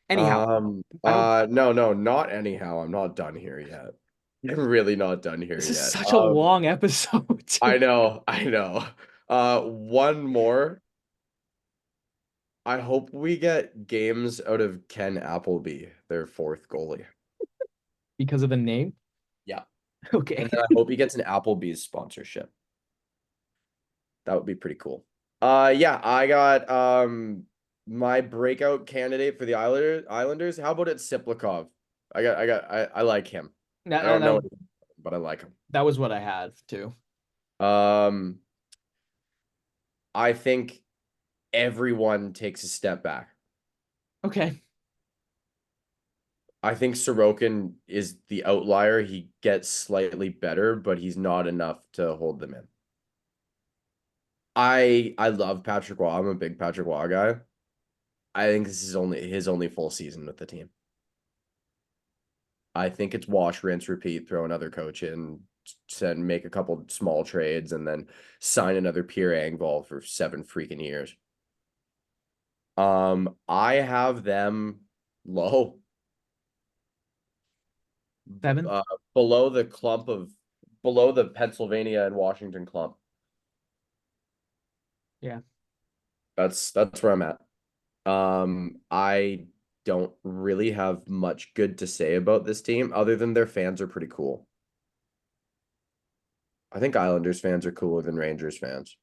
Anyhow, I don't. No, not anyhow. I'm not done here yet. I'm really not done here This is yet. such a long episode. I know. One more. I hope we get games out of Ken Appleby, their fourth goalie. Because of the name. Yeah. Okay. And then I hope he gets an Applebee's sponsorship. That would be pretty cool. Yeah, I got my breakout candidate for the Islanders. How about it Siplikov? I like him. I don't know That, anything, but I like him. that was what I had too. Um, I think everyone takes a step back. Okay. I think Sorokin is the outlier. He gets slightly better, but he's not enough to hold them in. I love Patrick Waugh. I'm a big Patrick Waugh guy. I think this is only his only full season with the team. I think it's wash, rinse, repeat, throw another coach in, send make a couple small trades, and then sign another Pierre Engvall for 7 freaking years. I have them low. 7. Below the Pennsylvania and Washington clump. Yeah. That's where I'm at. I don't really have much good to say about this team other than their fans are pretty cool. I think Islanders fans are cooler than Rangers fans.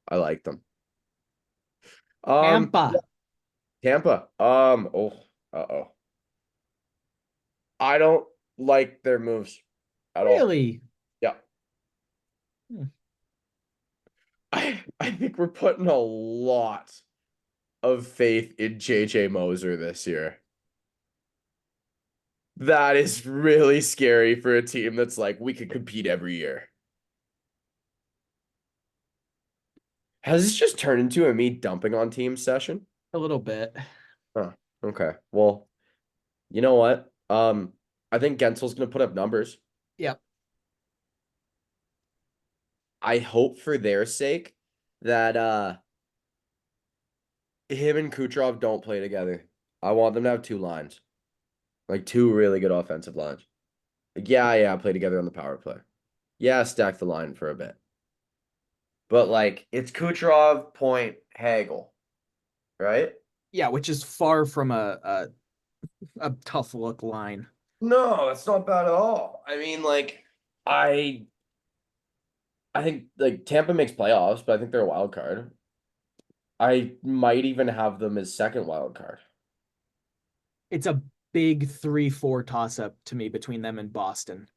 I like them. Tampa. Tampa. Uh-oh. I don't like their moves at all. Really? Yeah. Hmm. I think we're putting a lot of faith in JJ Moser this year. That is really scary for a team that's like, we could compete every year. Has this just turned into a me dumping on team session? A little bit. Huh. Okay. Well, you know what? I think Gensel's gonna put up numbers. Yep. I hope for their sake that him and Kucherov don't play together. I want them to have 2 lines. Like 2 really good offensive lines. Like, yeah, play together on the power play. Yeah, stack the line for a bit. But like it's Kucherov, Point, Hagel, right? Yeah, which is far from a tough look line. No, that's not bad at all. I mean, like, I think like Tampa makes playoffs, but I think they're a wild card. I might even have them as second wild card. It's a big 3-4 toss up to me between them and Boston.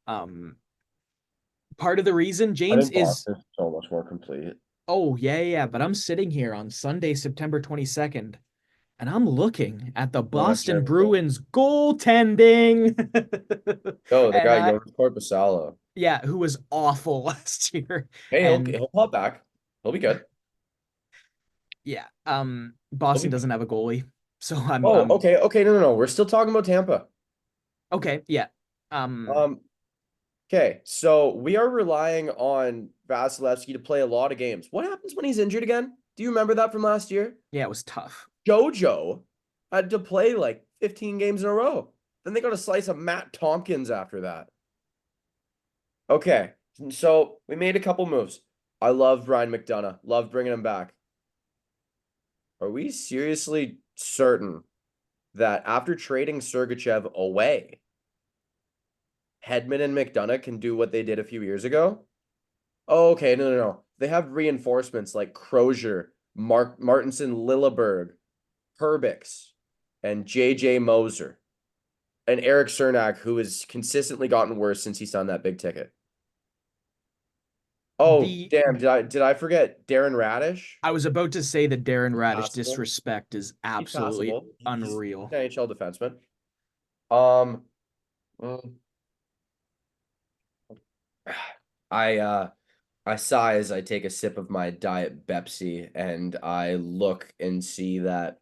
Part of the reason I James think is Boston's so much more complete. oh yeah, but I'm sitting here on Sunday, September 22nd, and I'm looking at the Boston Bruins goaltending. Oh, they And got Jonas Korpisalo. yeah, who was awful last year. Hey, And he'll pop back. He'll be good. yeah, Boston doesn't have a goalie. So Okay. No. We're still talking about Tampa. Okay, yeah. Okay, so we are relying on Vasilevsky to play a lot of games. What happens when he's injured again? Do you remember that from last year? Yeah, it was tough. JoJo had to play like 15 games in a row. Then they got a slice of Matt Tompkins after that. Okay, so we made a couple moves. I love Ryan McDonough. Love bringing him back. Are we seriously certain that after trading Sergachev away, Hedman and McDonough can do what they did a few years ago? Oh, okay, no. They have reinforcements like Crozier, Martinson, Lilleberg, Herbix, and JJ Moser, and Eric Cernak, who has consistently gotten worse since he signed that big ticket. Oh, damn, did I forget Darren Radish? I was about to say that Darren Radish Possible. disrespect is absolutely unreal. He's an NHL defenseman. Mm, I I sigh as I take a sip of my Diet Pepsi and I look and see that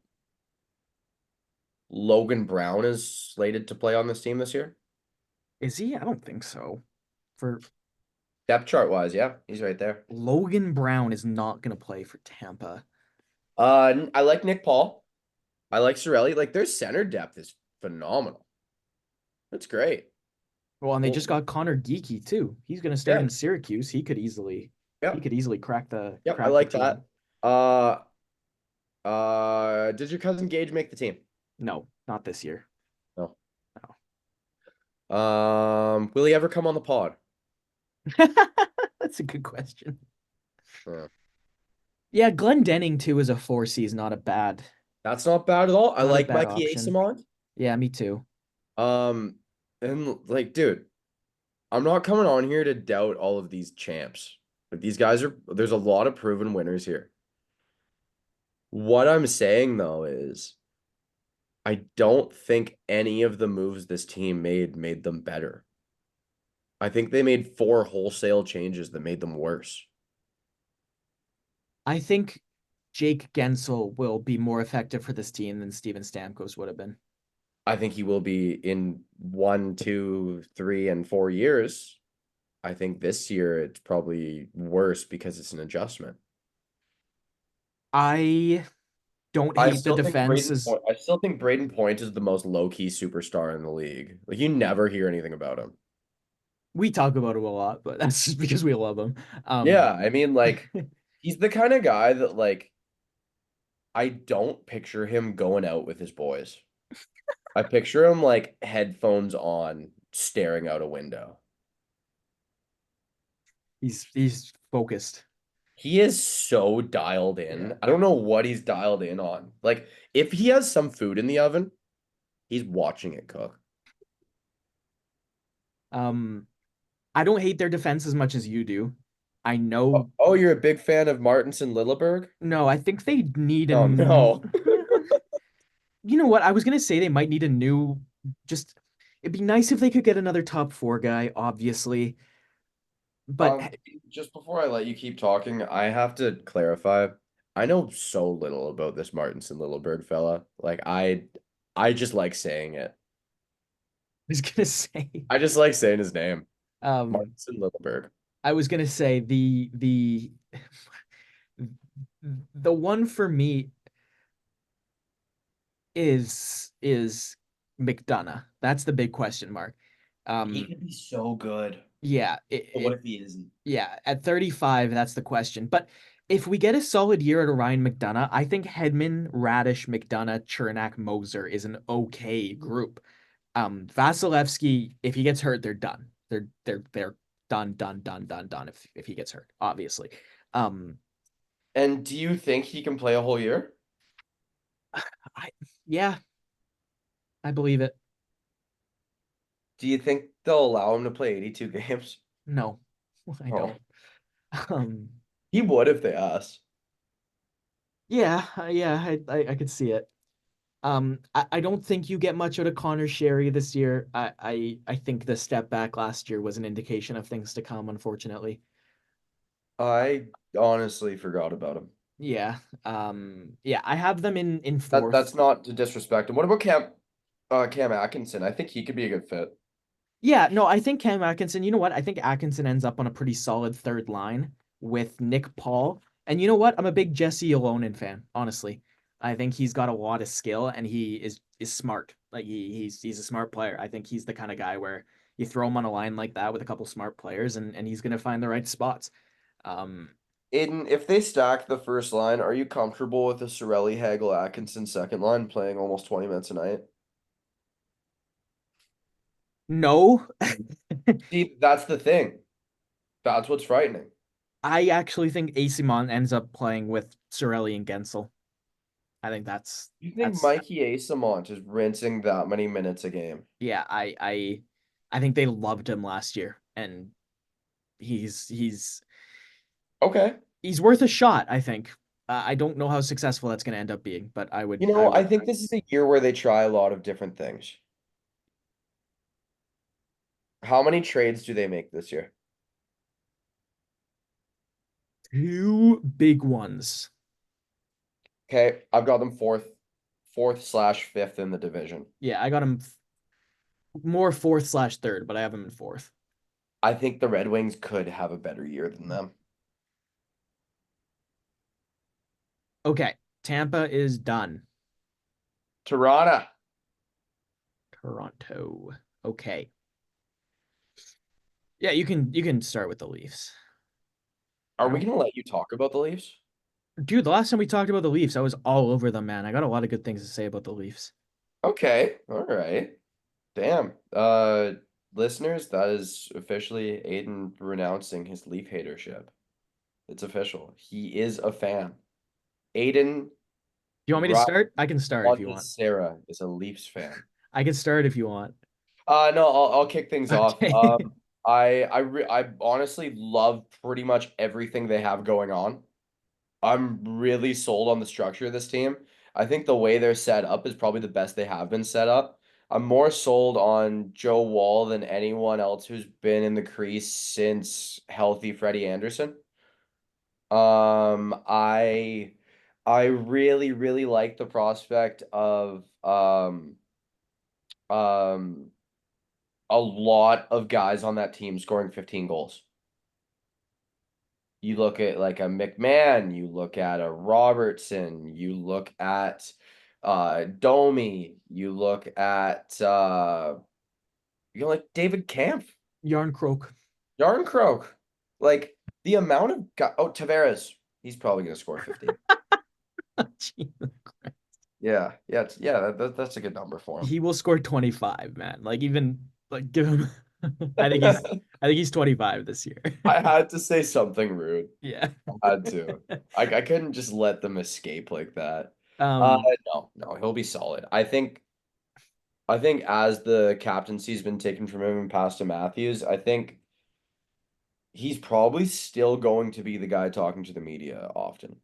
Logan Brown is slated to play on this team this year. Is he? I don't think so. For Depth chart wise, yeah, he's right there. Logan Brown is not going to play for Tampa. I like Nick Paul. I like Cirelli. Like their center depth is phenomenal. That's great. Well, and they Well, just got Connor Geeky too. He's going to start yeah, in Syracuse. He yep, could easily crack yep. I the like team. that. Did your cousin Gage make the team? No, not this year. No. No. Will he ever come on the pod? That's a good question. Yeah. Yeah, Glenn Denning too is a 4C is not a bad That's not bad at all. I not a like bad Mikey option. Asamont. Yeah, me too. Um, and like, dude, I'm not coming on here to doubt all of these champs. But these guys there's a lot of proven winners here. What I'm saying though is I don't think any of the moves this team made them better. I think they made 4 wholesale changes that made them worse. I think Jake Gensel will be more effective for this team than Steven Stamkos would have been. I think he will be in 1, 2, 3, and 4 years. I think this year it's probably worse because it's an adjustment. I don't hate the defense as I still think Braden Point is the most low-key superstar in the league. Like you never hear anything about him. we talk about him a lot, but that's just because we love him. Yeah, I mean like he's the kind of guy that like I don't picture him going out with his boys. I picture him like headphones on, staring out a window. he's focused. He is so dialed Yeah. in. I don't know what he's dialed in on. Like if he has some food in the oven, he's watching it cook. Um, I don't hate their defense as much as you do. I Oh, know. oh, you're a big fan of Martinson Lilleberg? No, I think they need Oh an. no. You know what? I was gonna say they might need a new. Just it'd be nice if they could get another top four guy, obviously. But Um, just before I let you keep talking, I have to clarify. I know so little about this Martinson Lilleberg fella. Like I just like saying it. I was gonna say, I just like saying his name. um, Martinson Lilleberg. I was gonna say the one for me is McDonough. That's the big question mark. He Um, could be so good. yeah, But what if he isn't? yeah, at 35, that's the question. But if we get a solid year at Ryan McDonough, I think Hedman, Radish, McDonough, Chernak, Moser is an okay group. Vasilevsky, if he gets hurt, they're done. They're done, done, done, done, done. If he gets hurt, obviously. Um, And do you think he can play a whole year? I yeah, I believe it. Do you think they'll allow him to play 82 games? No, I Oh, don't. Um, he would if they asked. yeah, yeah, I could see it. I don't think you get much out of Connor Sherry this year. I think the step back last year was an indication of things to come, unfortunately. I honestly forgot about him. Yeah. Yeah, I have them in That's fourth. not to disrespect him. What about Cam Atkinson? I think he could be a good fit. Yeah, no, I think Cam Atkinson, you know what? I think Atkinson ends up on a pretty solid third line with Nick Paul. And you know what? I'm a big Jesse Ylonen fan, honestly. I think he's got a lot of skill and he is smart. Like he's a smart player. I think he's the kind of guy where you throw him on a line like that with a couple smart players and he's gonna find the right spots. Um, Aiden, if they stack the first line, are you comfortable with the Sorelli Hagel Atkinson second line playing almost 20 minutes a night? no, See, that's the thing. That's what's frightening. I actually think Asimon ends up playing with Sorelli and Gensel. I think You think that's Mikey Asamont is rinsing that many minutes a game? yeah, I think they loved him last year, and he's he's Okay. he's worth a shot. I think. I don't know how successful that's going to end up being, but I I would. think this is a year where they try a lot of different things. How many trades do they make this year? two big ones. Okay, I've got them fourth/fifth in the division. Yeah, I got them more fourth/third, but I have them in fourth. I think the Red Wings could have a better year than them. Okay, Tampa is done. Toronto. Toronto. Okay. Yeah, you can start with the Leafs. Are I we don't, gonna let you talk about the Leafs? dude, the last time we talked about the Leafs, I was all over them, man. I got a lot of good things to say about the Leafs. Okay, all right. Damn. Listeners, that is officially Aiden renouncing his Leaf hatership. It's official. He is a fan. Aiden Do you want me to start? I can start if you want. Sarah is a Leafs fan. I can start if you want. No, I'll kick things off. Okay. I honestly love pretty much everything they have going on. I'm really sold on the structure of this team. I think the way they're set up is probably the best they have been set up. I'm more sold on Joe Wall than anyone else who's been in the crease since healthy Freddie Anderson. I really, really like the prospect of um a lot of guys on that team scoring 15 goals. You look at like a McMahon, you look at a Robertson, you look at Domi, you look at like David Kampf, Yarn Croak. Yarncroke. Like the amount of Tavares, he's probably gonna score 15. Yeah, that's a good number for him. He will score 25, man. Like even like give him I think he's 25 this year. I had to say something rude. Yeah. I had to. I couldn't just let them escape like that. Um, No, he'll be solid. I think as the captaincy's been taken from him and passed to Matthews, I think he's probably still going to be the guy talking to the media often.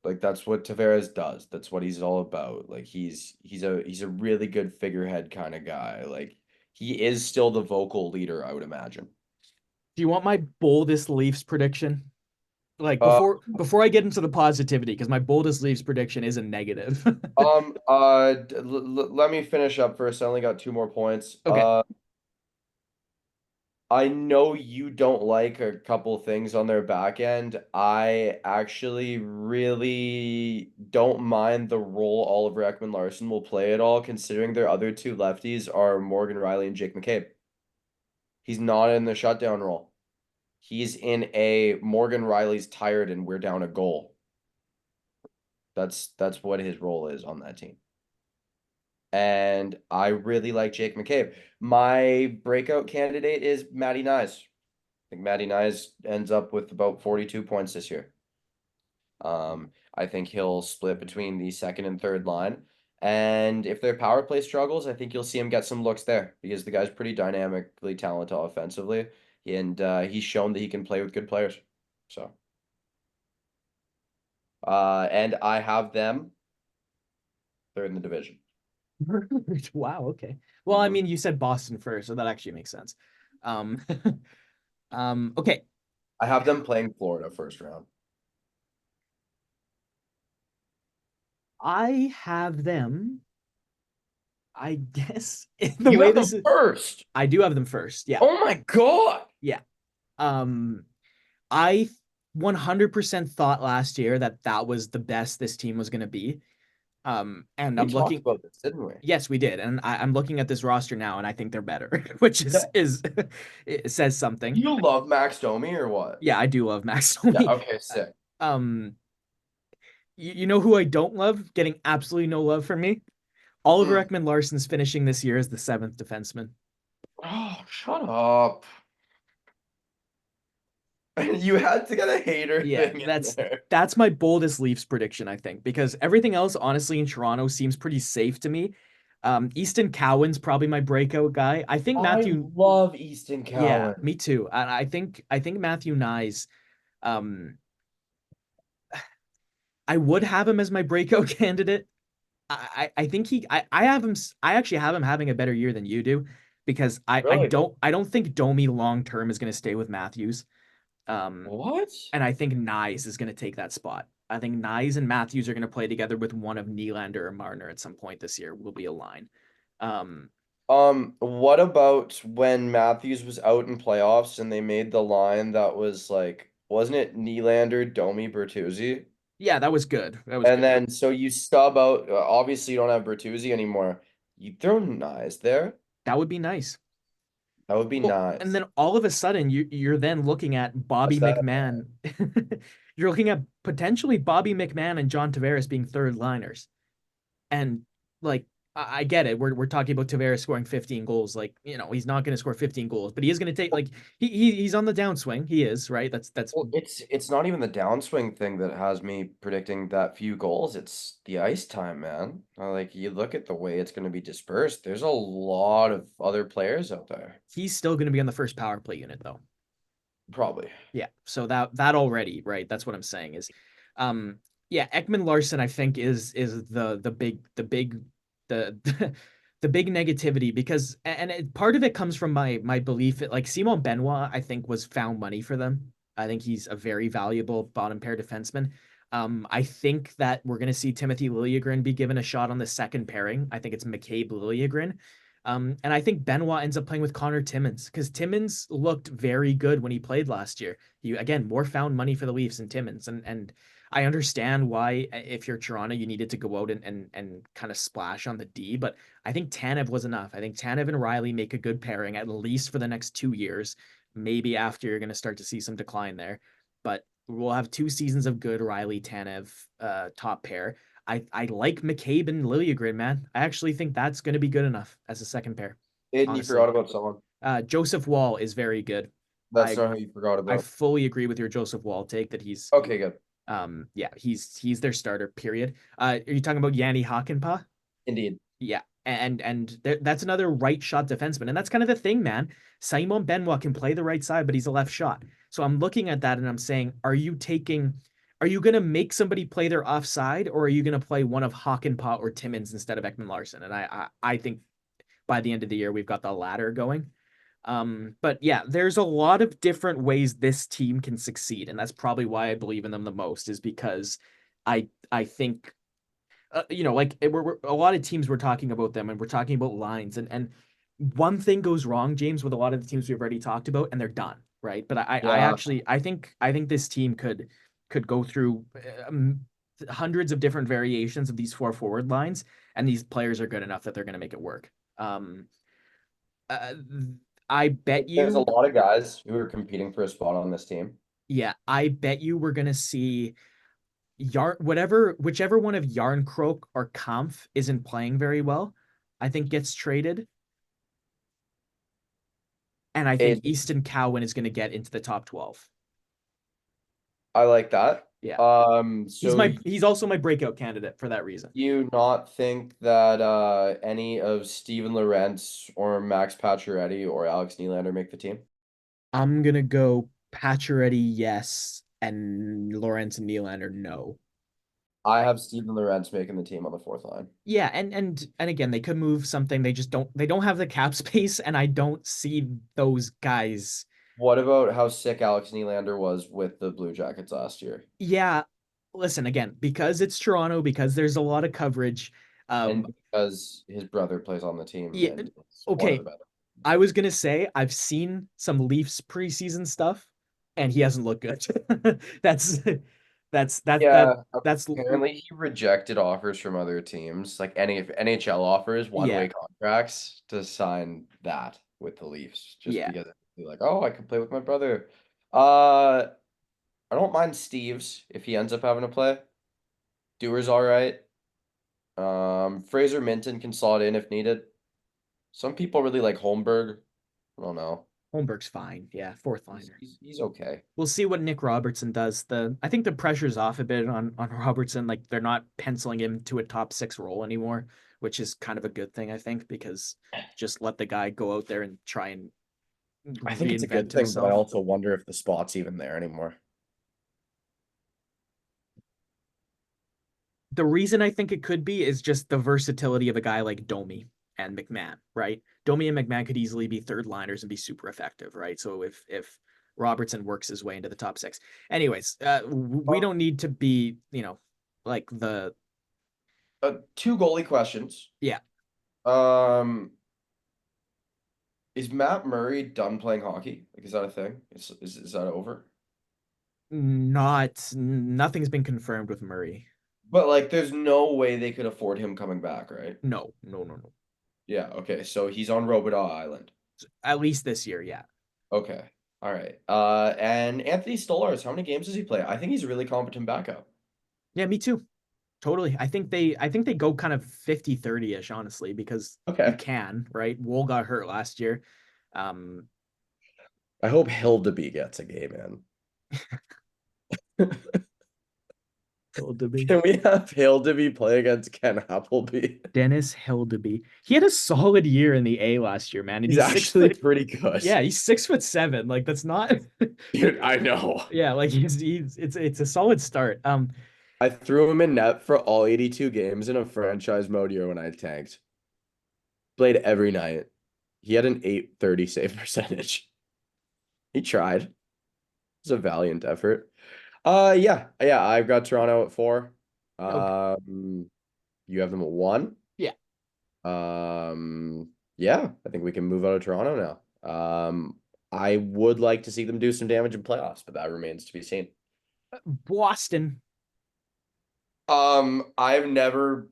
Like that's what Tavares does. That's what he's all about. Like he's a really good figurehead kind of guy. Like he is still the vocal leader, I would imagine. do you want my boldest Leafs prediction? Like Uh, before I get into the positivity, because my boldest Leafs prediction is a negative. let me finish up first. I only got two more points. Okay. I know you don't like a couple things on their back end. I actually really don't mind the role Oliver Ekman-Larsson will play at all, considering their other two lefties are Morgan Riley and Jake McCabe. He's not in the shutdown role. He's in a Morgan Riley's tired and we're down a goal. That's what his role is on that team. And I really like Jake McCabe. My breakout candidate is Matty Nyes. I think Matty Nyes ends up with about 42 points this year. I think he'll split between the second and third line. And if their power play struggles, I think you'll see him get some looks there because the guy's pretty dynamically talented offensively. And he's shown that he can play with good players. So, and I have them third in the division. Wow, okay. Well, I mean, you said Boston first, so that actually makes sense. Um, okay. I have them playing Florida first round. I have them, I guess, in the You way have this them is. first. I do have them first. Yeah. Oh my God. Yeah. I 100% thought last year that that was the best this team was going to be. And We I'm talked looking. about this, didn't we? Yes, we did, and I'm looking at this roster now, and I think they're better, which Yeah. is it says something. Do you love Max Domi or what? Yeah, I do love Max Yeah, Domi. okay, sick. Um, you know who I don't love? Getting absolutely no love from me. Oliver Hmm. Ekman-Larsson's finishing this year as the seventh defenseman. Oh, shut up. You had to get a hater Yeah, thing in that's there. that's my boldest Leafs prediction, I think, because everything else, honestly, in Toronto seems pretty safe to me. Easton Cowan's probably my breakout guy. I think I Matthew, love Easton yeah, Cowan. me too. And I think Matthew Nyes, um, I would have him as my breakout candidate. I think I have him. I actually have him having a better year than you do because I Really? don't think Domi long term is going to stay with Matthews. What? And I think Nyes is going to take that spot. I think Nyes and Matthews are going to play together with one of Nylander or Marner at some point this year. Will be a line. Um, What about when Matthews was out in playoffs and they made the line that was like, wasn't it Nylander, Domi, Bertuzzi? yeah, that was good. That was And good. then so you stub out, obviously you don't have Bertuzzi anymore. You throw Nice there. That would be nice. That would be Well, and nice. then all of a sudden you're then looking at What's Bobby that? McMahon. You're looking at potentially Bobby McMahon and John Tavares being third liners. And like I get it. We're talking about Tavares scoring 15 goals. Like, he's not going to score 15 goals, but he is going to take like he's on the downswing. He is, right? That's Well, it's not even the downswing thing that has me predicting that few goals. It's the ice time, man. Like you look at the way it's going to be dispersed. There's a lot of other players out there. he's still going to be on the first power play unit though. Probably. Yeah. So that already, right? That's what I'm saying is um yeah, Ekman Larson I think is the the big negativity because part of it comes from my belief that like Simon Benoit I think was found money for them. I think he's a very valuable bottom pair defenseman. I think that we're going to see Timothy Liljegren be given a shot on the second pairing. I think it's McCabe Liljegren. And I think Benoit ends up playing with Connor Timmins because Timmins looked very good when he played last year. You again more found money for the Leafs than Timmins, and I understand why if you're Toronto you needed to go out and kind of splash on the D, but I think Tanev was enough. I think Tanev and Riley make a good pairing at least for the next 2 years. Maybe after you're going to start to see some decline there, but we'll have 2 seasons of good Riley Tanev top pair. I like McCabe and Liljegren, man. I actually think that's going to be good enough as a second pair. Aiden, you Honestly, forgot about someone. Joseph Wall is very good. That's I not who you forgot I about. fully agree with your Joseph Wall take that he's Okay, good. yeah, he's their starter. Period. Are you talking about Yanni Hakanpää? Indeed. Yeah, that's another right shot defenseman, and that's kind of the thing, man. Simon Benoit can play the right side, but he's a left shot. So I'm looking at that and I'm saying, are you going to make somebody play their offside, or are you going to play one of Hakanpää or Timmins instead of Ekman Larson? And I think by the end of the year we've got the latter going. But yeah, there's a lot of different ways this team can succeed, and that's probably why I believe in them the most, is because I think like we're a lot of teams we're talking about them and we're talking about lines and one thing goes wrong, James, with a lot of the teams we've already talked about and they're done, right? But I Yeah. actually I think this team could go through hundreds of different variations of these four forward lines, and these players are good enough that they're going to make it work. Uh, I bet There's a you, lot of guys who are competing for a spot on this team. yeah, I bet you we're going to see whichever one of Yarncroke or Kampf isn't playing very well, I think gets traded. And I think It, Easton Cowan is going to get into the top 12. I like that. Yeah. So He's also my breakout candidate for that reason. you not think that any of Steven Lorentz or Max Pacioretty or Alex Nylander make the team? I'm going to go Pacioretty, yes, and Lawrence and Nylander, no. I have Steven Lorentz making the team on the fourth line. Yeah, and again, they could move something. They don't have the cap space, and I don't see those guys. What about how sick Alex Nylander was with the Blue Jackets last year? Yeah, listen, again, because it's Toronto, because there's a lot of coverage. And because his brother plays on the team Yeah, and is one of okay. the better. I was gonna say I've seen some Leafs preseason stuff, and he hasn't looked good. that's that's that that Yeah, that's apparently he rejected offers from other teams, like any NHL offers, yeah, one-way contracts to sign that with the Leafs, just yeah. because he's like, oh, I can play with my brother. Uh, I don't mind Steve's if he ends up having to play. Doer's all right. Fraser Minton can slot in if needed. Some people really like Holmberg. I don't know. Holmberg's fine. Yeah, fourth He's, liner. he's, he's okay. We'll see what Nick Robertson does. I think the pressure's off a bit on Robertson. Like they're not penciling him to a top six role anymore, which is kind of a good thing, I think, because just let the guy go out there and try and I think it's a good reinvent thing, but I himself. also wonder if the spot's even there anymore. The reason I think it could be is just the versatility of a guy like Domi and McMahon, right? Domi and McMahon could easily be third liners and be super effective, right? So if Robertson works his way into the top six. Anyways, we Oh, don't need to be, like the two goalie questions. yeah, Um, is Matt Murray done playing hockey? Like, is that a thing? Is that over? nothing's been confirmed with Murray. But like, there's no way they could afford him coming back, right? No, no, no, no. Yeah. Okay. So he's on Robidaw Island. At least this year, yeah. Okay. All right. And Anthony Stolarz, how many games does he play? I think he's a really competent backup. Yeah, me too. Totally. I think they go kind of 50-30-ish, honestly, because you Okay. can, right? Wool got hurt last year. Um, I hope Hildeby gets a game in. Hildeby. Can we have Hildeby play against Ken Appleby? Dennis Hildeby. He had a solid year in the A last year, man. And He's he's six actually foot. pretty good. Yeah, he's 6'7". Like that's not. Dude, I know. Yeah, like he's it's a solid start. I threw him in net for all 82 games in a franchise mode year when I tanked. Played every night. He had an 830 save percentage. He tried. It was a valiant effort. Yeah, I've got Toronto at 4. Okay. You have them at 1. Yeah. Yeah, I think we can move out of Toronto now. I would like to see them do some damage in playoffs, but that remains to be seen. Boston. I've never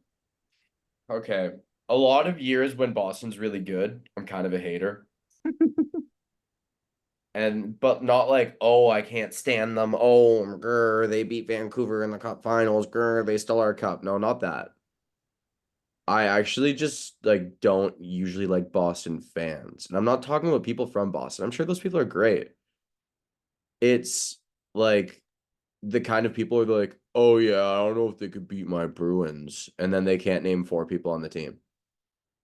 okay. A lot of years when Boston's really good, I'm kind of a hater. And but not like, oh, I can't stand them. Oh, grr, they beat Vancouver in the cup finals. Grr, they stole our cup. No, not that. I actually just like don't usually like Boston fans. And I'm not talking about people from Boston. I'm sure those people are great. It's like the kind of people who are like, oh yeah, I don't know if they could beat my Bruins. And then they can't name 4 people on the team.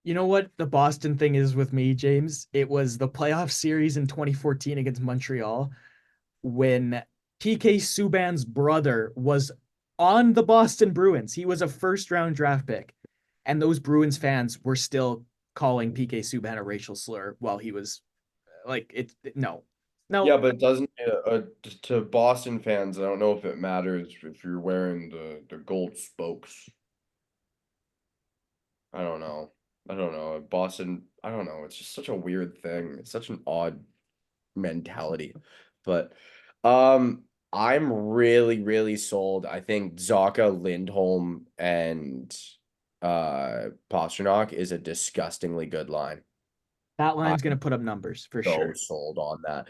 You know what the Boston thing is with me, James? It was the playoff series in 2014 against Montreal when PK Subban's brother was on the Boston Bruins. He was a first round draft pick. And those Bruins fans were still calling PK Subban a racial slur while he was like no. Yeah, No, but it doesn't to Boston fans, I don't know if it matters if you're wearing the gold spokes. I don't know. I don't know. Boston, I don't know. It's just such a weird thing. It's such an odd mentality. But I'm really, really sold. I think Zaka, Lindholm, and Pastrnak is a disgustingly good line. that I'm line's gonna put up numbers for so sure. sold on that.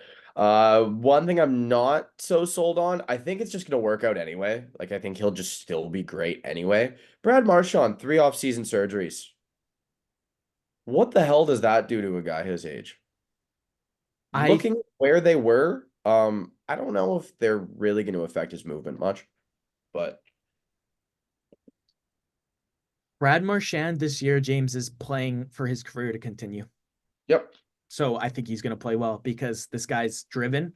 One thing I'm not so sold on, I think it's just gonna work out anyway. Like I think he'll just still be great anyway. Brad Marchand, 3 off-season surgeries. What the hell does that do to a guy his age? I Looking where they were, I don't know if they're really going to affect his movement much, but Brad Marchand this year, James, is playing for his career to continue. yep. So I think he's gonna play well because this guy's driven.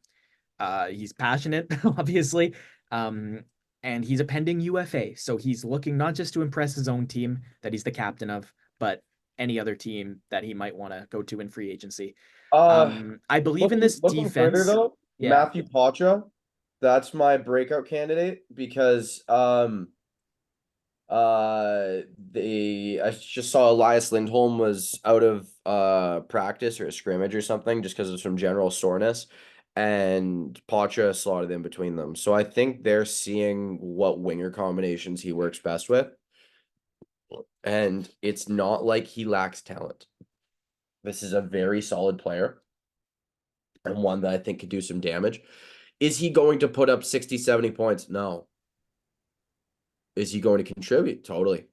He's passionate, obviously. Um, and he's a pending UFA. So he's looking not just to impress his own team that he's the captain of, but any other team that he might want to go to in free agency. Uh, I believe in looking this looking further defense. though, Yeah. Matthew Pacha, that's my breakout candidate because I just saw Elias Lindholm was out of practice or a scrimmage or something just because of some general soreness, and Pacha slotted in between them. So I think they're seeing what winger combinations he works best with, and it's not like he lacks talent. This is a very solid player and one that I think could do some damage. Is he going to put up 60, 70 points? No. Is he going to contribute? Totally.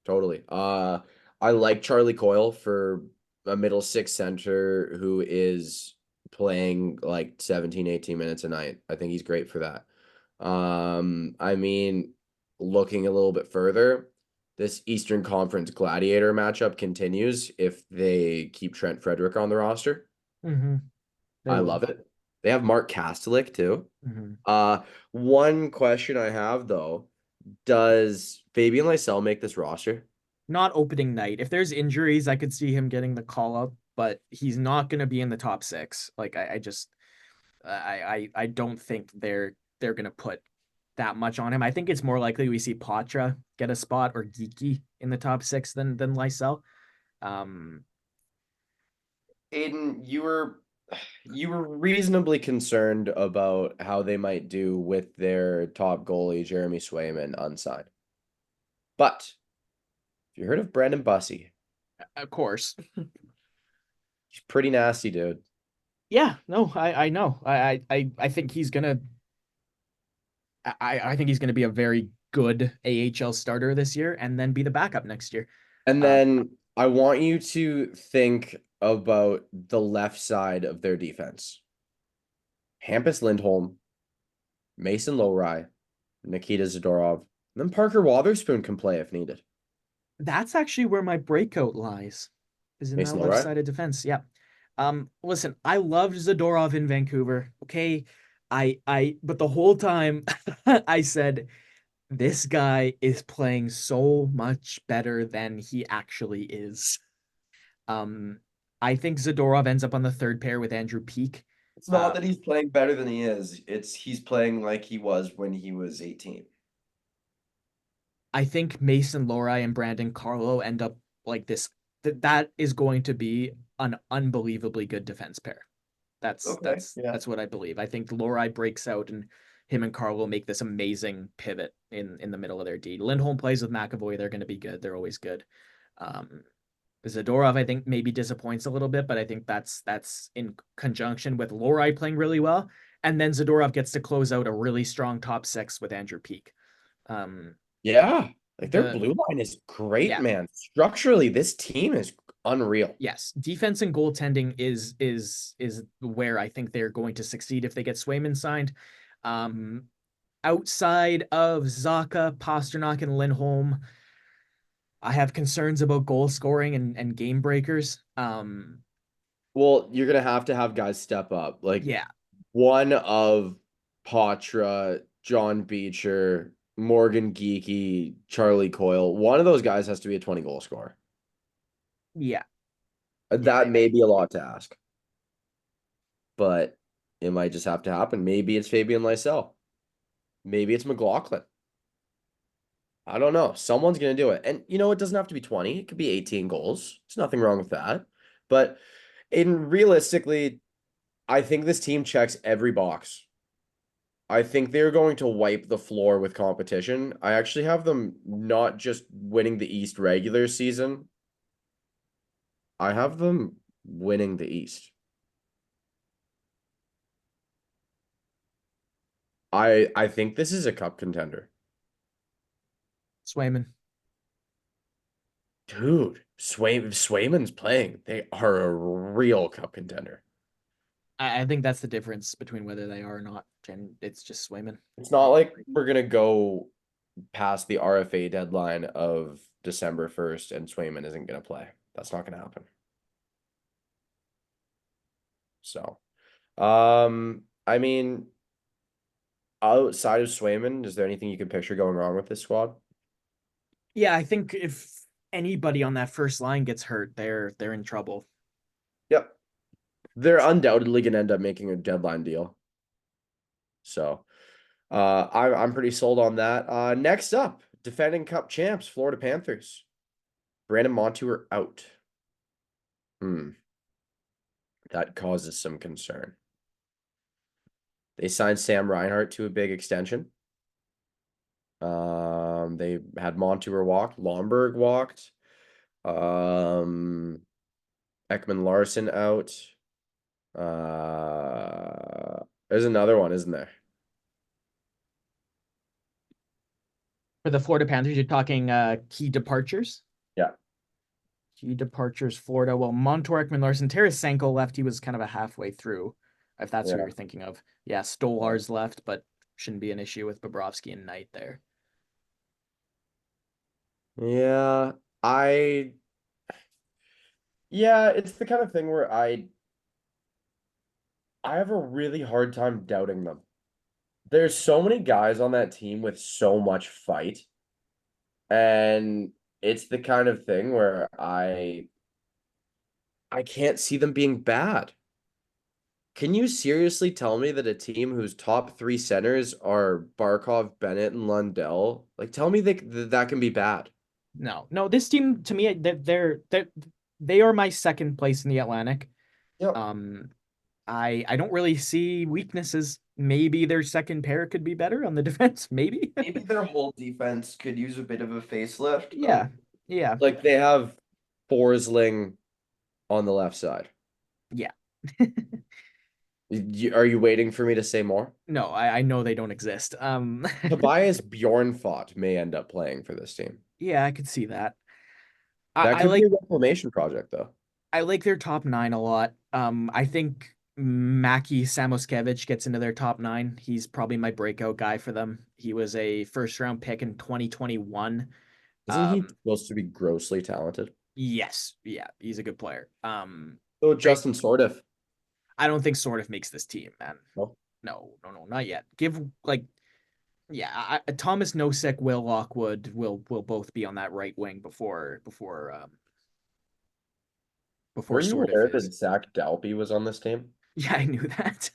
Totally. I like Charlie Coyle for a middle six center who is playing like 17, 18 minutes a night. I think he's great for that. I mean, looking a little bit further, this Eastern Conference Gladiator matchup continues if they keep Trent Frederick on the roster. Mm-hmm. They I will. love it. They have Mark Kastelik too. Mm-hmm. One question I have though, does Fabian Lysell make this roster? Not opening night. If there's injuries, I could see him getting the call up, but he's not going to be in the top six. Like I just I don't think they're gonna put that much on him. I think it's more likely we see Patra get a spot or Geeky in the top six than Lysell. Um, Aiden, you were reasonably concerned about how they might do with their top goalie, Jeremy Swayman, unsigned. But if you heard of Brandon Bussey, of course. he's pretty nasty, dude. Yeah, no, I know. I think he's gonna I think he's gonna be a very good AHL starter this year and then be the backup next year. And Um, then I want you to think about the left side of their defense. Hampus Lindholm, Mason Lowry, Nikita Zadorov, and then Parker Wotherspoon can play if needed. that's actually where my breakout lies, is in that Mason left Lowry? side of defense. Yeah. Listen, I loved Zadorov in Vancouver. Okay. But the whole time I said, this guy is playing so much better than he actually is. Um, I think Zadorov ends up on the third pair with Andrew Peak. It's not Uh, that he's playing better than he is. It's he's playing like he was when he was 18. I think Mason Lohrei and Brandon Carlo end up like this. That is going to be an unbelievably good defense pair. That's Okay. that's Yeah. that's what I believe. I think Lohrei breaks out and him and Carlo make this amazing pivot in the middle of their D. Lindholm plays with McAvoy. They're going to be good. They're always good. Um, Zadorov, I think, maybe disappoints a little bit, but I think that's in conjunction with Lohrei playing really well. And then Zadorov gets to close out a really strong top six with Andrew Peak. Um, Yeah. Like their the blue line is great, Yeah, man. Structurally, this team is unreal. yes, defense and goaltending is where I think they're going to succeed if they get Swayman signed. Um, Outside of Zaka, Pasternak, and Lindholm, I have concerns about goal scoring and game breakers. Well, you're gonna have to have guys step up. Like Yeah, one of Patra, John Beecher, Morgan Geeky, Charlie Coyle. One of those guys has to be a 20 goal scorer. yeah, yeah. That may be a lot to ask, but it might just have to happen. Maybe it's Fabian Lysell. Maybe it's McLaughlin. I don't know. Someone's going to do it. And it doesn't have to be 20. It could be 18 goals. There's nothing wrong with that. But realistically, I think this team checks every box. I think they're going to wipe the floor with competition. I actually have them not just winning the East regular season. I have them winning the East. I think this is a cup contender. Swayman. Dude, Swayman's playing. They are a real cup contender. I think that's the difference between whether they are or not, and it's just Swayman. It's not like we're gonna go past the RFA deadline of December 1st and Swayman isn't gonna play. That's not gonna happen. So, I mean, outside of Swayman, is there anything you can picture going wrong with this squad? Yeah, I think if anybody on that first line gets hurt, they're in trouble. Yep. They're undoubtedly gonna end up making a deadline deal. So, I'm pretty sold on that. Next up, defending Cup champs, Florida Panthers. Brandon Montour out. That causes some concern. They signed Sam Reinhart to a big extension. They had Montour walked, Lomberg walked, Ekman Larson out. There's another one, isn't there? For the Florida Panthers, you're talking key departures. Yeah. Key departures, Florida. Well, Montour, Ekman Larson, Tarasenko left. He was kind of a halfway through, if that's what Yeah. you're thinking of. Yeah, Stolar's left, but shouldn't be an issue with Bobrovsky and Knight there. Yeah. I yeah, it's the kind of thing where I have a really hard time doubting them. There's so many guys on that team with so much fight. And it's the kind of thing where I can't see them being bad. Can you seriously tell me that a team whose top three centers are Barkov, Bennett, and Lundell, like tell me that can be bad? No, no, this team to me, they are my second place in the Atlantic. Yep. Um, I don't really see weaknesses. Maybe their second pair could be better on the defense, maybe. Maybe their whole defense could use a bit of a facelift. Yeah, yeah, Like they have Forsling on the left side. yeah. Are you waiting for me to say more? No, I know they don't exist. Tobias Bjornfot may end up playing for this team. Yeah, I could see that. I, That I could be like a reclamation project, though. I like their top nine a lot. I think Maki Samoskevich gets into their top nine. He's probably my breakout guy for them. He was a first round pick in 2021. Isn't he Um, supposed to be grossly talented? yes, yeah, he's a good player. So Great. Justin Sordiff. I don't think sort of makes this team, man. No. No, no, no, not yet. Give like yeah, Thomas Nosek, Will Lockwood will both be on that right wing before Were you sort of aware is. that Zach Dalpe was on this team? Yeah, I knew that.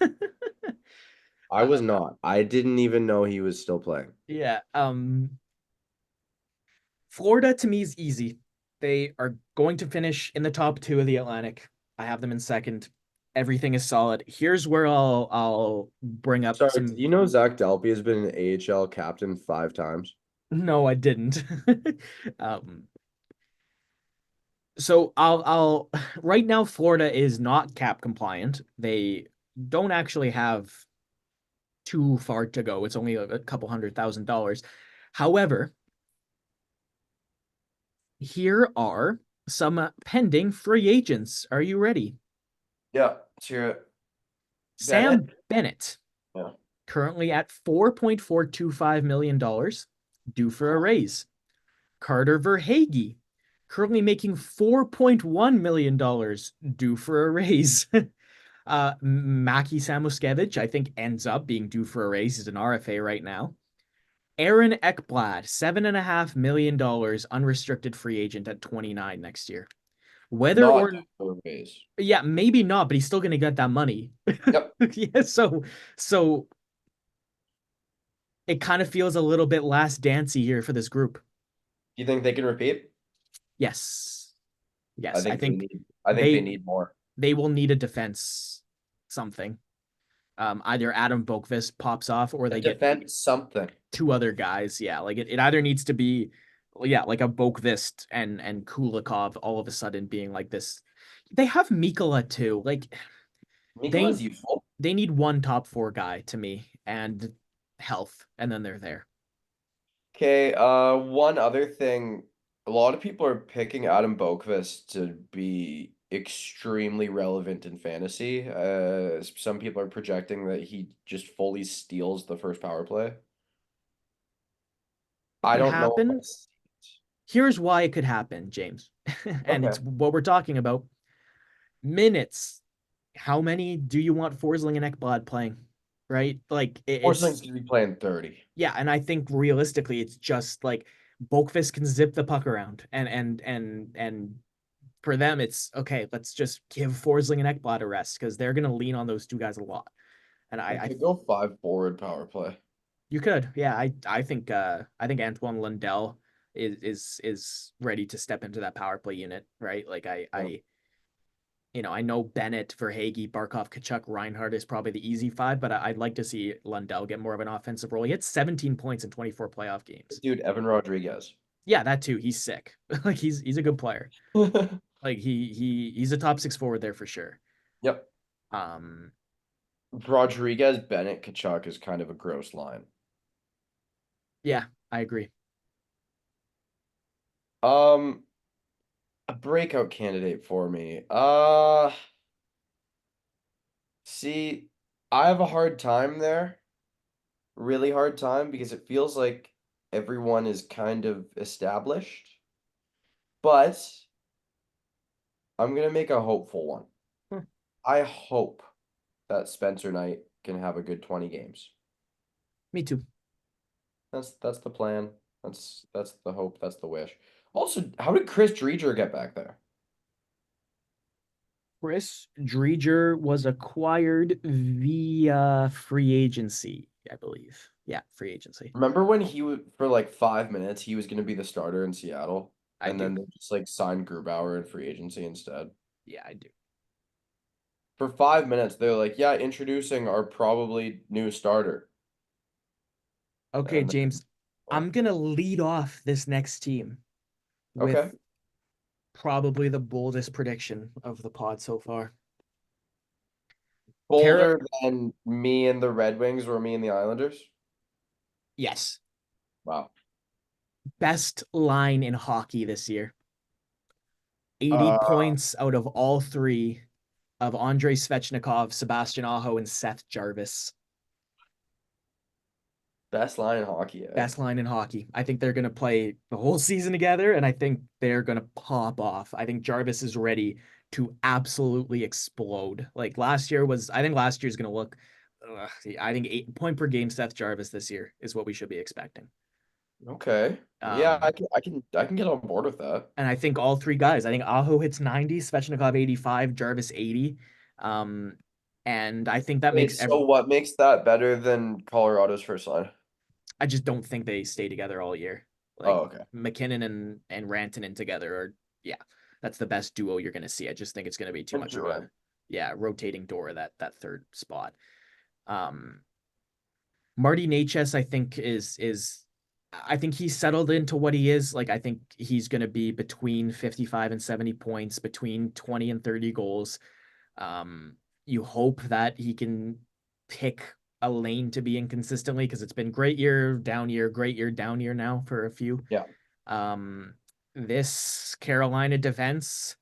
I was not. I didn't even know he was still playing. Yeah. Florida to me is easy. They are going to finish in the top two of the Atlantic. I have them in second. Everything is solid. Here's where I'll bring up Sorry, do some. you know Zach Dalpe has been an AHL captain 5 times? No, I didn't. um, so I'll right now Florida is not cap compliant. They don't actually have too far to go. It's only a couple $100,000. However, here are some pending free agents. Are you ready? Yeah, let's hear it. Bennett? Sam Bennett, Yeah. currently at $4.425 million, due for a raise. Carter Verhaeghe, currently making $4.1 million, due for a raise. Maki Samoskevich, I think, ends up being due for a raise. He's an RFA right now. Aaron Ekblad, $7.5 million, unrestricted free agent at 29 next year. Whether Not or Overface. yeah, maybe not, but he's still gonna get that money. Yep. Yeah, so it kind of feels a little bit last dancey here for this group. Do you think they can repeat? Yes. I Yes, I think they think need I think they they need more. they will need a defense something. Either Adam Boqvist pops off or A they get defense something. two other guys. Yeah, like it either needs to be yeah, like a Boqvist and Kulikov all of a sudden being like this. They have Mikola too. Like they Mikola's useful. they need one top four guy to me and health, and then they're there. Okay, one other thing. A lot of people are picking Adam Boqvist to be extremely relevant in fantasy. Some people are projecting that he just fully steals the first power play. It I could don't know if I happen. see Here's why it could happen, James. it. And it's Okay. what we're talking about. Minutes. How many do you want Forsling and Ekblad playing? Right? Like Porcelain's it's gonna be playing 30. yeah, and I think realistically it's just like Boqvist can zip the puck around and for them it's okay, let's just give Forsling and Ekblad a rest because they're gonna lean on those two guys a lot. And They I could go 5 forward power play. you could. Yeah, I think Antoine Lundell is ready to step into that power play unit, right? Like Yeah. I know Bennett, Verhaeghe, Barkov, Kachuk, Reinhardt is probably the easy five, but I'd like to see Lundell get more of an offensive role. He had 17 points in 24 playoff games. Dude, Evan Rodriguez. Yeah, that too. He's sick. Like he's a good player. Like he's a top six forward there for sure. Yep. Um, Rodriguez, Bennett, Kachuk is kind of a gross line. yeah, I agree. Um, a breakout candidate for me. See, I have a hard time there. Really hard time because it feels like everyone is kind of established. But I'm gonna make a hopeful one. Hmm. I hope that Spencer Knight can have a good 20 games. Me too. That's the plan. That's the hope. That's the wish. Also, how did Chris Dreger get back there? Chris Dreger was acquired via free agency, I believe. Yeah, free agency. Remember when he would for like 5 minutes he was going to be the starter in Seattle, I and do. then they just like signed Grubauer in free agency instead. Yeah, I do. For 5 minutes, they're like, "Yeah, introducing our probably new starter," Okay, and then, James, what? I'm gonna lead off this next team Okay, with probably the boldest prediction of the pod so far. Cara, bolder than me and the Red Wings or me and the Islanders. yes, Wow. best line in hockey this year. 80 Uh, points out of all three of Andrei Svechnikov, Sebastian Aho, and Seth Jarvis. best line in hockey, eh? Best line in hockey. I think they're going to play the whole season together, and I think they're going to pop off. I think Jarvis is ready to absolutely explode. I think last year's going to look, I think 8 point per game Seth Jarvis this year is what we should be expecting. Okay. Yeah, Um, I can get on board with that. and I think all three guys, I think Aho hits 90, Svechnikov 85, Jarvis 80. Um, and I think that Wait, makes so what makes that better than Colorado's first line? I just don't think they stay together all year. Oh, Like okay. McKinnon and Rantanen together are yeah, that's the best duo you're gonna see. I just think it's gonna be too And much of a Drouin. rotating door that third spot. Um Marty Necas I think is I think he's settled into what he is. Like I think he's gonna be between 55 and 70 points, between 20 and 30 goals. Um, you hope that he can pick a lane to be in consistently because it's been great year, down year now for a few. Yeah. Um, this Carolina defense,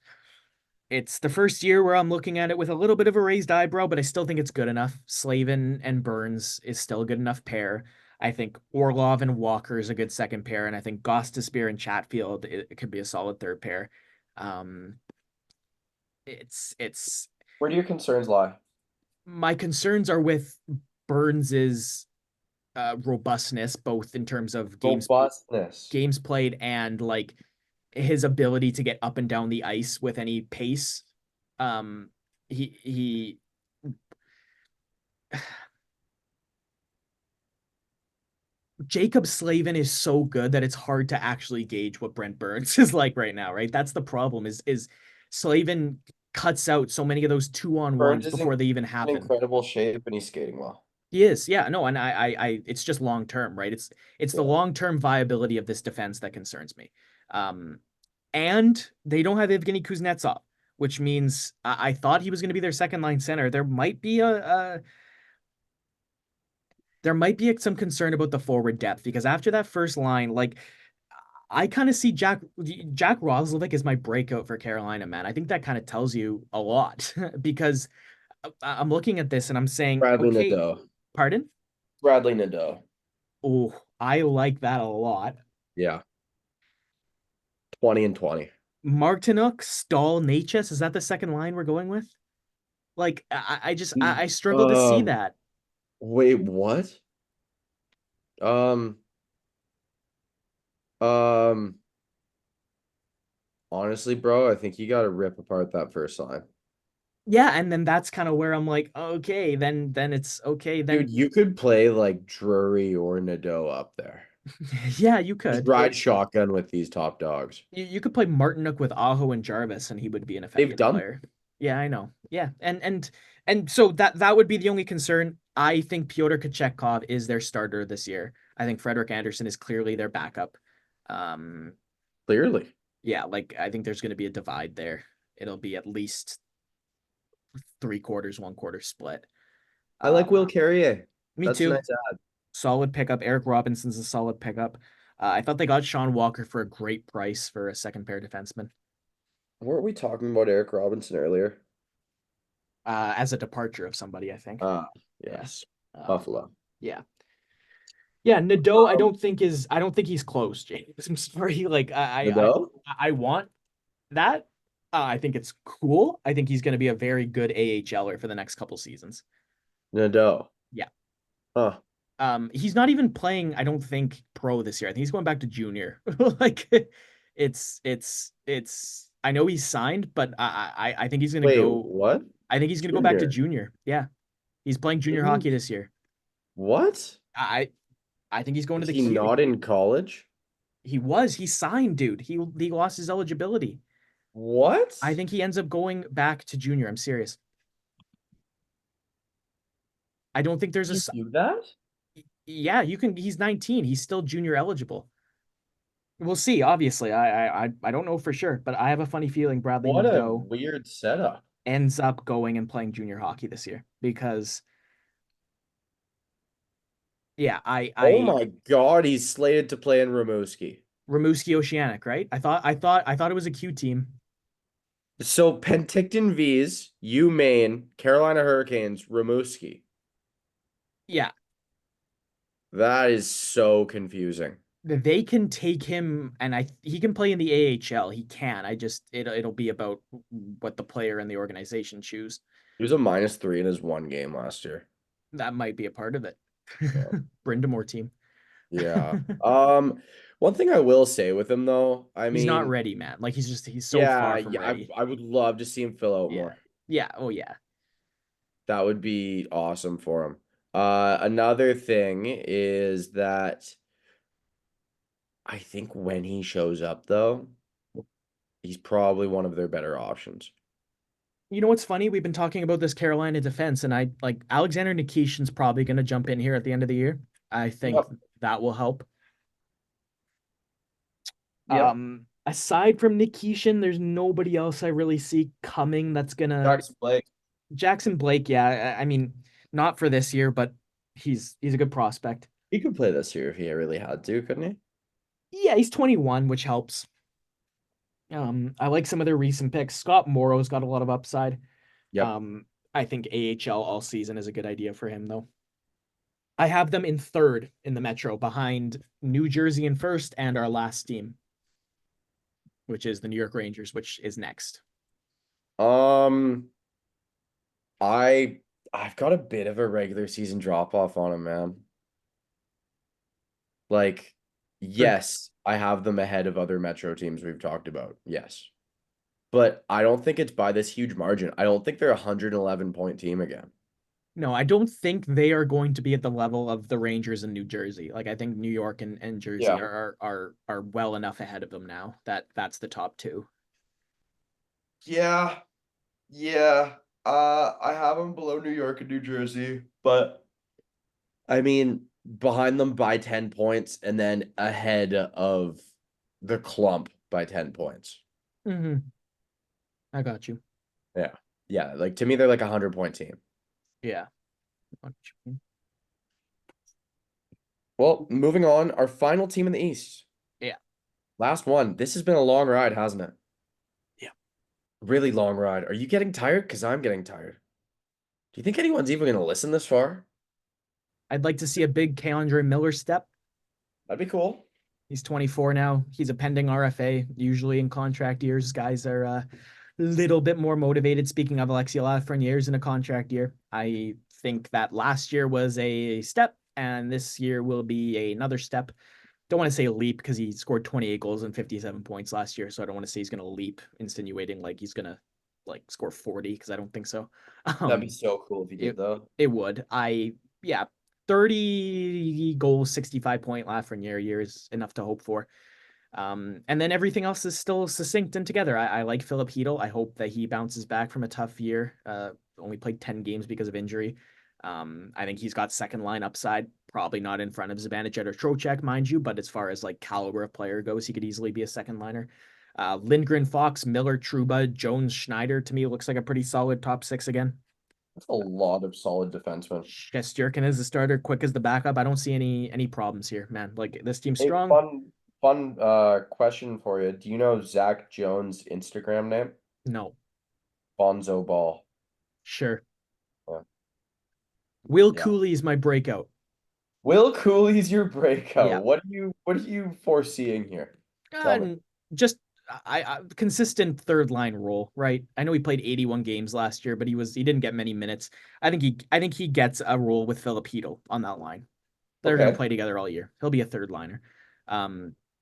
it's the first year where I'm looking at it with a little bit of a raised eyebrow, but I still think it's good enough. Slavin and Burns is still a good enough pair. I think Orlov and Walker is a good second pair, and I think Gostisbehere and Chatfield it could be a solid third pair. Um, it's Where do your concerns lie? my concerns are with Burns's robustness, both in terms of Robustness. games played and like his ability to get up and down the ice with any pace. Um, he Jacob Slavin is so good that it's hard to actually gauge what Brent Burns is like right now, right? That's the problem is Slavin cuts out so many of those 2-on-1s Burns is in before they even happen. incredible shape and he's skating well. He is, yeah, no, and it's just long term, right? It's the Yeah. long term viability of this defense that concerns me. Um, and they don't have Evgeny Kuznetsov, which means I thought he was going to be their second line center. There might be some concern about the forward depth because after that first line, like I kind of see Jack Roslovic as my breakout for Carolina, man. I think that kind of tells you a lot because I'm looking at this and I'm saying, Bradley okay, Nadeau. pardon? Bradley Nadeau. Oh, I like that a lot. Yeah. 20 and 20. Martinuk, Stahl, Natchez, is that the second line we're going with? Like, I struggle to see Um, that. wait, what? Um, um, honestly, bro, I think you got to rip apart that first line. Yeah, and then that's kind of where I'm like, okay, then it's okay. Dude, Then you could play like Drury or Nadeau up there. yeah, you Just could. ride shotgun with these top dogs. You could play Martinuk with Aho and Jarvis, and he would be an They've effective done. player. Yeah, I know. Yeah, and so that would be the only concern. I think Pyotr Kochetkov is their starter this year. I think Frederik Andersen is clearly their backup. Um, Clearly. yeah, like I think there's going to be a divide there. It'll be at least three quarters, one quarter split. I like Um, Will Carrier. me That's a too. nice ad. Solid pickup. Eric Robinson's a solid pickup. I thought they got Sean Walker for a great price for a second pair defenseman. Weren't we talking about Eric Robinson earlier? As a departure of somebody, I think. Ah, Yeah. yes. Um, Buffalo. yeah. Yeah, Nadeau, Um, I don't think he's close, James. I'm sorry. Like Nadeau? I want that. I think it's cool. I think he's going to be a very good AHLer for the next couple seasons. Nadeau. Yeah. Huh. He's not even playing, I don't think, pro this year. I think he's going back to junior. Like it's I know he's signed, but I think he's gonna Wait, go. what? I think he's gonna go back to Junior. junior. Yeah, he's playing junior hockey this year. What? I I think he's going to Is the he Q. not in college? He signed, dude. He lost his eligibility. What? I think he ends up going back to junior. I'm serious. I don't think there's You do that? yeah, you can. He's 19. He's still junior eligible. We'll see. Obviously, I don't know for sure, but I have a funny feeling Bradley What a McDough weird setup. ends up going and playing junior hockey this year because yeah, Oh I my God, he's slated to play in Rimouski. Rimouski Oceanic, right? I thought it was a Q team. So Penticton V's, UMaine, Carolina Hurricanes, Rimouski. Yeah, That is so confusing. they can take him and he can play in the AHL. He can. I just it'll be about what the player and the organization choose. He was a -3 in his one game last year. That might be a part of it. Yeah. Brindamore team. Yeah. One thing I will say with him though, I He's not mean, ready, man. Like he's so yeah, far from yeah, ready. I would love to see him fill out Yeah. more. Yeah. Oh yeah. That would be awesome for him. Another thing is that I think when he shows up though, he's probably one of their better options. You know what's funny? We've been talking about this Carolina defense, and I like Alexander Nikishin's probably going to jump in here at the end of the year. I think Yep. that will help. Yep. Aside from Nikishin, there's nobody else I really see coming that's gonna Jackson Blake. Jackson Blake. Yeah, I mean, not for this year, but he's a good prospect. He could play this year if he really had to, couldn't he? Yeah, he's 21, which helps. I like some of their recent picks. Scott Morrow's got a lot of upside. Yep. I think AHL all season is a good idea for him, though. I have them in third in the Metro, behind New Jersey in first, and our last team, which is the New York Rangers, which is next. Um, I I've got a bit of a regular season drop off on him, man. Like, For yes, I have them ahead of other Metro teams we've talked about. Yes. But I don't think it's by this huge margin. I don't think they're a 111-point team again. No, I don't think they are going to be at the level of the Rangers in New Jersey. Like I think New York and Jersey Yeah. are well enough ahead of them now that that's the top two. Yeah. Yeah. I have them below New York and New Jersey, but I mean, behind them by 10 points and then ahead of the clump by 10 points. Mm-hmm. I got you. Yeah. Yeah. Like to me, they're like a 100-point team. Yeah. Well, moving on, our final team in the East. Yeah. Last one. This has been a long ride, hasn't it? Yeah. Really long ride. Are you getting tired? Because I'm getting tired. Do you think anyone's even going to listen this far? I'd like to see a big K'Andre Miller step. That'd be cool. He's 24 now. He's a pending RFA. Usually in contract years, guys are a little bit more motivated. Speaking of Alexia Lafreniere's in a contract year, I think that last year was a step, and this year will be another step. Don't want to say a leap because he scored 28 goals and 57 points last year, so I don't want to say he's going to leap, insinuating like he's going to like score 40 because I don't think so. That'd be so cool if you did, It though. it would. Yeah, 30 goals, 65-point Lafreniere year is enough to hope for. And then everything else is still succinct and together. I like Philip Hedl. I hope that he bounces back from a tough year. Only played 10 games because of injury. I think he's got second line upside, probably not in front of Zibanejad or Trocheck, mind you, but as far as like caliber of player goes, he could easily be a second liner. Lindgren, Fox, Miller, Trouba, Jones, Schneider, to me looks like a pretty solid top six again. That's a lot of solid defensemen. Shesterkin as the starter, quick as the backup. I don't see any problems here, man. Like this team's Hey, strong. fun question for you. Do you know Zach Jones' Instagram name? No, Bonzo Ball. sure. Yeah. Will Yeah. Cooley is my breakout. Will Cooley's your breakout. Yeah. What are you foreseeing here? Tell me. And just I consistent third line role, right? I know he played 81 games last year, but he didn't get many minutes. I think he gets a role with Philip Hedl on that line. They're gonna Okay. play together all year. He'll be a third liner.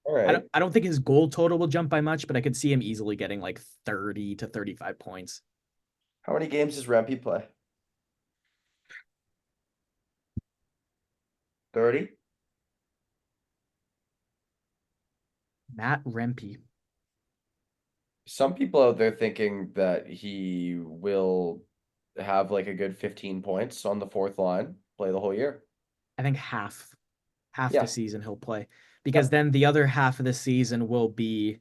All right. I don't think his goal total will jump by much, but I could see him easily getting like 30 to 35 points. How many games does Rempe play? 30? Matt Rempe. Some people out there thinking that he will have like a good 15 points on the fourth line, play the whole year. I think half the Yeah. season he'll play because Yep. then the other half of the season will be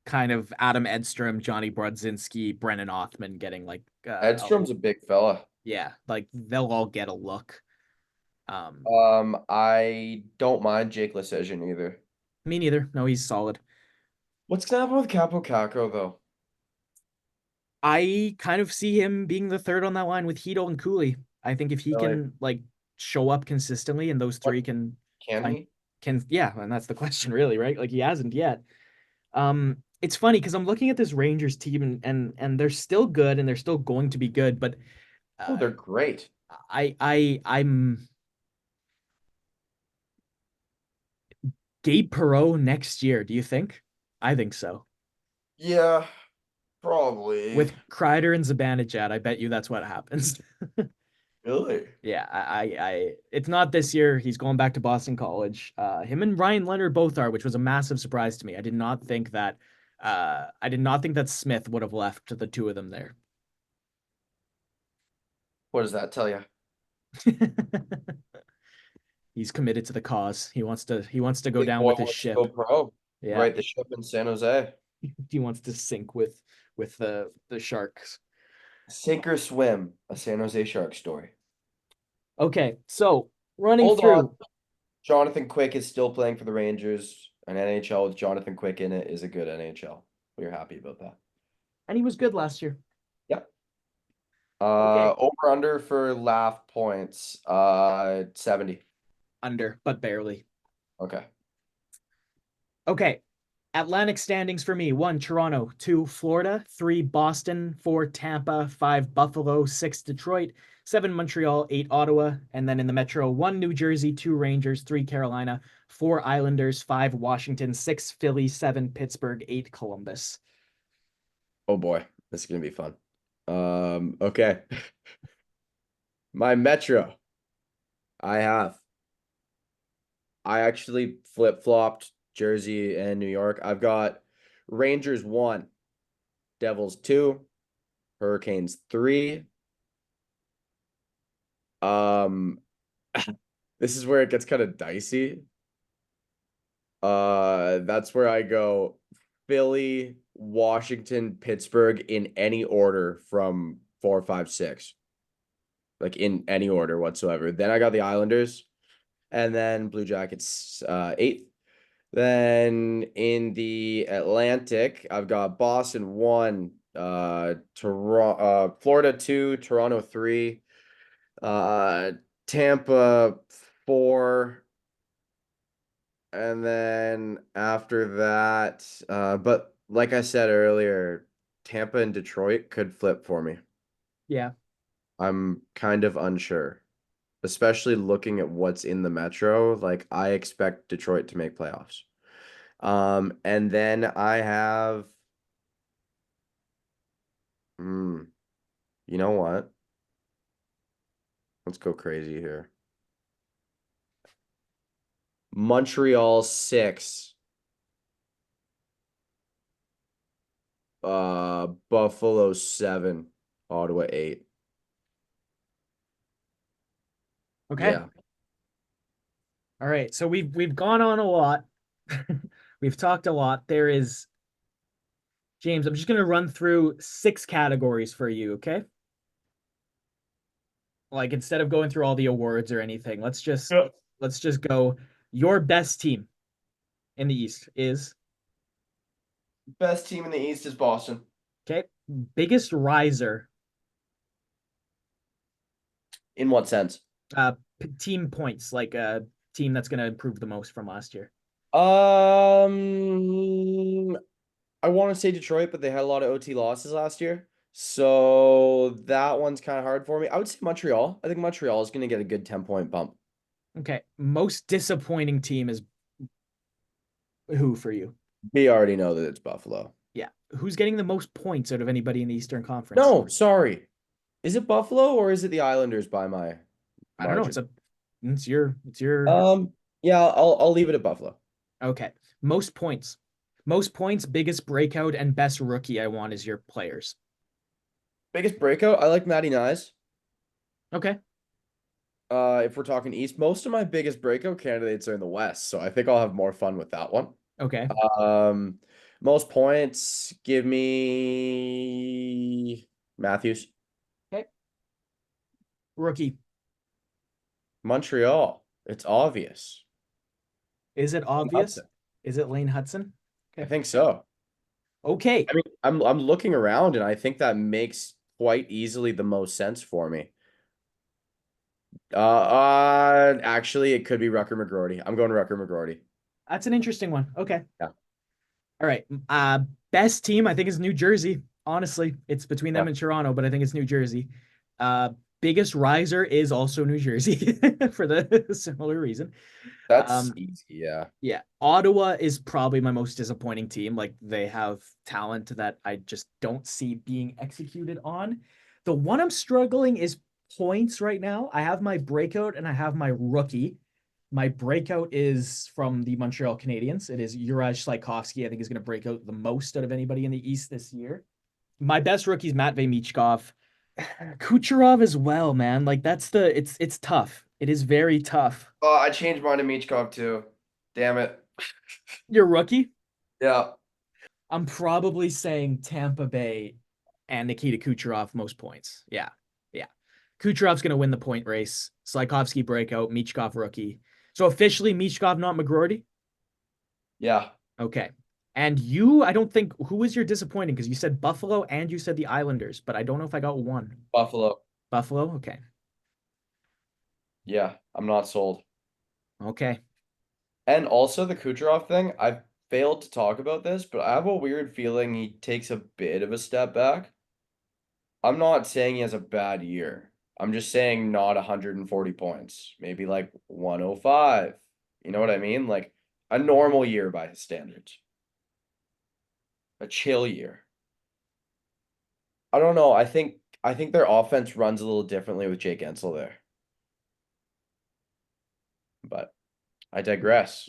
kind of Adam Edstrom, Johnny Brodzinski, Brennan Othman getting like Edstrom's a big fella. yeah, like they'll all get a look. Um I don't mind Jake Lesejan either. Me neither. No, he's solid. What's gonna happen with Capo Caco though? I kind of see him being the third on that line with Hito and Cooley. I think if he Really? can like show up consistently and those three What can can find he? can yeah, and that's the question really, right? Like he hasn't yet. It's funny because I'm looking at this Rangers team and they're still good and they're still going to be good, but Oh, uh, they're great. I'm Gabe Perreault next year. Do you think? I think so. Yeah, probably. With Kreider and Zibanejad, I bet you that's what happens. Really? Yeah, it's not this year. He's going back to Boston College. Him and Ryan Leonard both are, which was a massive surprise to me. I did not think that Smith would have left the two of them there. What does that tell you? He's committed to the cause. He wants to go Big down boy with his wants to go ship. pro. Yeah. Right, the ship in San Jose. He wants to sink with the Sharks. Sink or swim, a San Jose Shark story. Okay, so running Hold on. through, Jonathan Quick is still playing for the Rangers. An NHL with Jonathan Quick in it is a good NHL. We're happy about that. and he was good last year. Yep. Okay, Over under for laugh points. 70. under, but barely. Okay. Okay, Atlantic standings for me: one, Toronto; two, Florida; three, Boston; four, Tampa; five, Buffalo; six, Detroit; seven, Montreal; eight, Ottawa; and then in the Metro, one, New Jersey; two, Rangers; three, Carolina; four, Islanders; five, Washington; six, Philly; seven, Pittsburgh; eight, Columbus. Oh boy, this is gonna be fun. Okay. My Metro. I have. I actually flip-flopped Jersey and New York. I've got Rangers 1, Devils 2, Hurricanes 3. Um, this is where it gets kind of dicey. That's where I go Philly, Washington, Pittsburgh in any order from 4, 5, 6. Like in any order whatsoever. Then I got the Islanders and then Blue Jackets 8th. Then in the Atlantic, I've got Boston 1, Florida 2, Toronto 3, uh, Tampa 4, and then after that, but like I said earlier, Tampa and Detroit could flip for me. Yeah. I'm kind of unsure, especially looking at what's in the Metro. Like I expect Detroit to make playoffs. And then I have, hmm, you know what? Let's go crazy here. Montreal 6, Buffalo 7, Ottawa 8. Okay. Yeah. All right. So we've gone on a lot. We've talked a lot. There is James, I'm just gonna run through six categories for you, okay? Like instead of going through all the awards or anything, Yeah. let's just go. Your best team in the East is Best team in the East is Boston. okay. Biggest riser, In what sense? team points, like a team that's gonna improve the most from last year. Um, I want to say Detroit, but they had a lot of OT losses last year. So that one's kind of hard for me. I would say Montreal. I think Montreal is going to get a good 10-point bump. Okay. Most disappointing team is Who for you? We already know that it's Buffalo. Yeah. Who's getting the most points out of anybody in the Eastern Conference? No, sorry. Is it Buffalo or is it the Islanders by my I don't know. margin? It's your Yeah, I'll leave it at Buffalo. okay. Most points. Most points, biggest breakout, and best rookie I want is your players. Biggest breakout, I like Matty Nyes. Okay. If we're talking East, most of my biggest breakout candidates are in the West, so I think I'll have more fun with that one. Okay. Um, Most points, give me Matthews. Okay. Rookie. Montreal. It's obvious. Is it Lane obvious? Hudson. Is it Lane Hudson? I Okay. think so. Okay. I mean, I'm looking around and I think that makes quite easily the most sense for me. Actually, it could be Rucker McGroarty. I'm going Rucker McGroarty. That's an interesting one. Okay. Yeah. All right. Best team, I think, is New Jersey. Honestly, it's between them Yeah. and Toronto, but I think it's New Jersey. Uh, Biggest riser is also New Jersey for the similar reason. That's Um, easy. Yeah. yeah, Ottawa is probably my most disappointing team. Like they have talent that I just don't see being executed on. The one I'm struggling is points right now. I have my breakout and I have my rookie. My breakout is from the Montreal Canadiens. It is Juraj Slavkovsky. I think is going to break out the most out of anybody in the East this year. My best rookie is Matvey Michkov. Kucherov as well, man. Like it's tough. It is very tough. Oh, I changed mine to Michkov too. Damn it. Your rookie? Yeah. I'm probably saying Tampa Bay and Nikita Kucherov most points. Yeah. Yeah. Kucherov's going to win the point race. Slavkovsky breakout, Michkov rookie. So officially Michkov, not McGroarty? Yeah. Okay. And you, I don't think, who was your disappointing? Because you said Buffalo and you said the Islanders, but I don't know if I got one. Buffalo. Buffalo? Okay. Yeah. I'm not sold. Okay. And also the Kucherov thing, I've failed to talk about this, but I have a weird feeling he takes a bit of a step back. I'm not saying he has a bad year. I'm just saying not 140 points, maybe like 105. You know what I mean? Like a normal year by his standards. A chill year. I don't know. I think their offense runs a little differently with Jake Ensel there. But I digress.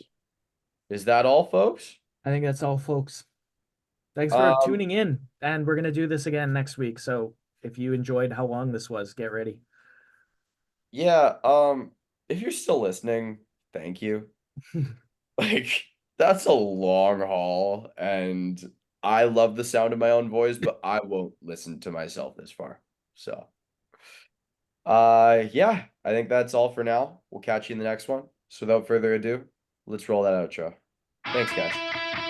Is that all, folks? I think that's all, folks. Thanks for Um, tuning in. And we're going to do this again next week. So if you enjoyed how long this was, get ready. yeah, if you're still listening, thank you. Like, that's a long haul, and I love the sound of my own voice, but I won't listen to myself this far. So, yeah, I think that's all for now. We'll catch you in the next one. So without further ado, let's roll that outro. Thanks, guys.